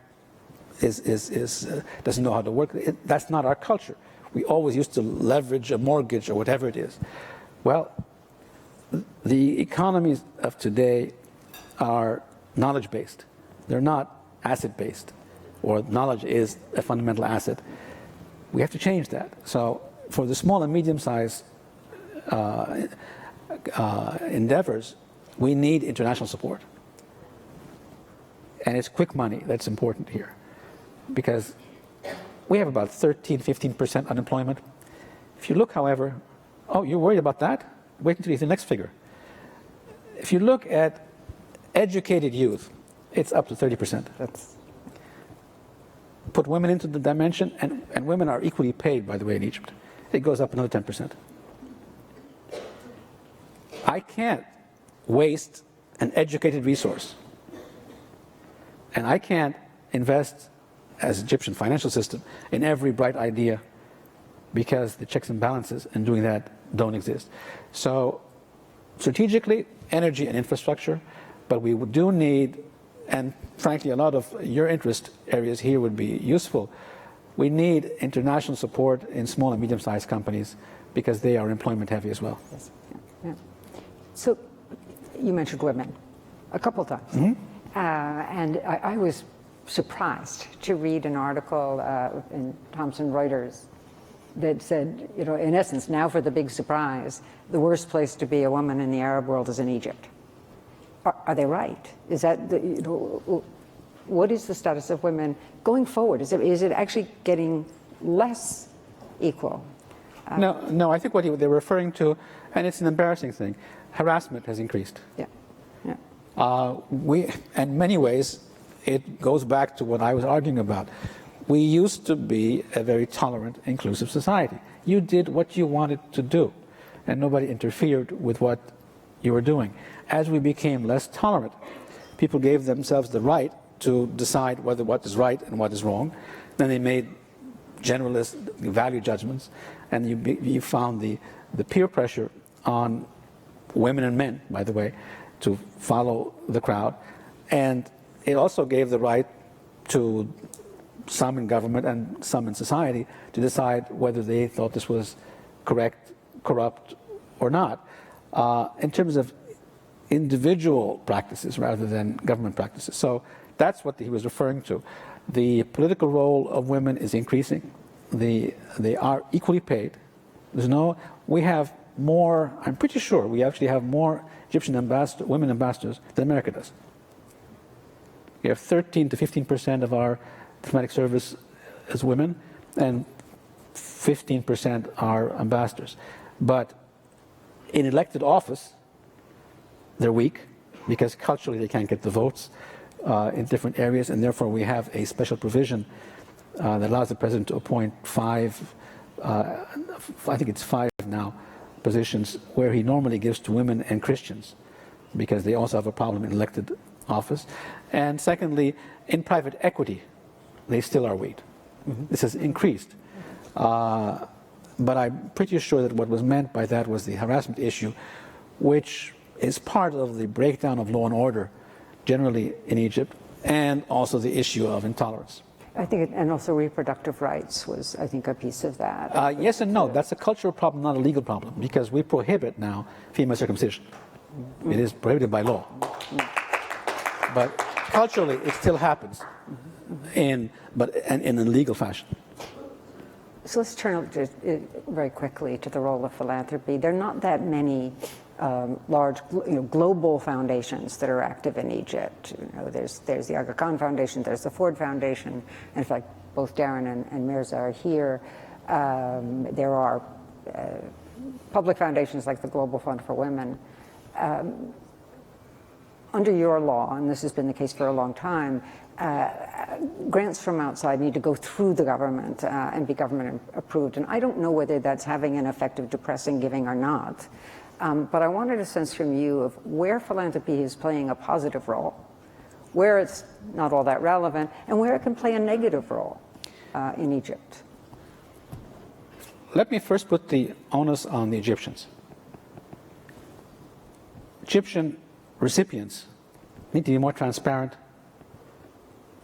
doesn't know how to work. That's not our culture. We always used to leverage a mortgage or whatever it is. Well, the economies of today are knowledge-based. They're not asset-based, or knowledge is a fundamental asset. We have to change that. So for the small and medium-sized endeavors, we need international support. And it's quick money that's important here, because we have about 13-15% unemployment. If you look, however, oh, you're worried about that? Wait until you see the next figure. If you look at educated youth, it's up to 30%. Put women into the dimension, and women are equally paid, by the way, in Egypt. It goes up another 10%. I can't waste an educated resource. And I can't invest, as Egyptian financial system, in every bright idea, because the checks and balances in doing that don't exist. So strategically, energy and infrastructure, but we do need, and frankly, a lot of your interest areas here would be useful. We need international support in small and medium-sized companies, because they are employment heavy as well. Yes. Yeah. So you mentioned women a couple times. And I was surprised to read an article in Thomson Reuters that said, you know, in essence, now for the big surprise, the worst place to be a woman in the Arab world is in Egypt. Are they right? Is that, you know, what is the status of women going forward? Is it actually getting less equal? No, I think what they're referring to, and it's an embarrassing thing, harassment has increased. Yeah. In many ways, it goes back to what I was arguing about. We used to be a very tolerant, inclusive society. You did what you wanted to do, and nobody interfered with what you were doing. As we became less tolerant, people gave themselves the right to decide whether what is right and what is wrong. Then they made generalist value judgments, and you found the peer pressure on women and men, by the way, to follow the crowd. And it also gave the right to some in government and some in society to decide whether they thought this was correct, corrupt, or not, in terms of individual practices rather than government practices. So that's what he was referring to. The political role of women is increasing. They are equally paid. We have more, I'm pretty sure we actually have more Egyptian women ambassadors than America does. We have 13 to 15% of our diplomatic service as women, and 15% are ambassadors. But in elected office, they're weak because culturally they can't get the votes in different areas, and therefore we have a special provision that allows the president to appoint I think it's 5 now, positions where he normally gives to women and Christians because they also have a problem in elected office. And secondly, in private equity, they still are weak. This has increased. But I'm pretty sure that what was meant by that was the harassment issue, which is part of the breakdown of law and order generally in Egypt, and also the issue of intolerance. I think, and also reproductive rights was, I think, a piece of that. Yes and no. That's a cultural problem, not a legal problem, because we prohibit now female circumcision. It is prohibited by law. But culturally, it still happens, but in a legal fashion. So let's turn very quickly to the role of philanthropy. There are not that many large, global foundations that are active in Egypt. There's the Aga Khan Foundation, there's the Ford Foundation. In fact, both Darren and Mirza are here. There are public foundations like the Global Fund for Women. Under your law, and this has been the case for a long time, grants from outside need to go through the government and be government approved. And I don't know whether that's having an effect of depressing giving or not. But I wanted a sense from you of where philanthropy is playing a positive role, where it's not all that relevant, and where it can play a negative role in Egypt. Let me first put the onus on the Egyptians. Egyptian recipients need to be more transparent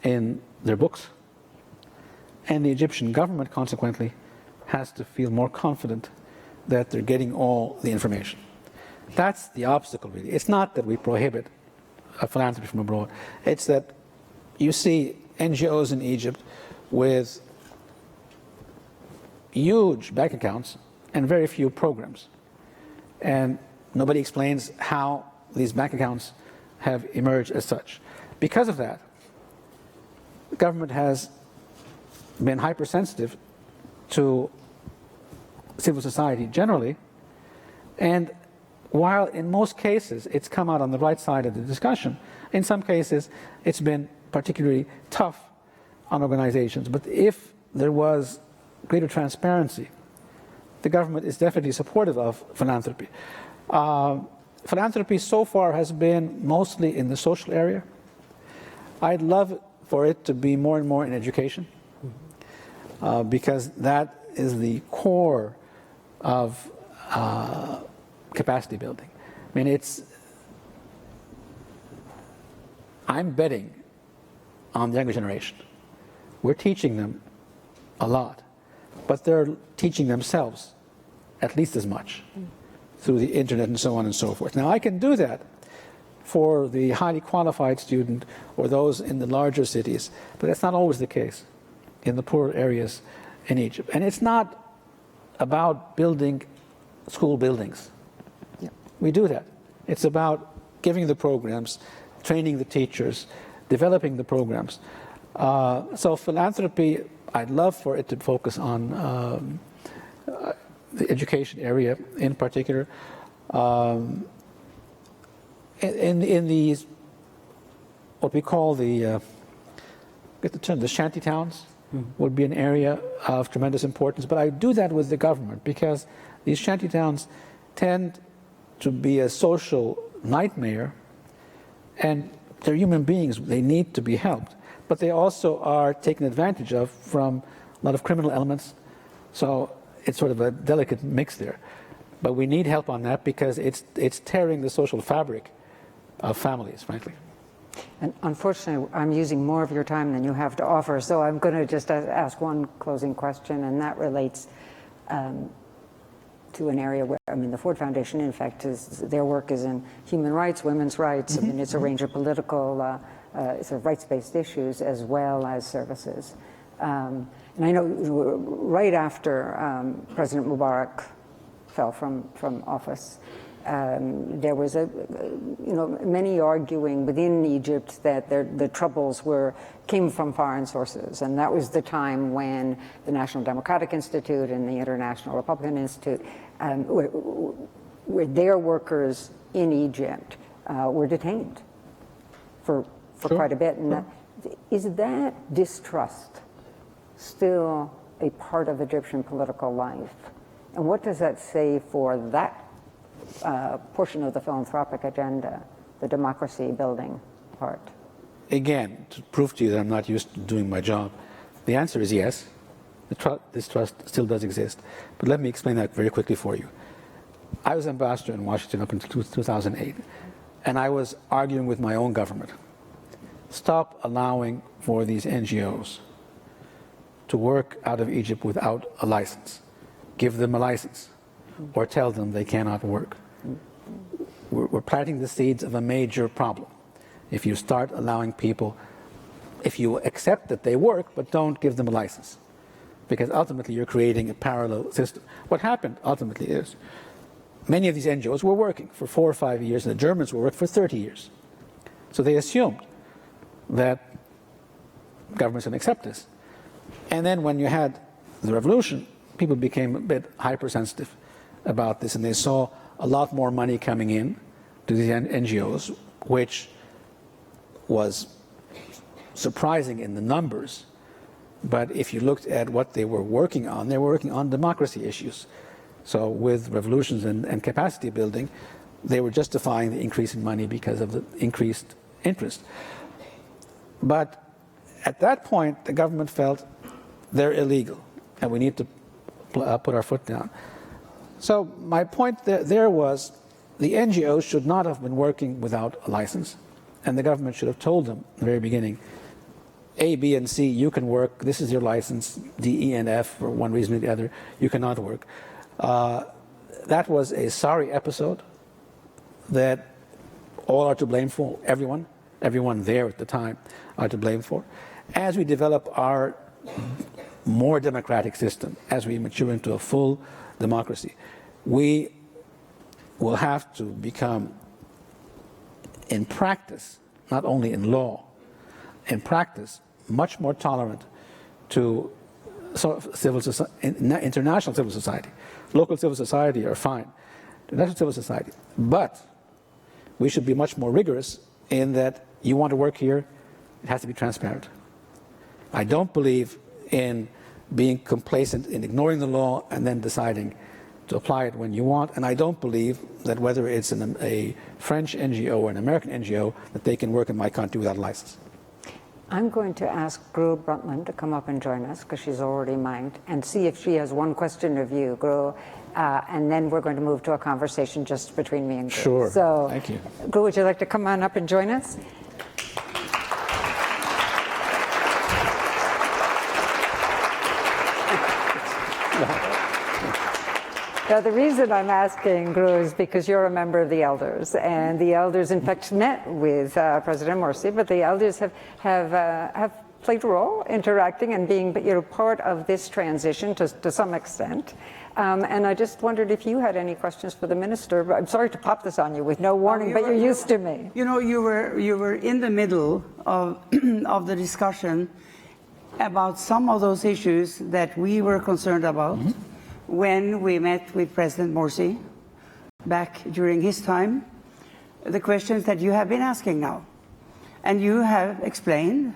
in their books, and the Egyptian government, consequently, has to feel more confident that they're getting all the information. That's the obstacle, really. It's not that we prohibit philanthropy from abroad. It's that you see NGOs in Egypt with huge bank accounts and very few programs. And nobody explains how these bank accounts have emerged as such. Because of that, the government has been hypersensitive to civil society generally, and while in most cases it's come out on the right side of the discussion, in some cases it's been particularly tough on organizations. But if there was greater transparency, the government is definitely supportive of philanthropy. Philanthropy so far has been mostly in the social area. I'd love for it to be more and more in education, because that is the core of capacity building. I mean, I'm betting on the younger generation. We're teaching them a lot, but they're teaching themselves at least as much through the internet and so on and so forth. Now, I can do that for the highly qualified student or those in the larger cities, but that's not always the case in the poorer areas in Egypt. And it's not about building school buildings. Yeah. We do that. It's about giving the programs, training the teachers, developing the programs. So philanthropy, I'd love for it to focus on the education area in particular. In these, what we call the shanty towns, would be an area of tremendous importance. But I do that with the government because these shanty towns tend to be a social nightmare, and they're human beings. They need to be helped. But they also are taken advantage of from a lot of criminal elements. So it's sort of a delicate mix there. But we need help on that because it's tearing the social fabric of families, frankly. And unfortunately, I'm using more of your time than you have to offer, so I'm going to just ask one closing question, and that relates to an area where, I mean, the Ford Foundation, in fact, their work is in human rights, women's rights. I mean, it's a range of political, sort of rights-based issues as well as services. And I know right after President Mubarak fell from office, There was many arguing within Egypt that the troubles came from foreign sources, and that was the time when the National Democratic Institute and the International Republican Institute, where their workers in Egypt were detained for quite a bit. And is that distrust still a part of Egyptian political life? And what does that say for that portion of the philanthropic agenda, the democracy building part? Again, to prove to you that I'm not used to doing my job, the answer is yes. This trust still does exist. But let me explain that very quickly for you. I was ambassador in Washington up until 2008, and I was arguing with my own government. Stop allowing for these NGOs to work out of Egypt without a license. Give them a license, or tell them they cannot work. We're planting the seeds of a major problem. If you start allowing people, if you accept that they work, but don't give them a license, because ultimately you're creating a parallel system. What happened ultimately is many of these NGOs were working for 4 or 5 years, and the Germans were working for 30 years. So they assumed that governments would accept this. And then when you had the revolution, people became a bit hypersensitive about this, and they saw a lot more money coming in to these NGOs, which was surprising in the numbers. But if you looked at what they were working on democracy issues. So with revolutions and capacity building, they were justifying the increase in money because of the increased interest. But at that point, the government felt they're illegal, and we need to put our foot down. So my point there was the NGOs should not have been working without a license, and the government should have told them at the very beginning, A, B, and C, you can work, this is your license, D, E, and F, for one reason or the other, you cannot work. That was a sorry episode that all are to blame for, everyone there at the time are to blame for. As we develop our more democratic system, as we mature into a full democracy, we will have to become, in practice, not only in law, in practice, much more tolerant to civil society, international civil society. Local civil society are fine, international civil society. But we should be much more rigorous in that you want to work here, it has to be transparent. I don't believe in being complacent in ignoring the law and then deciding to apply it when you want. And I don't believe that whether it's a French NGO or an American NGO, that they can work in my country without a license. I'm going to ask Gro Brundtland to come up and join us, because she's already mic'd, and see if she has one question of you, Gro, and then we're going to move to a conversation just between me and Gro. Sure, so, thank you. Gro, would you like to come on up and join us? Now, the reason I'm asking, Gro, is because you're a member of the elders, and the elders, in fact, met with President Morsi, but the elders have played a role interacting and being part of this transition to some extent. And I just wondered if you had any questions for the minister. I'm sorry to pop this on you with no warning, but you're used to me. You know, you were in the middle of of the discussion about some of those issues that we were concerned about. Mm-hmm. When we met with President Morsi back during his time, the questions that you have been asking now. And you have explained,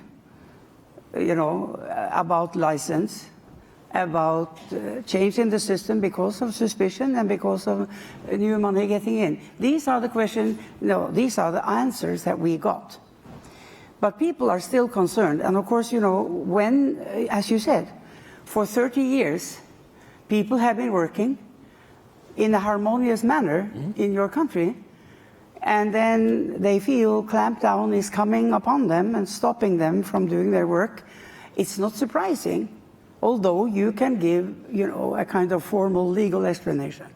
about license, about changing the system because of suspicion and because of new money getting in. These are the questions, these are the answers that we got. But people are still concerned. And of course, when, as you said, for 30 years, people have been working in a harmonious manner in your country, and then they feel clampdown is coming upon them and stopping them from doing their work. It's not surprising, although you can give, a kind of formal legal explanation.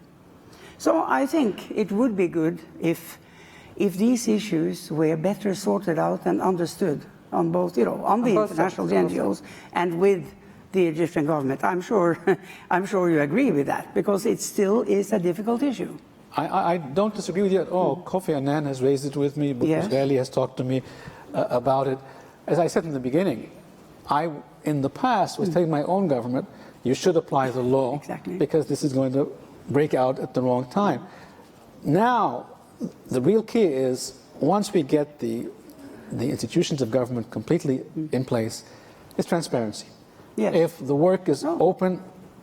So I think it would be good if these issues were better sorted out and understood on both, on the international NGOs and with the Egyptian government. I'm sure you agree with that, because it still is a difficult issue. I don't disagree with you at all. Kofi Annan has raised it with me, Boutros Ghali has talked to me about it. As I said in the beginning, I, in the past, was telling my own government, you should apply the law because this is going to break out at the wrong time. Now, the real key is once we get the institutions of government completely in place, is transparency. Yes. If the work is open,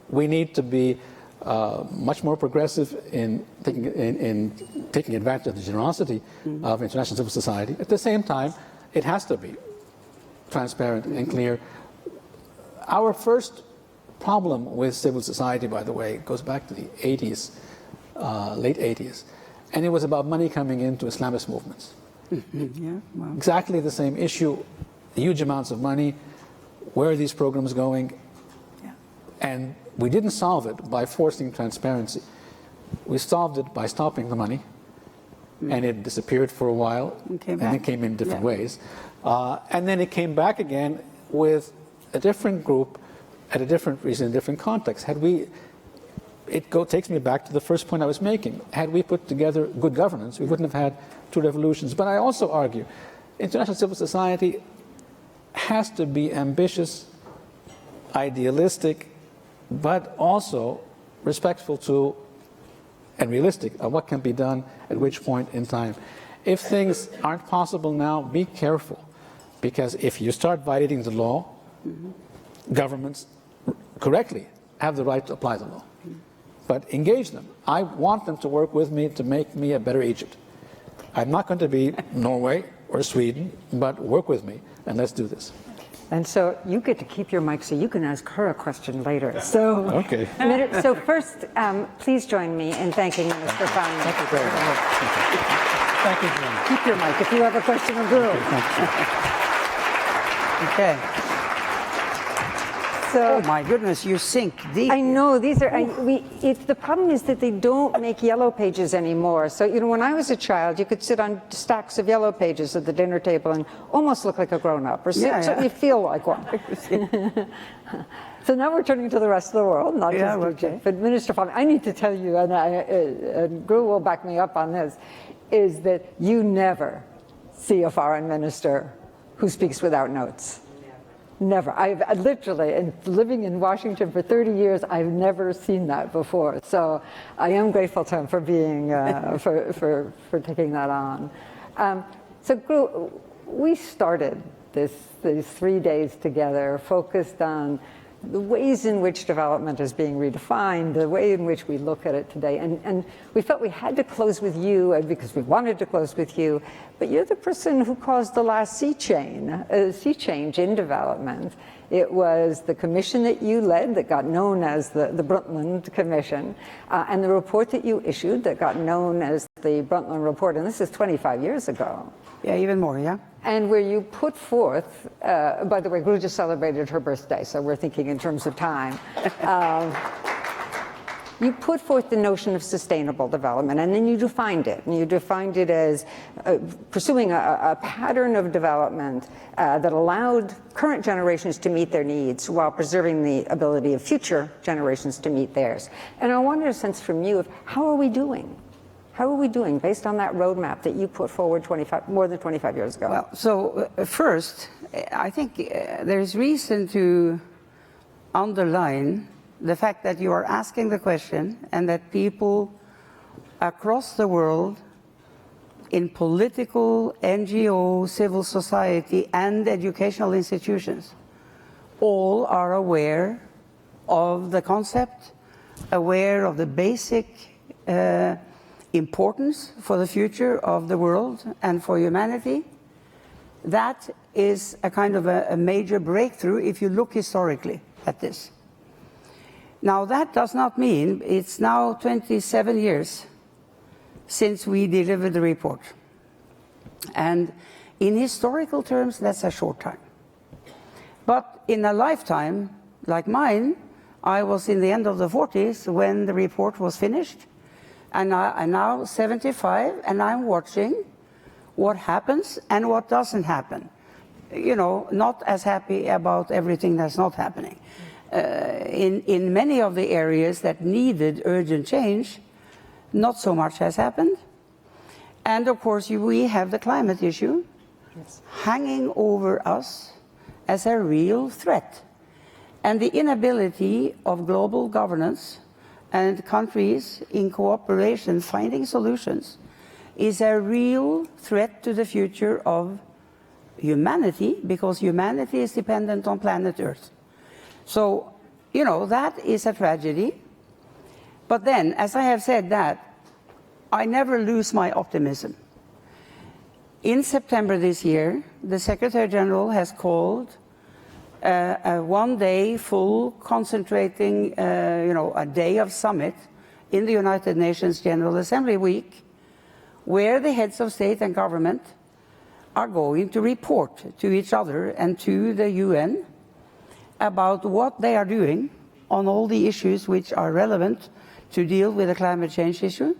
we need to be much more progressive in taking advantage of the generosity of international civil society. At the same time, it has to be transparent and clear. Our first problem with civil society, by the way, goes back to the 80s, late 80s, and it was about money coming into Islamist movements. Exactly the same issue, huge amounts of money. Where are these programs going? And we didn't solve it by forcing transparency. We solved it by stopping the money, and it disappeared for a while, and it came in different ways. And then it came back again with a different group at a different reason, in a different context. Takes me back to the first point I was making. Had we put together good governance, we wouldn't have had two revolutions. But I also argue, international civil society has to be ambitious, idealistic, but also respectful to and realistic of what can be done at which point in time. If things aren't possible now, be careful, because if you start violating the law, governments correctly have the right to apply the law. But engage them. I want them to work with me to make me a better Egypt. I'm not going to be Norway or Sweden, but work with me, and let's do this. And so you get to keep your mic so you can ask her a question later. So, okay. So first, please join me in thanking Minister Fang. Thank you very much. Thank you, John. Keep your mic if you have a question or girl. Okay. So, oh my goodness, you sink deep. I know, these are, the problem is that they don't make yellow pages anymore. So, when I was a child, you could sit on stacks of yellow pages at the dinner table and almost look like a grown-up, or certainly feel like one. So now we're turning to the rest of the world, not just DJ. But Minister Fang, I need to tell you, and Gru will back me up on this, is that you never see a foreign minister who speaks without notes. Never. I've literally, and living in Washington for 30 years, I've never seen that before. So I am grateful to him for being, for taking that on. So Gru, we started these 3 days together focused on the ways in which development is being redefined, the way in which we look at it today. And we felt we had to close with you, because we wanted to close with you, but you're the person who caused the last sea change in development. It was the commission that you led that got known as the Brundtland Commission, and the report that you issued that got known as the Brundtland Report, and this is 25 years ago. Yeah, even more, yeah. And where you put forth, by the way, Gru just celebrated her birthday, so we're thinking in terms of time. You put forth the notion of sustainable development, and then you defined it. And you defined it as pursuing a pattern of development that allowed current generations to meet their needs while preserving the ability of future generations to meet theirs. And I wanted a sense from you of how are we doing? How are we doing based on that roadmap that you put forward more than 25 years ago? Well, so first, I think there's reason to underline the fact that you are asking the question and that people across the world in political, NGO, civil society, and educational institutions all are aware of the concept, aware of the basic importance for the future of the world and for humanity. That is a kind of a major breakthrough if you look historically at this. Now, that does not mean it's now 27 years since we delivered the report. And in historical terms, that's a short time. But in a lifetime like mine, I was in the end of the 40s when the report was finished. And I'm now 75, and I'm watching what happens and what doesn't happen. Not as happy about everything that's not happening. In many of the areas that needed urgent change, not so much has happened. And of course, we have the climate issue hanging over us as a real threat. And the inability of global governance and countries in cooperation finding solutions is a real threat to the future of humanity, because humanity is dependent on planet Earth. So, you know, that is a tragedy. But then, as I have said that, I never lose my optimism. In September this year, the Secretary General has called a one-day full concentrating, a day of summit in the United Nations General Assembly week, where the heads of state and government are going to report to each other and to the UN about what they are doing on all the issues which are relevant to deal with the climate change issue.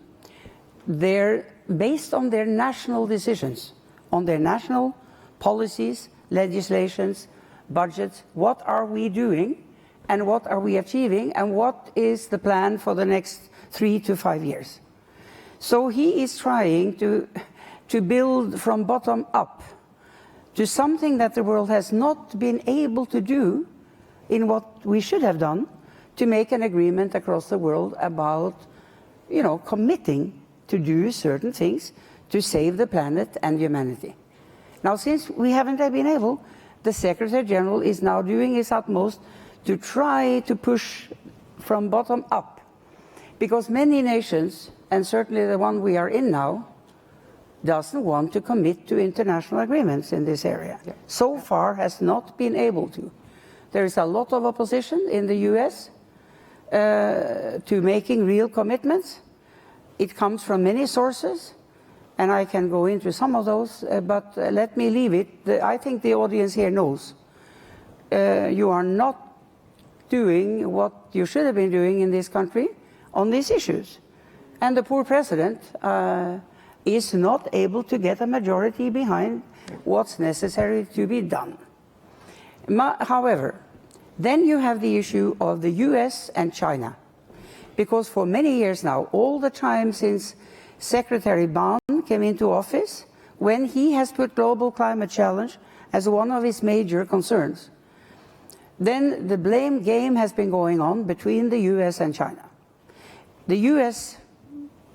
They're based on their national decisions, on their national policies, legislations, budgets. What are we doing and what are we achieving and what is the plan for the next 3 to 5 years? So he is trying to build from bottom up to something that the world has not been able to do in what we should have done, to make an agreement across the world about, committing to do certain things to save the planet and humanity. Now, since we haven't been able, the Secretary General is now doing his utmost to try to push from bottom up, because many nations, and certainly the one we are in now, doesn't want to commit to international agreements in this area. Yeah. So far has not been able to. There is a lot of opposition in the US to making real commitments. It comes from many sources, and I can go into some of those, but let me leave it. I think the audience here knows you are not doing what you should have been doing in this country on these issues. And the poor president is not able to get a majority behind what's necessary to be done. However, then you have the issue of the US and China. Because for many years now, all the time since Secretary Ban came into office, when he has put global climate challenge as one of his major concerns, then the blame game has been going on between the US and China. The US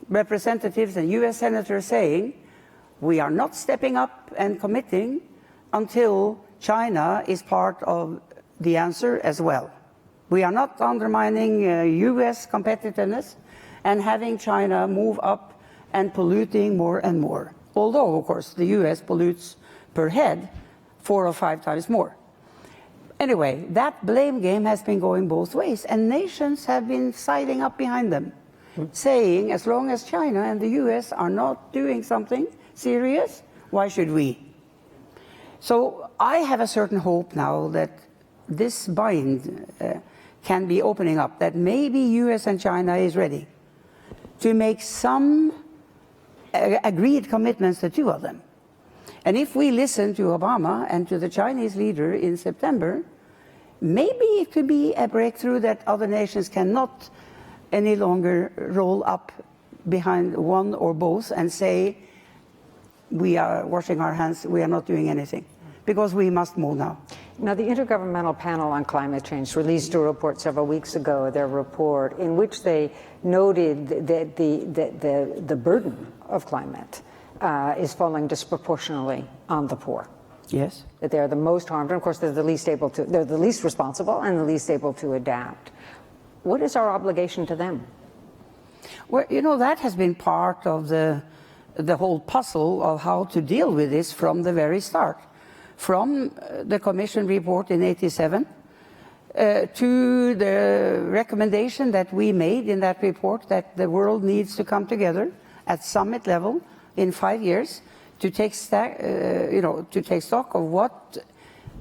representatives and US senators saying, we are not stepping up and committing until China is part of the answer as well. We are not undermining US competitiveness and having China move up and polluting more and more. Although, of course, the US pollutes per head 4 or 5 times more. Anyway, that blame game has been going both ways, and nations have been siding up behind them, saying as long as China and the US are not doing something serious, why should we? So I have a certain hope now that this bind can be opening up, that maybe US and China is ready to make some agreed commitments, the two of them. And if we listen to Obama and to the Chinese leader in September, maybe it could be a breakthrough that other nations cannot any longer roll up behind one or both and say, we are washing our hands, we are not doing anything, because we must move now. Now, the Intergovernmental Panel on Climate Change released a report several weeks ago, their report, in which they noted that the burden of climate is falling disproportionately on the poor. Yes. That they're the most harmed, and of course they're the least responsible and the least able to adapt. What is our obligation to them? Well, that has been part of the whole puzzle of how to deal with this from the very start. From the Commission report in '87 to the recommendation that we made in that report that the world needs to come together at summit level in 5 years to take stock of what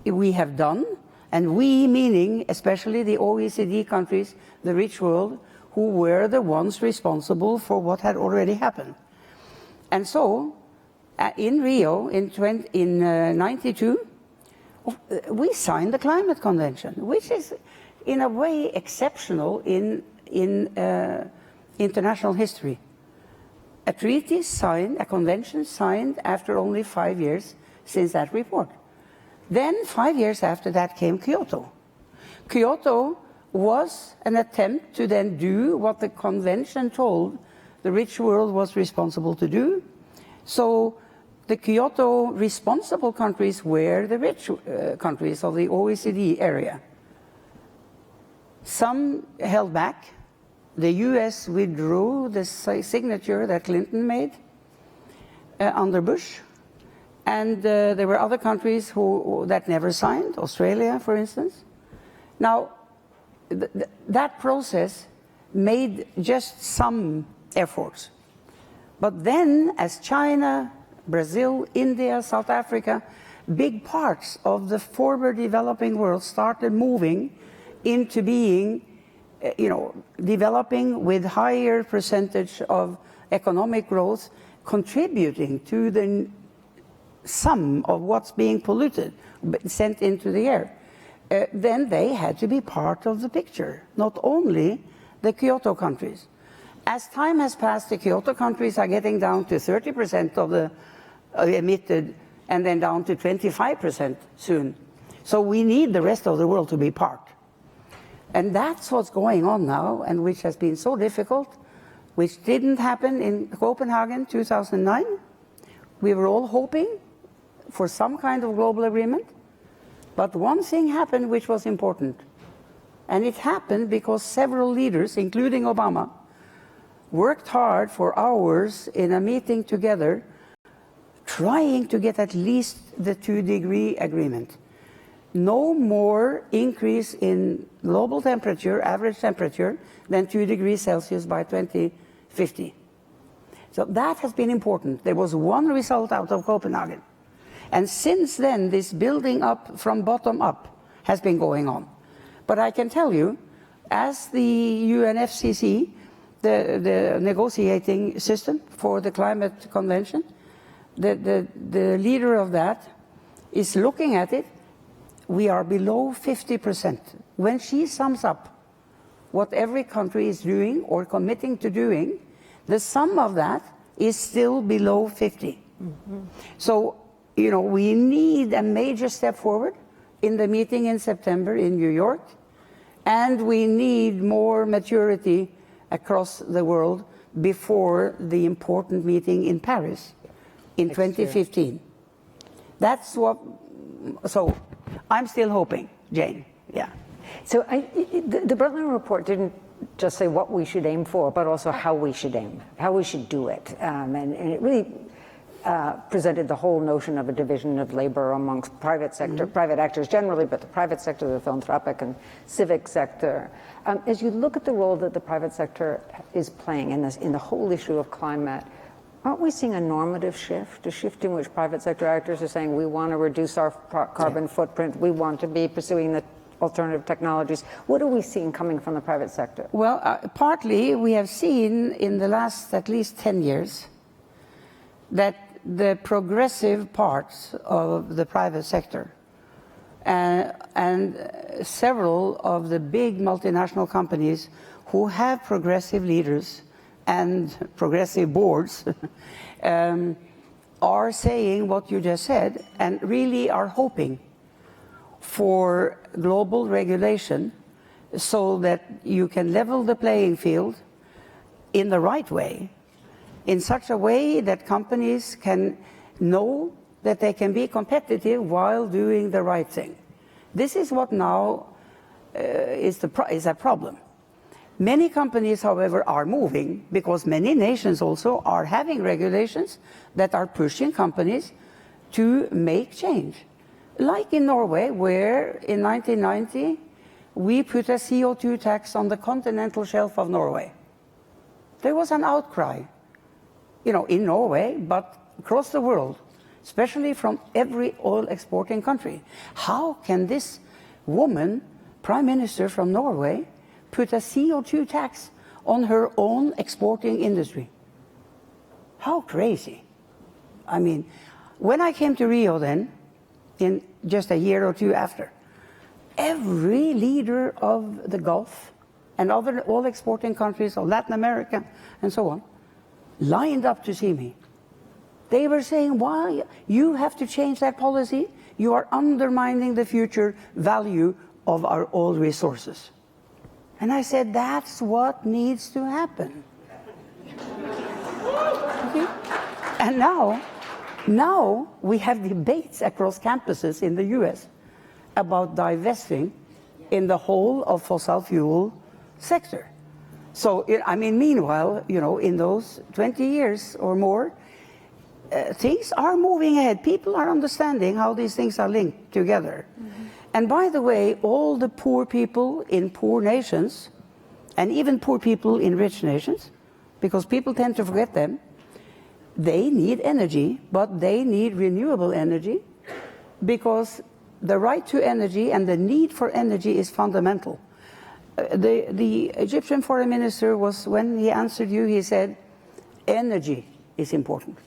we have done, and we meaning especially the OECD countries, the rich world, who were the ones responsible for what had already happened. And so, in Rio in '92, we signed the Climate Convention, which is in a way exceptional in international history. a treaty signed, a convention signed after only 5 years since that report. Then 5 years after that came Kyoto. Kyoto was an attempt to then do what the convention told the rich world was responsible to do. So the Kyoto responsible countries were the rich countries of the OECD area. Some held back. The US withdrew the signature that Clinton made under Bush. And there were other countries that never signed, Australia, for instance. Now, that process made just some efforts. But then, as China, Brazil, India, South Africa, big parts of the forward developing world started moving into being, developing with higher percentage of economic growth, contributing to the sum of what's being polluted, sent into the air. Then they had to be part of the picture, not only the Kyoto countries. As time has passed, the Kyoto countries are getting down to 30% of the emitted, and then down to 25% soon. So we need the rest of the world to be part. And that's what's going on now, and which has been so difficult, which didn't happen in Copenhagen 2009. We were all hoping for some kind of global agreement. But one thing happened which was important. And it happened because several leaders, including Obama, worked hard for hours in a meeting together, trying to get at least the 2-degree agreement. No more increase in global temperature, average temperature, than 2 degrees Celsius by 2050. So that has been important. There was one result out of Copenhagen. And since then, this building up from bottom up has been going on. But I can tell you, as the UNFCCC, the negotiating system for the climate convention, the leader of that is looking at it. We are below 50%. When she sums up what every country is doing or committing to doing, the sum of that is still below 50. Mm-hmm. So, we need a major step forward in the meeting in September in New York, and we need more maturity across the world before the important meeting in Paris in 2015. That's what, so I'm still hoping, Jane, yeah. So the Berlin Report didn't just say what we should aim for, but also how we should aim, how we should do it. And it really presented the whole notion of a division of labor amongst private sector, private actors generally, but the private sector, the philanthropic and civic sector. As you look at the role that the private sector is playing in the whole issue of climate, aren't we seeing a normative shift, a shift in which private sector actors are saying we want to reduce our carbon footprint, we want to be pursuing the alternative technologies? What are we seeing coming from the private sector? Well, partly we have seen in the last at least 10 years that the progressive parts of the private sector and several of the big multinational companies who have progressive leaders and progressive boards are saying what you just said and really are hoping for global regulation so that you can level the playing field in the right way, in such a way that companies can know that they can be competitive while doing the right thing. This is what now is a problem. Many companies, however, are moving because many nations also are having regulations that are pushing companies to make change. Like in Norway, where in 1990 we put a CO2 tax on the continental shelf of Norway. There was an outcry, in Norway, but across the world, especially from every oil exporting country. How can this woman, Prime Minister from Norway, put a CO2 tax on her own exporting industry? How crazy. I mean, when I came to Rio then, in just a year or two after, every leader of the Gulf and other oil exporting countries of Latin America and so on lined up to see me. They were saying, why? You have to change that policy. You are undermining the future value of our oil resources. And I said, that's what needs to happen. Okay? And now we have debates across campuses in the US about divesting in the whole of fossil fuel sector. So, I mean, meanwhile, you know, in those 20 years or more, things are moving ahead. People are understanding how these things are linked together. Mm-hmm. And by the way, all the poor people in poor nations, and even poor people in rich nations, because people tend to forget them, they need energy, but they need renewable energy, because the right to energy and the need for energy is fundamental. The Egyptian foreign minister was, when he answered you, he said, energy is important,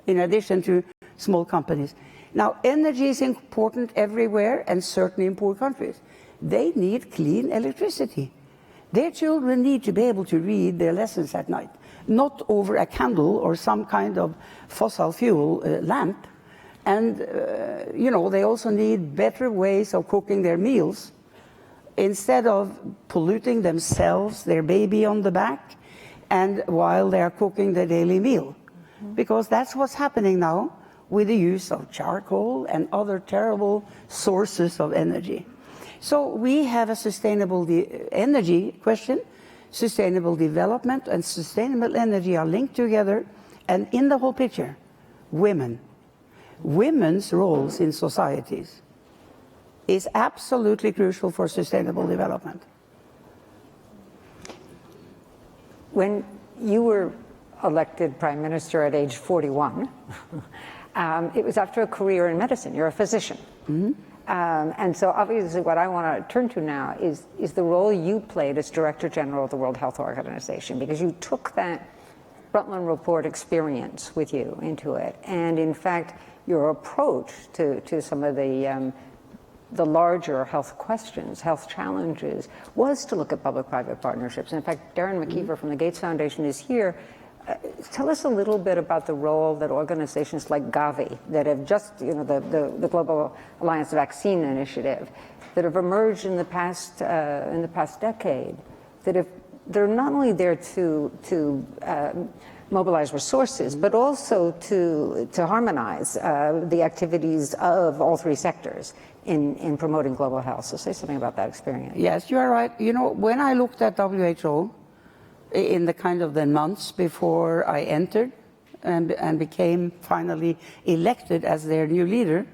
in addition to small companies. Now, energy is important everywhere, and certainly in poor countries. They need clean electricity. Their children need to be able to read their lessons at night, not over a candle or some kind of fossil fuel lamp. And, you know, they also need better ways of cooking their meals instead of polluting themselves, their baby on the back, and while they are cooking their daily meal. Mm-hmm. Because that's what's happening now with the use of charcoal and other terrible sources of energy. So we have a sustainable energy question. Sustainable development and sustainable energy are linked together. And in the whole picture, women's roles in societies is absolutely crucial for sustainable development. When you were elected prime minister at age 41, it was after a career in medicine. You're a physician. Mm-hmm. And so obviously what I want to turn to now is the role you played as Director General of the World Health Organization, because you took that Brundtland Report experience with you into it. And in fact, your approach to some of the larger health questions, health challenges, was to look at public-private partnerships. In fact, Darren McKeever from the Gates Foundation is here. Tell us a little bit about the role that organizations like Gavi, that have just, you know, the Global Alliance Vaccine Initiative, that have emerged in the past decade, they're not only there to mobilize resources, but also to harmonize the activities of all three sectors in promoting global health. So say something about that experience. Yes, you are right. You know, when I looked at WHO in the kind of the months before I entered and became finally elected as their new leader,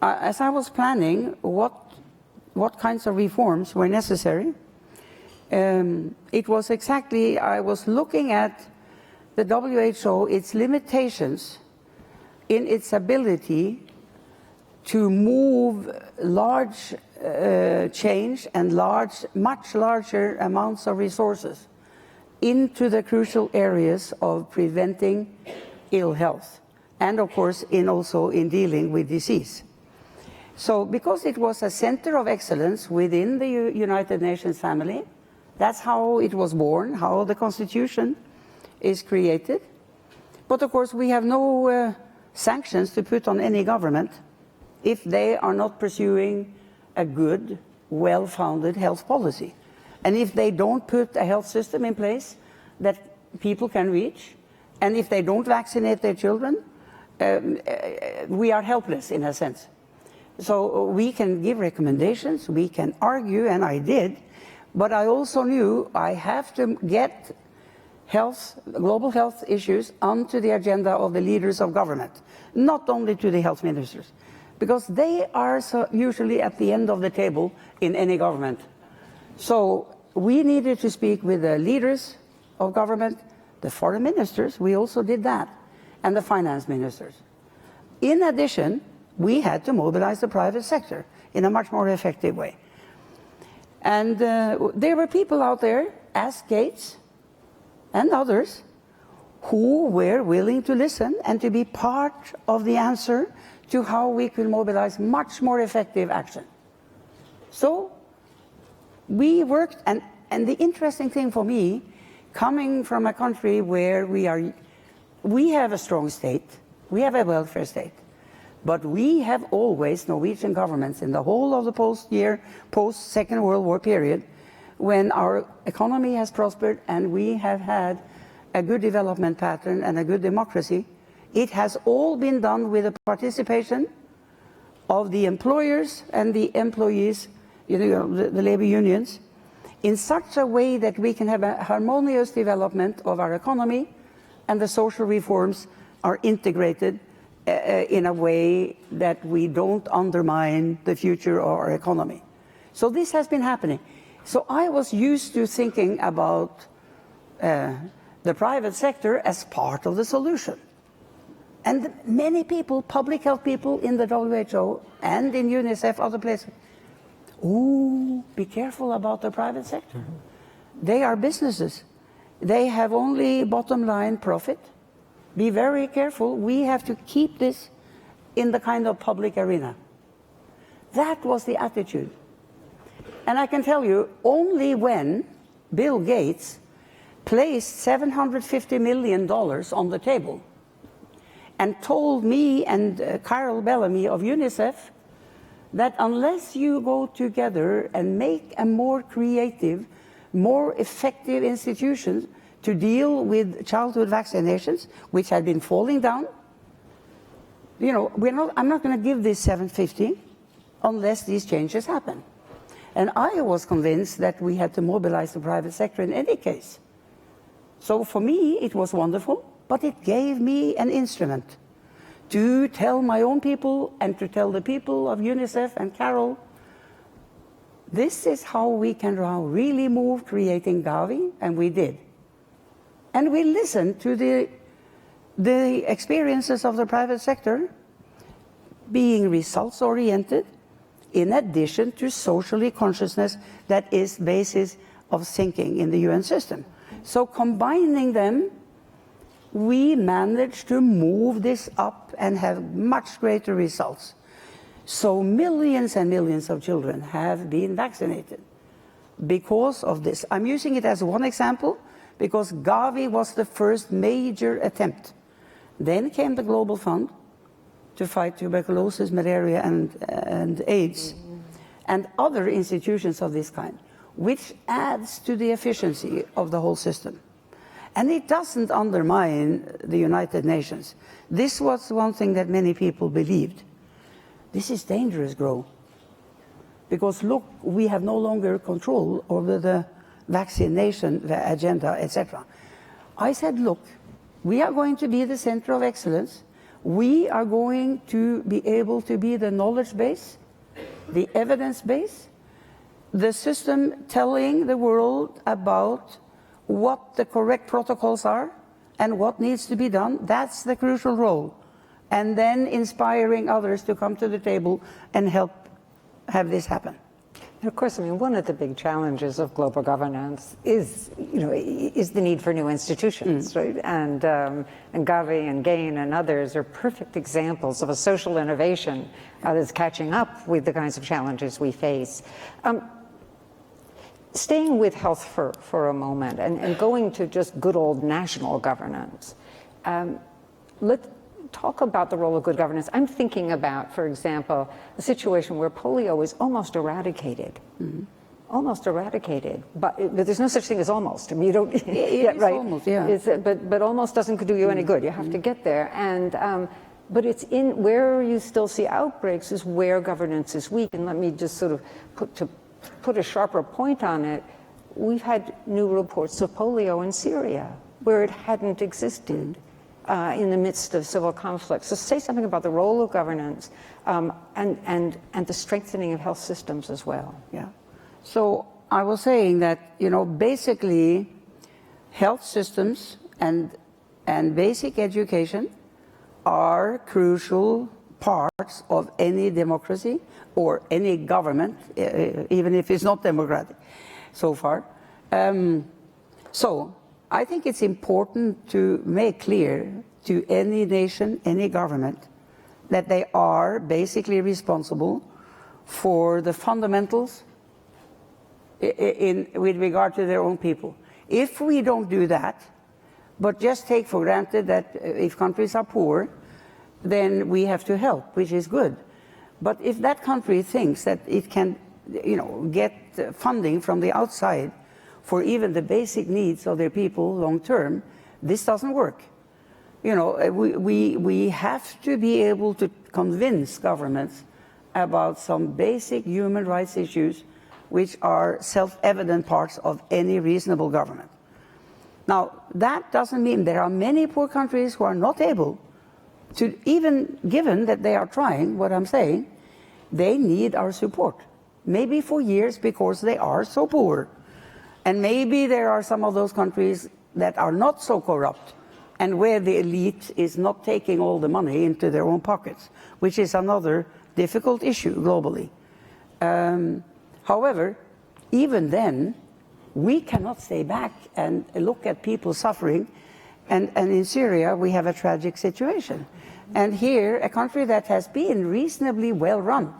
as I was planning what kinds of reforms were necessary, it was exactly, I was looking at the WHO, its limitations in its ability to move large change and much larger amounts of resources into the crucial areas of preventing ill health, and of course also in dealing with disease. So because it was a center of excellence within the United Nations family, that's how it was born, how the Constitution is created. But of course we have no sanctions to put on any government if they are not pursuing a good, well-founded health policy. And if they don't put a health system in place that people can reach, and if they don't vaccinate their children, we are helpless in a sense. So we can give recommendations, we can argue, and I did, but I also knew I have to get global health issues onto the agenda of the leaders of government, not only to the health ministers, because they are usually at the end of the table in any government. So we needed to speak with the leaders of government, the foreign ministers, we also did that, and the finance ministers. In addition, we had to mobilize the private sector in a much more effective way. And there were people out there, as Gates and others, who were willing to listen and to be part of the answer to how we could mobilize much more effective action. So we worked, and the interesting thing for me, coming from a country where we have a strong state, we have a welfare state, but we have always, Norwegian governments in the whole of the post-Second World War period, when our economy has prospered and we have had a good development pattern and a good democracy, it has all been done with the participation of the employers and the employees, the labor unions, in such a way that we can have a harmonious development of our economy, and the social reforms are integrated in a way that we don't undermine the future of our economy. So this has been happening. So I was used to thinking about the private sector as part of the solution. And many people, public health people in the WHO and in UNICEF, other places, ooh, be careful about the private sector. They are businesses. They have only bottom line profit. Be very careful. We have to keep this in the kind of public arena. That was the attitude. And I can tell you, only when Bill Gates placed $750 million on the table and told me and Carol Bellamy of UNICEF that unless you go together and make a more creative, more effective institutions to deal with childhood vaccinations, which had been falling down, I'm not going to give this 750 unless these changes happen. And I was convinced that we had to mobilize the private sector in any case. So for me, it was wonderful, but it gave me an instrument to tell my own people and to tell the people of UNICEF and Carol, this is how we can now really move creating Gavi, and we did. And we listened to the experiences of the private sector being results-oriented, in addition to socially consciousness that is basis of thinking in the UN system. So combining them, we managed to move this up and have much greater results. So millions and millions of children have been vaccinated because of this. I'm using it as one example because Gavi was the first major attempt. Then came the Global Fund to fight tuberculosis, malaria, and AIDS, and other institutions of this kind, which adds to the efficiency of the whole system. And it doesn't undermine the United Nations. This was one thing that many people believed. This is dangerous, Gro. Because look, we have no longer control over the vaccination agenda, etc. I said, look, we are going to be the center of excellence. We are going to be able to be the knowledge base, the evidence base, the system telling the world about what the correct protocols are and what needs to be done. That's the crucial role. And then inspiring others to come to the table and help have this happen. And of course, I mean, one of the big challenges of global governance is the need for new institutions, right? And Gavi and GAIN and others are perfect examples of a social innovation that's catching up with the kinds of challenges we face. Staying with health for a moment and going to just good old national governance, let's talk about the role of good governance. I'm thinking about, for example, a situation where polio is almost eradicated. Almost eradicated, but there's no such thing as almost. I mean, you don't. It is right. almost, yeah. But almost doesn't do you any good. You have to get there, and but it's in where you still see outbreaks is where governance is weak. And let me just sort of put a sharper point on it. We've had new reports of polio in Syria where it hadn't existed. In the midst of civil conflict. So say something about the role of governance and the strengthening of health systems as well. Yeah. So I was saying that, basically health systems and basic education are crucial parts of any democracy or any government, even if it's not democratic so far. So I think it's important to make clear to any nation, any government, that they are basically responsible for the fundamentals with regard to their own people. if we don't do that, but just take for granted that if countries are poor, then we have to help, which is good. But if that country thinks that it can, get funding from the outside for even the basic needs of their people long term, this doesn't work. We have to be able to convince governments about some basic human rights issues which are self-evident parts of any reasonable government. Now, that doesn't mean there are many poor countries who are not able to, even given that they are trying, what I'm saying, they need our support. Maybe for years because they are so poor. And maybe there are some of those countries that are not so corrupt and where the elite is not taking all the money into their own pockets, which is another difficult issue globally. However, even then, we cannot stay back and look at people suffering. And in Syria, we have a tragic situation. And here, a country that has been reasonably well run,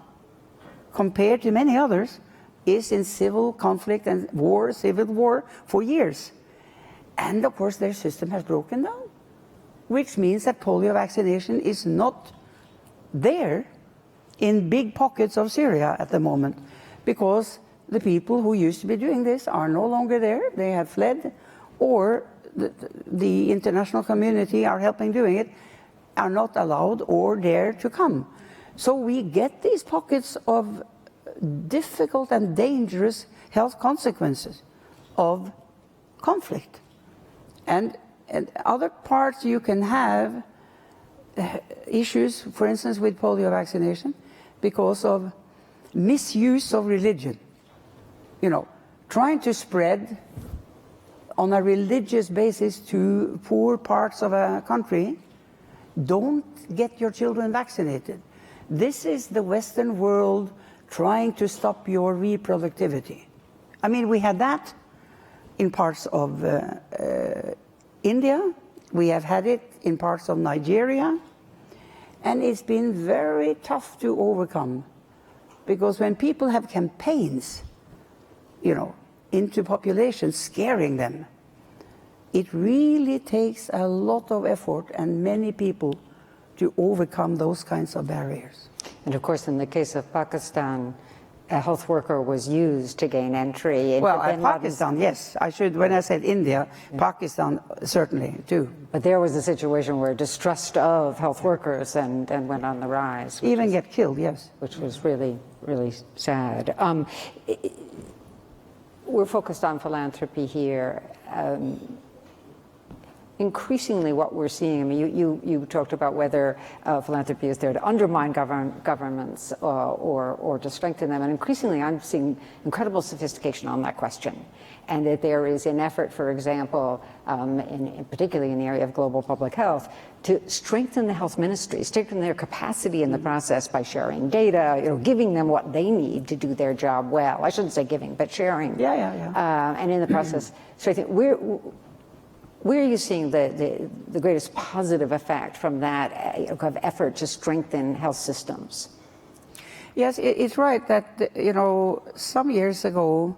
compared to many others, is in civil conflict and war, civil war, for years. And of course, their system has broken down, which means that polio vaccination is not there in big pockets of Syria at the moment, because the people who used to be doing this are no longer there. They have fled, or the international community are helping doing it, are not allowed or dare to come. So we get these pockets of difficult and dangerous health consequences of conflict. And other parts you can have issues, for instance, with polio vaccination, because of misuse of religion. Trying to spread on a religious basis to poor parts of a country, don't get your children vaccinated. This is the Western world trying to stop your reproductivity. I mean, we had that in parts of India. We have had it in parts of Nigeria. And it's been very tough to overcome. Because when people have campaigns, into populations, scaring them, it really takes a lot of effort and many people to overcome those kinds of barriers. And of course, in the case of Pakistan, a health worker was used to gain entry. Well, Pakistan, yes. When I said India, Pakistan certainly too. But there was a situation where distrust of health workers and went on the rise. Even get killed, yes. Which was really, really sad. We're focused on philanthropy here. Increasingly what we're seeing, I mean, you talked about whether philanthropy is there to undermine governments or to strengthen them, and increasingly I'm seeing incredible sophistication on that question, and that there is an effort, for example, particularly in the area of global public health, to strengthen the health ministries, strengthen their capacity in the process by sharing data, giving them what they need to do their job well. I shouldn't say giving, but sharing. Yeah. And in the process, strengthening. Where are you seeing the greatest positive effect from that effort to strengthen health systems? Yes, it's right that, some years ago,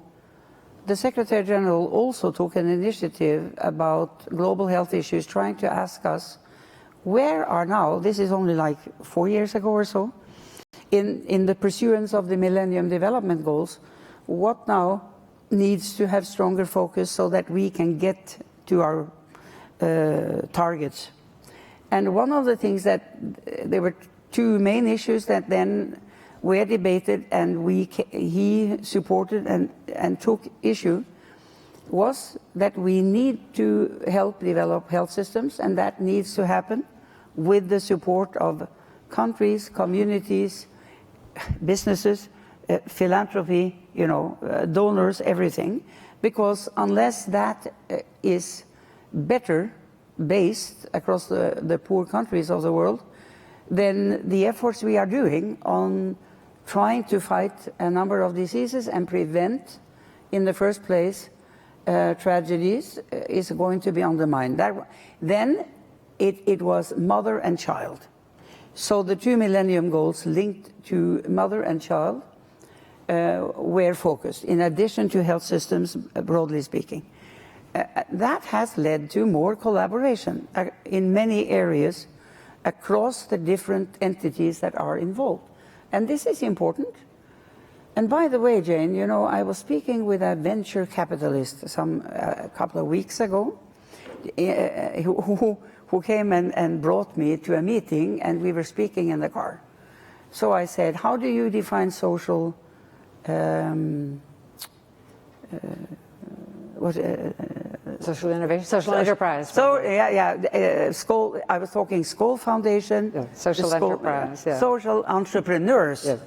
the Secretary General also took an initiative about global health issues, trying to ask us, where are now, this is only like 4 years ago or so, in the pursuance of the Millennium Development Goals, what now needs to have stronger focus so that we can get to our targets. And one of the things that there were two main issues that then were debated and he supported and took issue was that we need to help develop health systems, and that needs to happen with the support of countries, communities, businesses, philanthropy, donors, everything. Because unless that is better based across the poor countries of the world, then the efforts we are doing on trying to fight a number of diseases and prevent, in the first place, tragedies is going to be undermined. Then it was mother and child. So the 2 Millennium Goals linked to mother and child were focused, in addition to health systems, broadly speaking. that has led to more collaboration in many areas across the different entities that are involved. And this is important. And by the way, Jane, you know, I was speaking with a venture capitalist a couple of weeks ago who came and brought me to a meeting, and we were speaking in the car. So I said, how do you define social social innovation, social enterprise. So Skoll, I was talking Skoll Foundation, social enterprise, social entrepreneurs. Yes.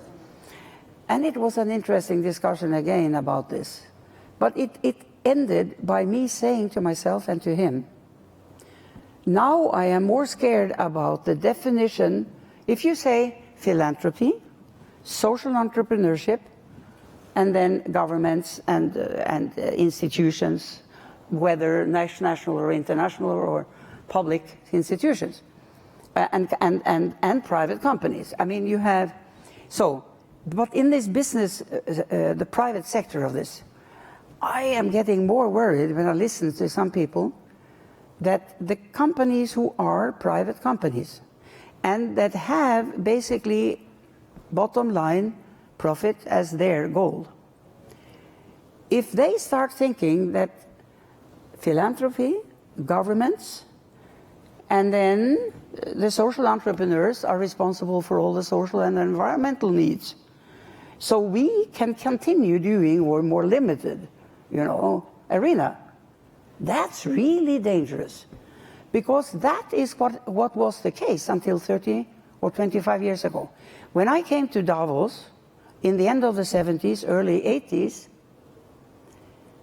And it was an interesting discussion again about this. But it ended by me saying to myself and to him, now I am more scared about the definition. If you say philanthropy, social entrepreneurship, and then governments and institutions, whether national or international or public institutions, and private companies. I mean, you have, but in this business, the private sector of this, I am getting more worried when I listen to some people that the companies who are private companies and that have basically bottom line profit as their goal, if they start thinking that philanthropy, governments, and then the social entrepreneurs are responsible for all the social and environmental needs, so we can continue doing or more limited, arena. That's really dangerous, because that is what was the case until 30 or 25 years ago. When I came to Davos in the end of the 70s, early 80s,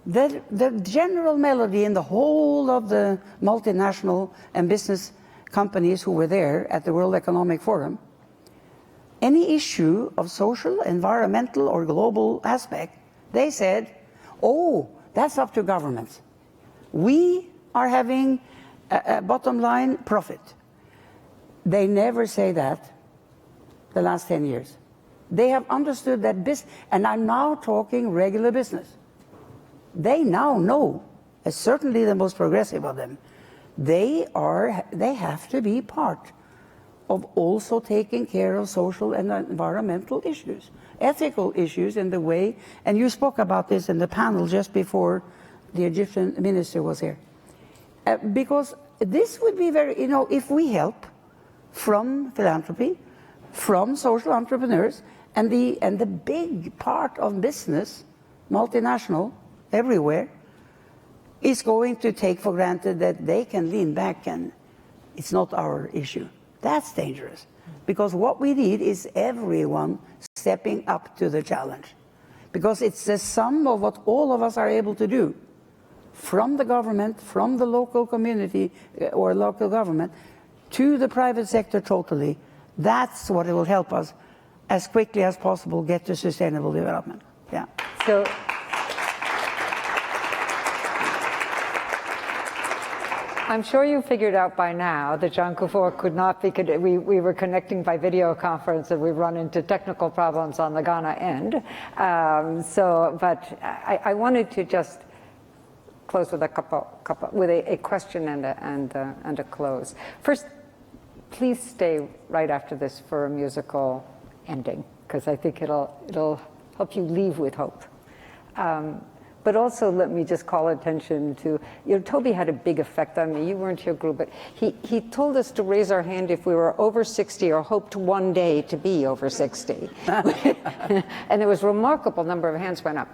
the general melody in the whole of the multinational and business companies who were there at the World Economic Forum, any issue of social, environmental, or global aspect, they said, oh, that's up to governments. We are having a bottom line profit. They never say that the last 10 years. They have understood that business, and I'm now talking regular business. They now know, certainly the most progressive of them, they have to be part of also taking care of social and environmental issues, ethical issues in the way, and you spoke about this in the panel just before the Egyptian minister was here. Because this would be very, if we help from philanthropy, from social entrepreneurs, and the big part of business, multinational, everywhere, is going to take for granted that they can lean back and it's not our issue. That's dangerous, because what we need is everyone stepping up to the challenge, because it's the sum of what all of us are able to do, from the government, from the local community or local government, to the private sector totally. That's what it will help us as quickly as possible get to sustainable development. Yeah. So, I'm sure you figured out by now that Jean Kufuor could not be, we were connecting by video conference and we run into technical problems on the Ghana end. But I wanted to just close with a question and a close. First, please stay right after this for a musical ending, because I think it'll help you leave with hope. But also let me just call attention to, Toby had a big effect on me. You weren't here, Gru, but he told us to raise our hand if we were over 60 or hoped one day to be over 60. And there was a remarkable number of hands went up.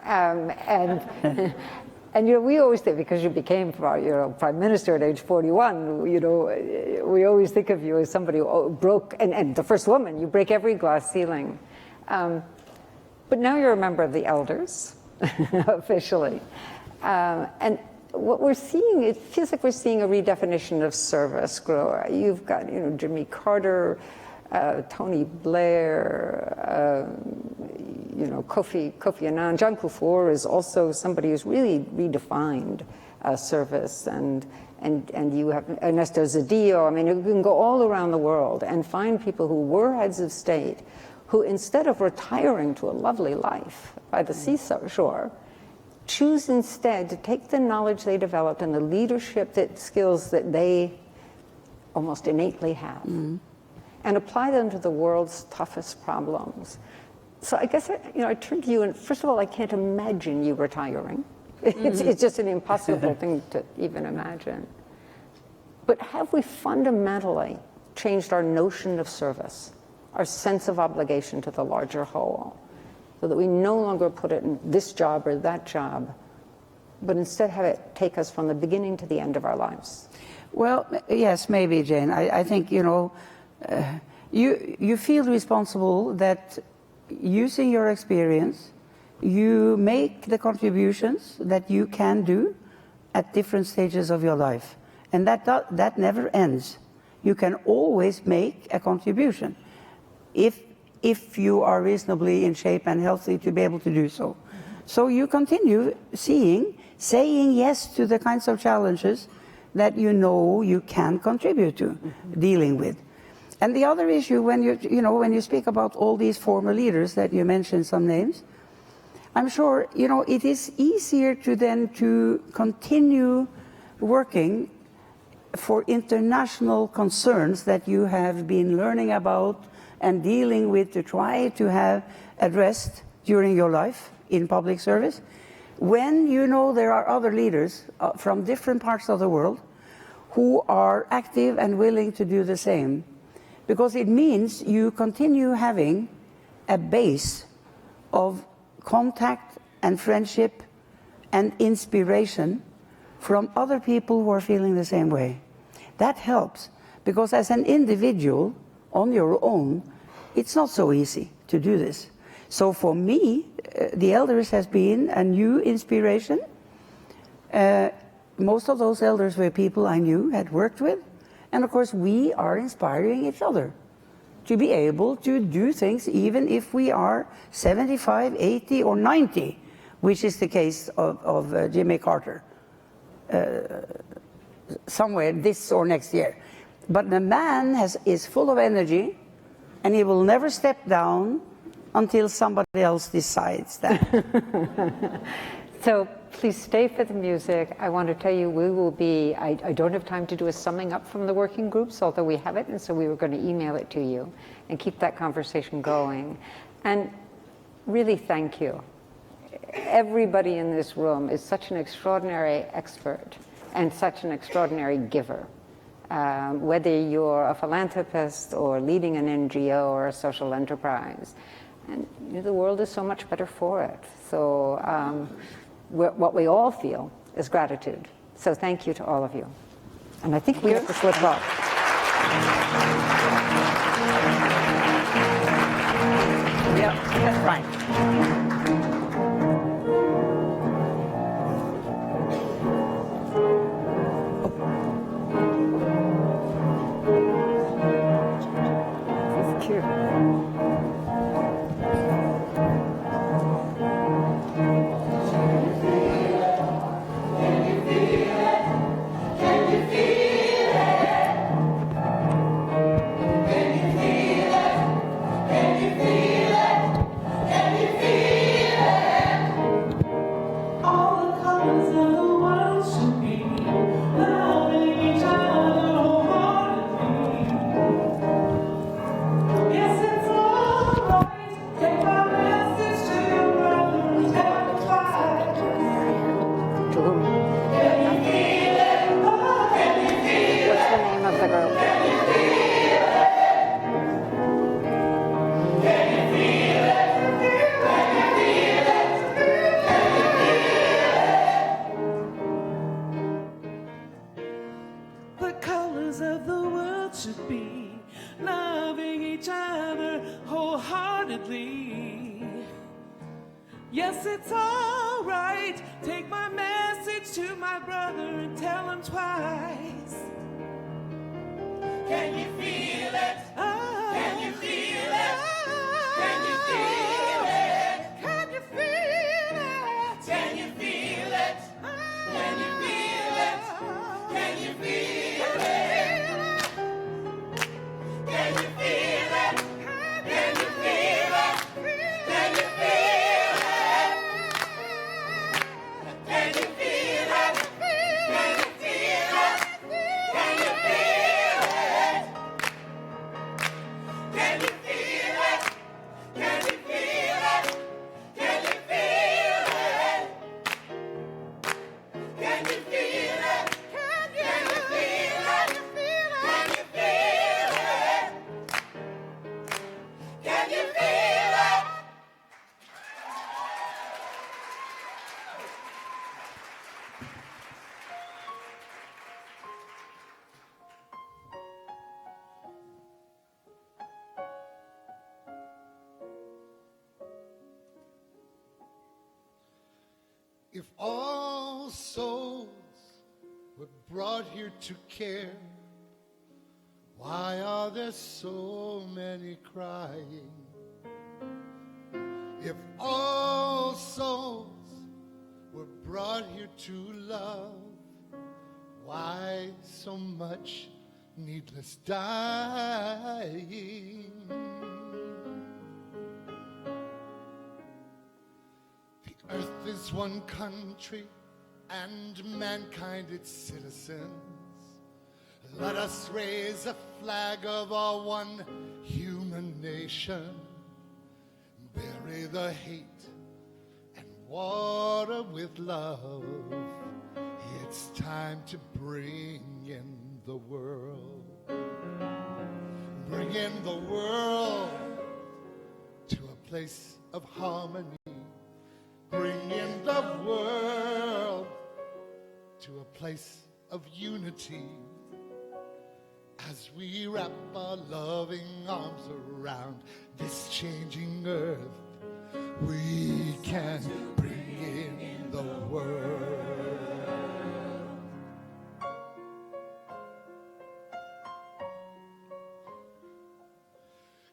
And we always think, because you became prime minister at age 41, we always think of you as somebody who broke, and the first woman, you break every glass ceiling. But now you're a member of the elders, officially. And what we're seeing, it feels like we're seeing a redefinition of service grow. You've got, Jimmy Carter, Tony Blair, Kofi Annan. Jean Kufuor is also somebody who's really redefined service, and you have Ernesto Zedillo. I mean, you can go all around the world and find people who were heads of state who, instead of retiring to a lovely life by the seashore, choose instead to take the knowledge they developed and the leadership skills that they almost innately have and apply them to the world's toughest problems. So I guess I turn to you, and first of all, I can't imagine you retiring. It's just an impossible thing to even imagine. But have we fundamentally changed our notion of service, our sense of obligation to the larger whole, so that we no longer put it in this job or that job, but instead have it take us from the beginning to the end of our lives? Well, yes, maybe, Jane. I think, you feel responsible that using your experience, you make the contributions that you can do at different stages of your life. And that never ends. You can always make a contribution if you are reasonably in shape and healthy to be able to do so. So you continue saying yes to the kinds of challenges that you can contribute to dealing with. And the other issue, when you speak about all these former leaders that you mentioned some names, I'm sure it is easier to continue working for international concerns that you have been learning about and dealing with to try to have addressed during your life in public service, when there are other leaders from different parts of the world who are active and willing to do the same. Because it means you continue having a base of contact and friendship and inspiration from other people who are feeling the same way. That helps, because as an individual on your own, it's not so easy to do this. So for me, the elders has been a new inspiration. Most of those elders were people I knew, had worked with, and of course we are inspiring each other to be able to do things even if we are 75, 80 or 90, which is the case of Jimmy Carter, somewhere this or next year. But the man is full of energy, and he will never step down until somebody else decides that. So please stay for the music. I want to tell you, we will be, I don't have time to do a summing up from the working groups, although we have it, and so we were going to email it to you and keep that conversation going. And really thank you. Everybody in this room is such an extraordinary expert and such an extraordinary giver. Whether you're a philanthropist or leading an NGO or a social enterprise. And the world is so much better for it. So what we all feel is gratitude. So thank you to all of you. And I think we have to slip off. Yeah, that's right. Yes, it's all right. Take my message to my brother and tell him twice. Can you feel it? Oh, can you feel it? Oh, can you feel it? Can you feel it? Can you feel it? Oh, can you feel it? Can you feel it? Can you feel it? Can you feel it? Can you feel it? If all souls were brought here to care, why are there so many crying? If all souls were brought here to love, why so much needless dying? The earth is one country and mankind its citizens. Let us raise a flag of our one human nation. Bury the hate and water with love. It's time to bring in the world. Bring in the world to a place of harmony. Bring in the world to a place of unity. As we wrap our loving arms around this changing earth, we can bring in the world.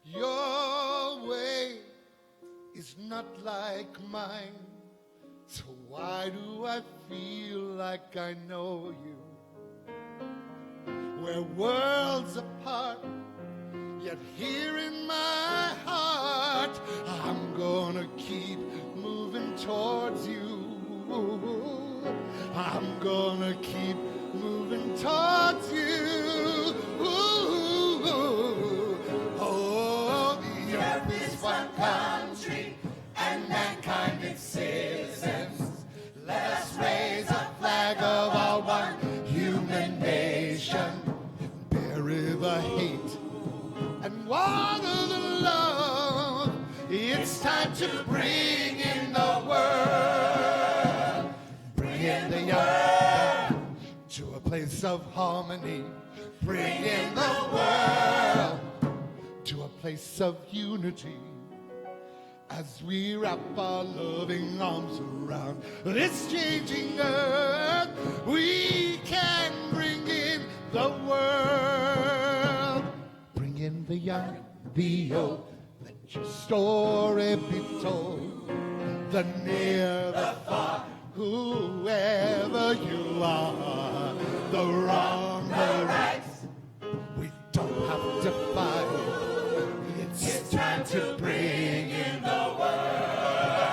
Your way is not like mine, so why do I feel like I know you? We're worlds apart, yet here in my heart, I'm gonna keep moving towards you. I'm gonna keep moving towards you. Oh, the earth is one country and mankind its citizens. Let us raise a flag of our one human nation. Bury the hate and water the love. It's time to bring in the world. Bring in the young to a place of harmony. Bring in the world to a place of unity. As we wrap our loving arms around this changing earth, we can bring in the world. Bring in the young, the old, let your story be told. The near, the far, whoever you are, the wrong, the right, we don't have to fight. It's time to bring in the world.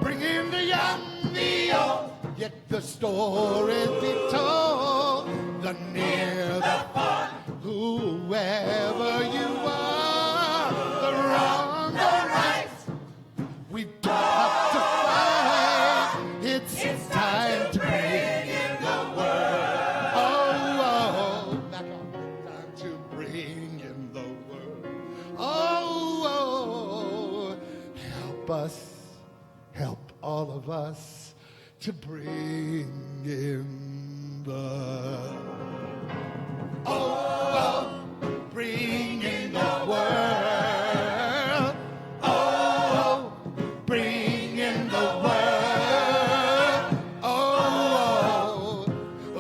Bring in the young, the old, yet the story be told. The near, the far, whoever you are, the wrong, the right, we don't have to fight. It's time to bring in the world. Oh, back on. Time to bring in the world. Oh, help us, help all of us to bring in the bring in the world. Oh, bring in the world. Oh,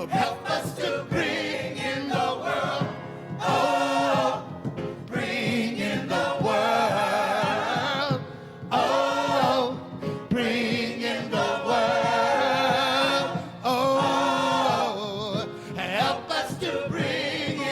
help us to bring in the world. Oh, bring in the world. Oh, bring in the world. Oh, help us to bring in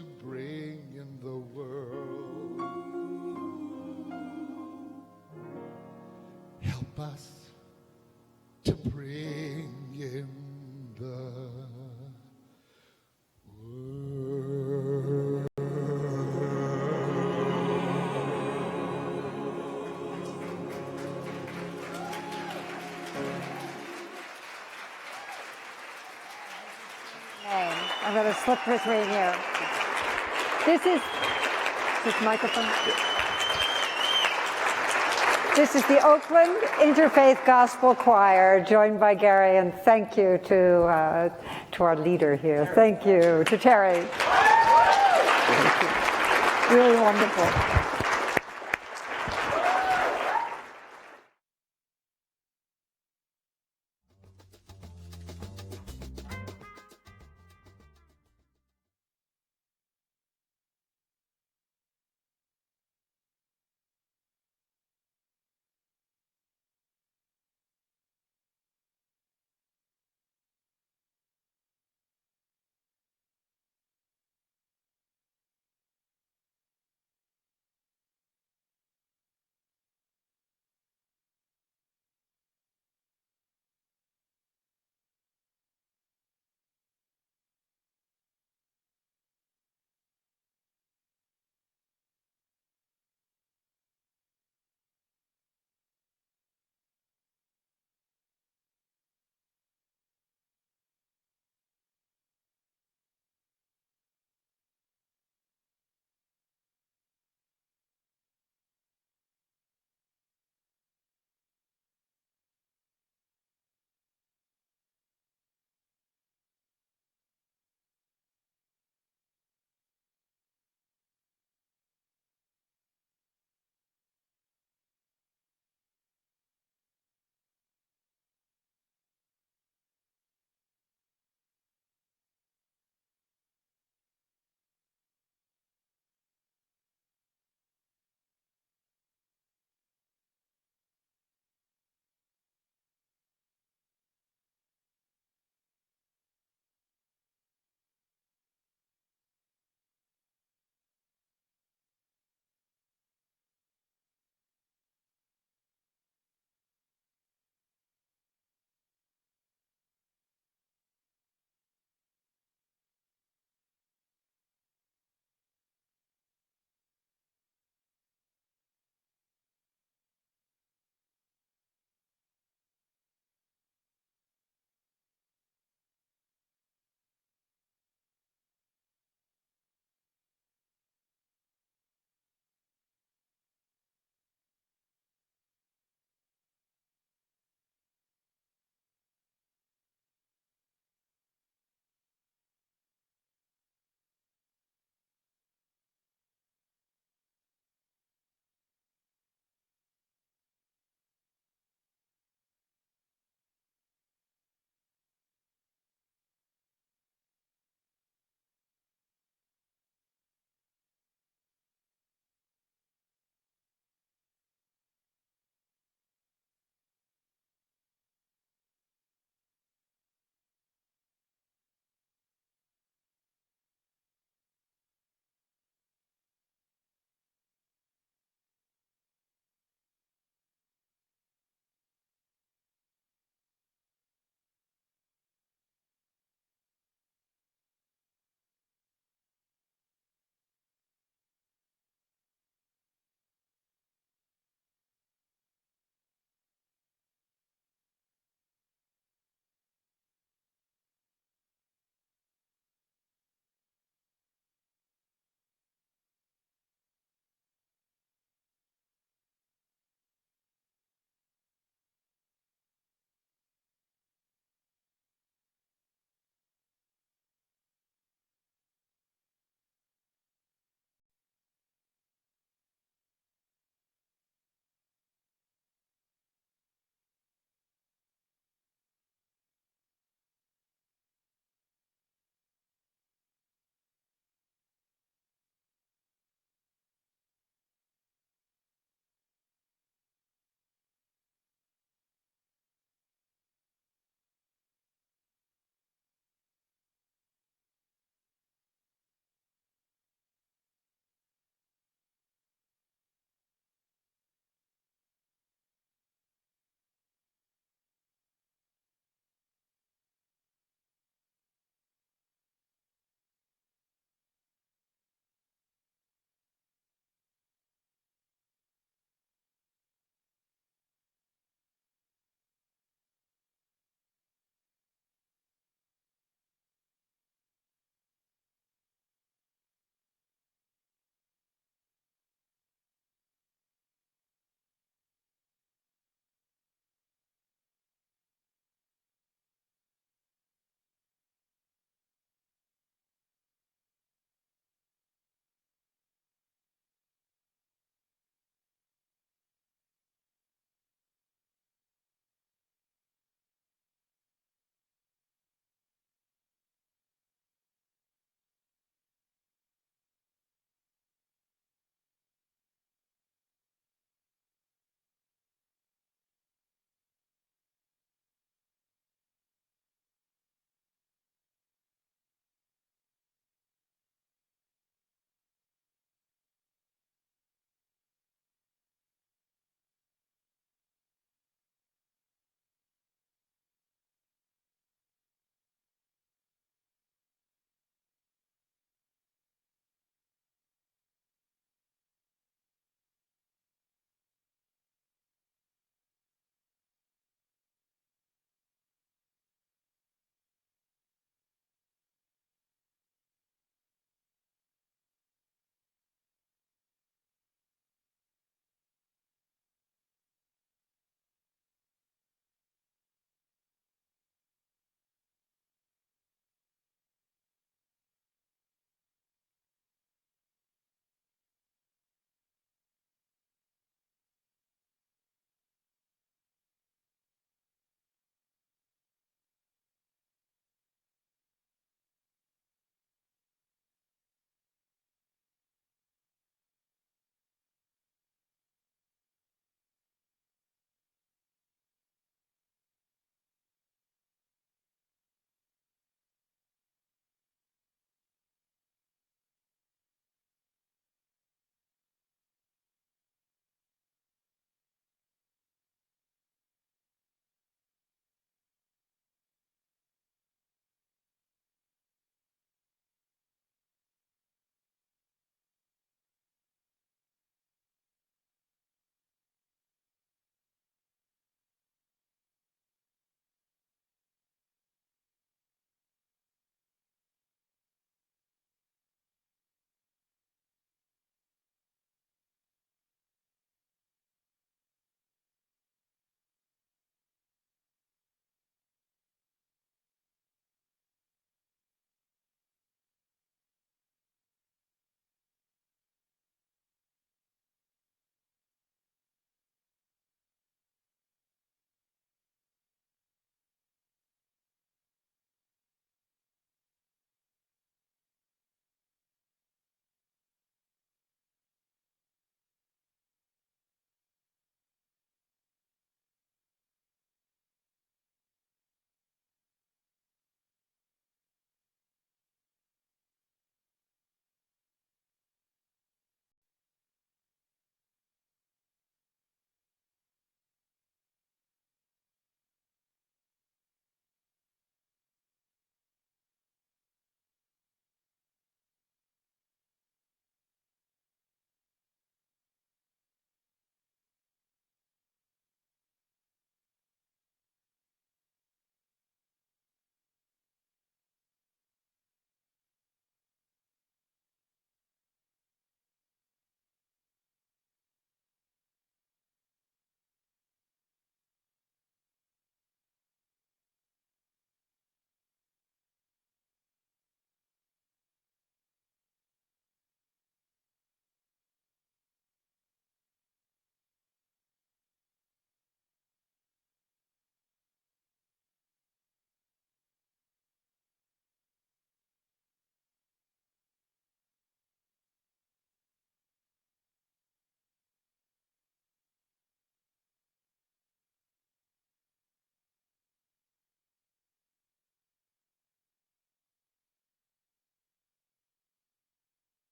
to bring in the world. Help us to bring in the world. I'm going to slip between you. This is microphone. This is the Oakland Interfaith Gospel Choir, joined by Gary, and thank you to our leader here. Thank you to Terry. Really wonderful.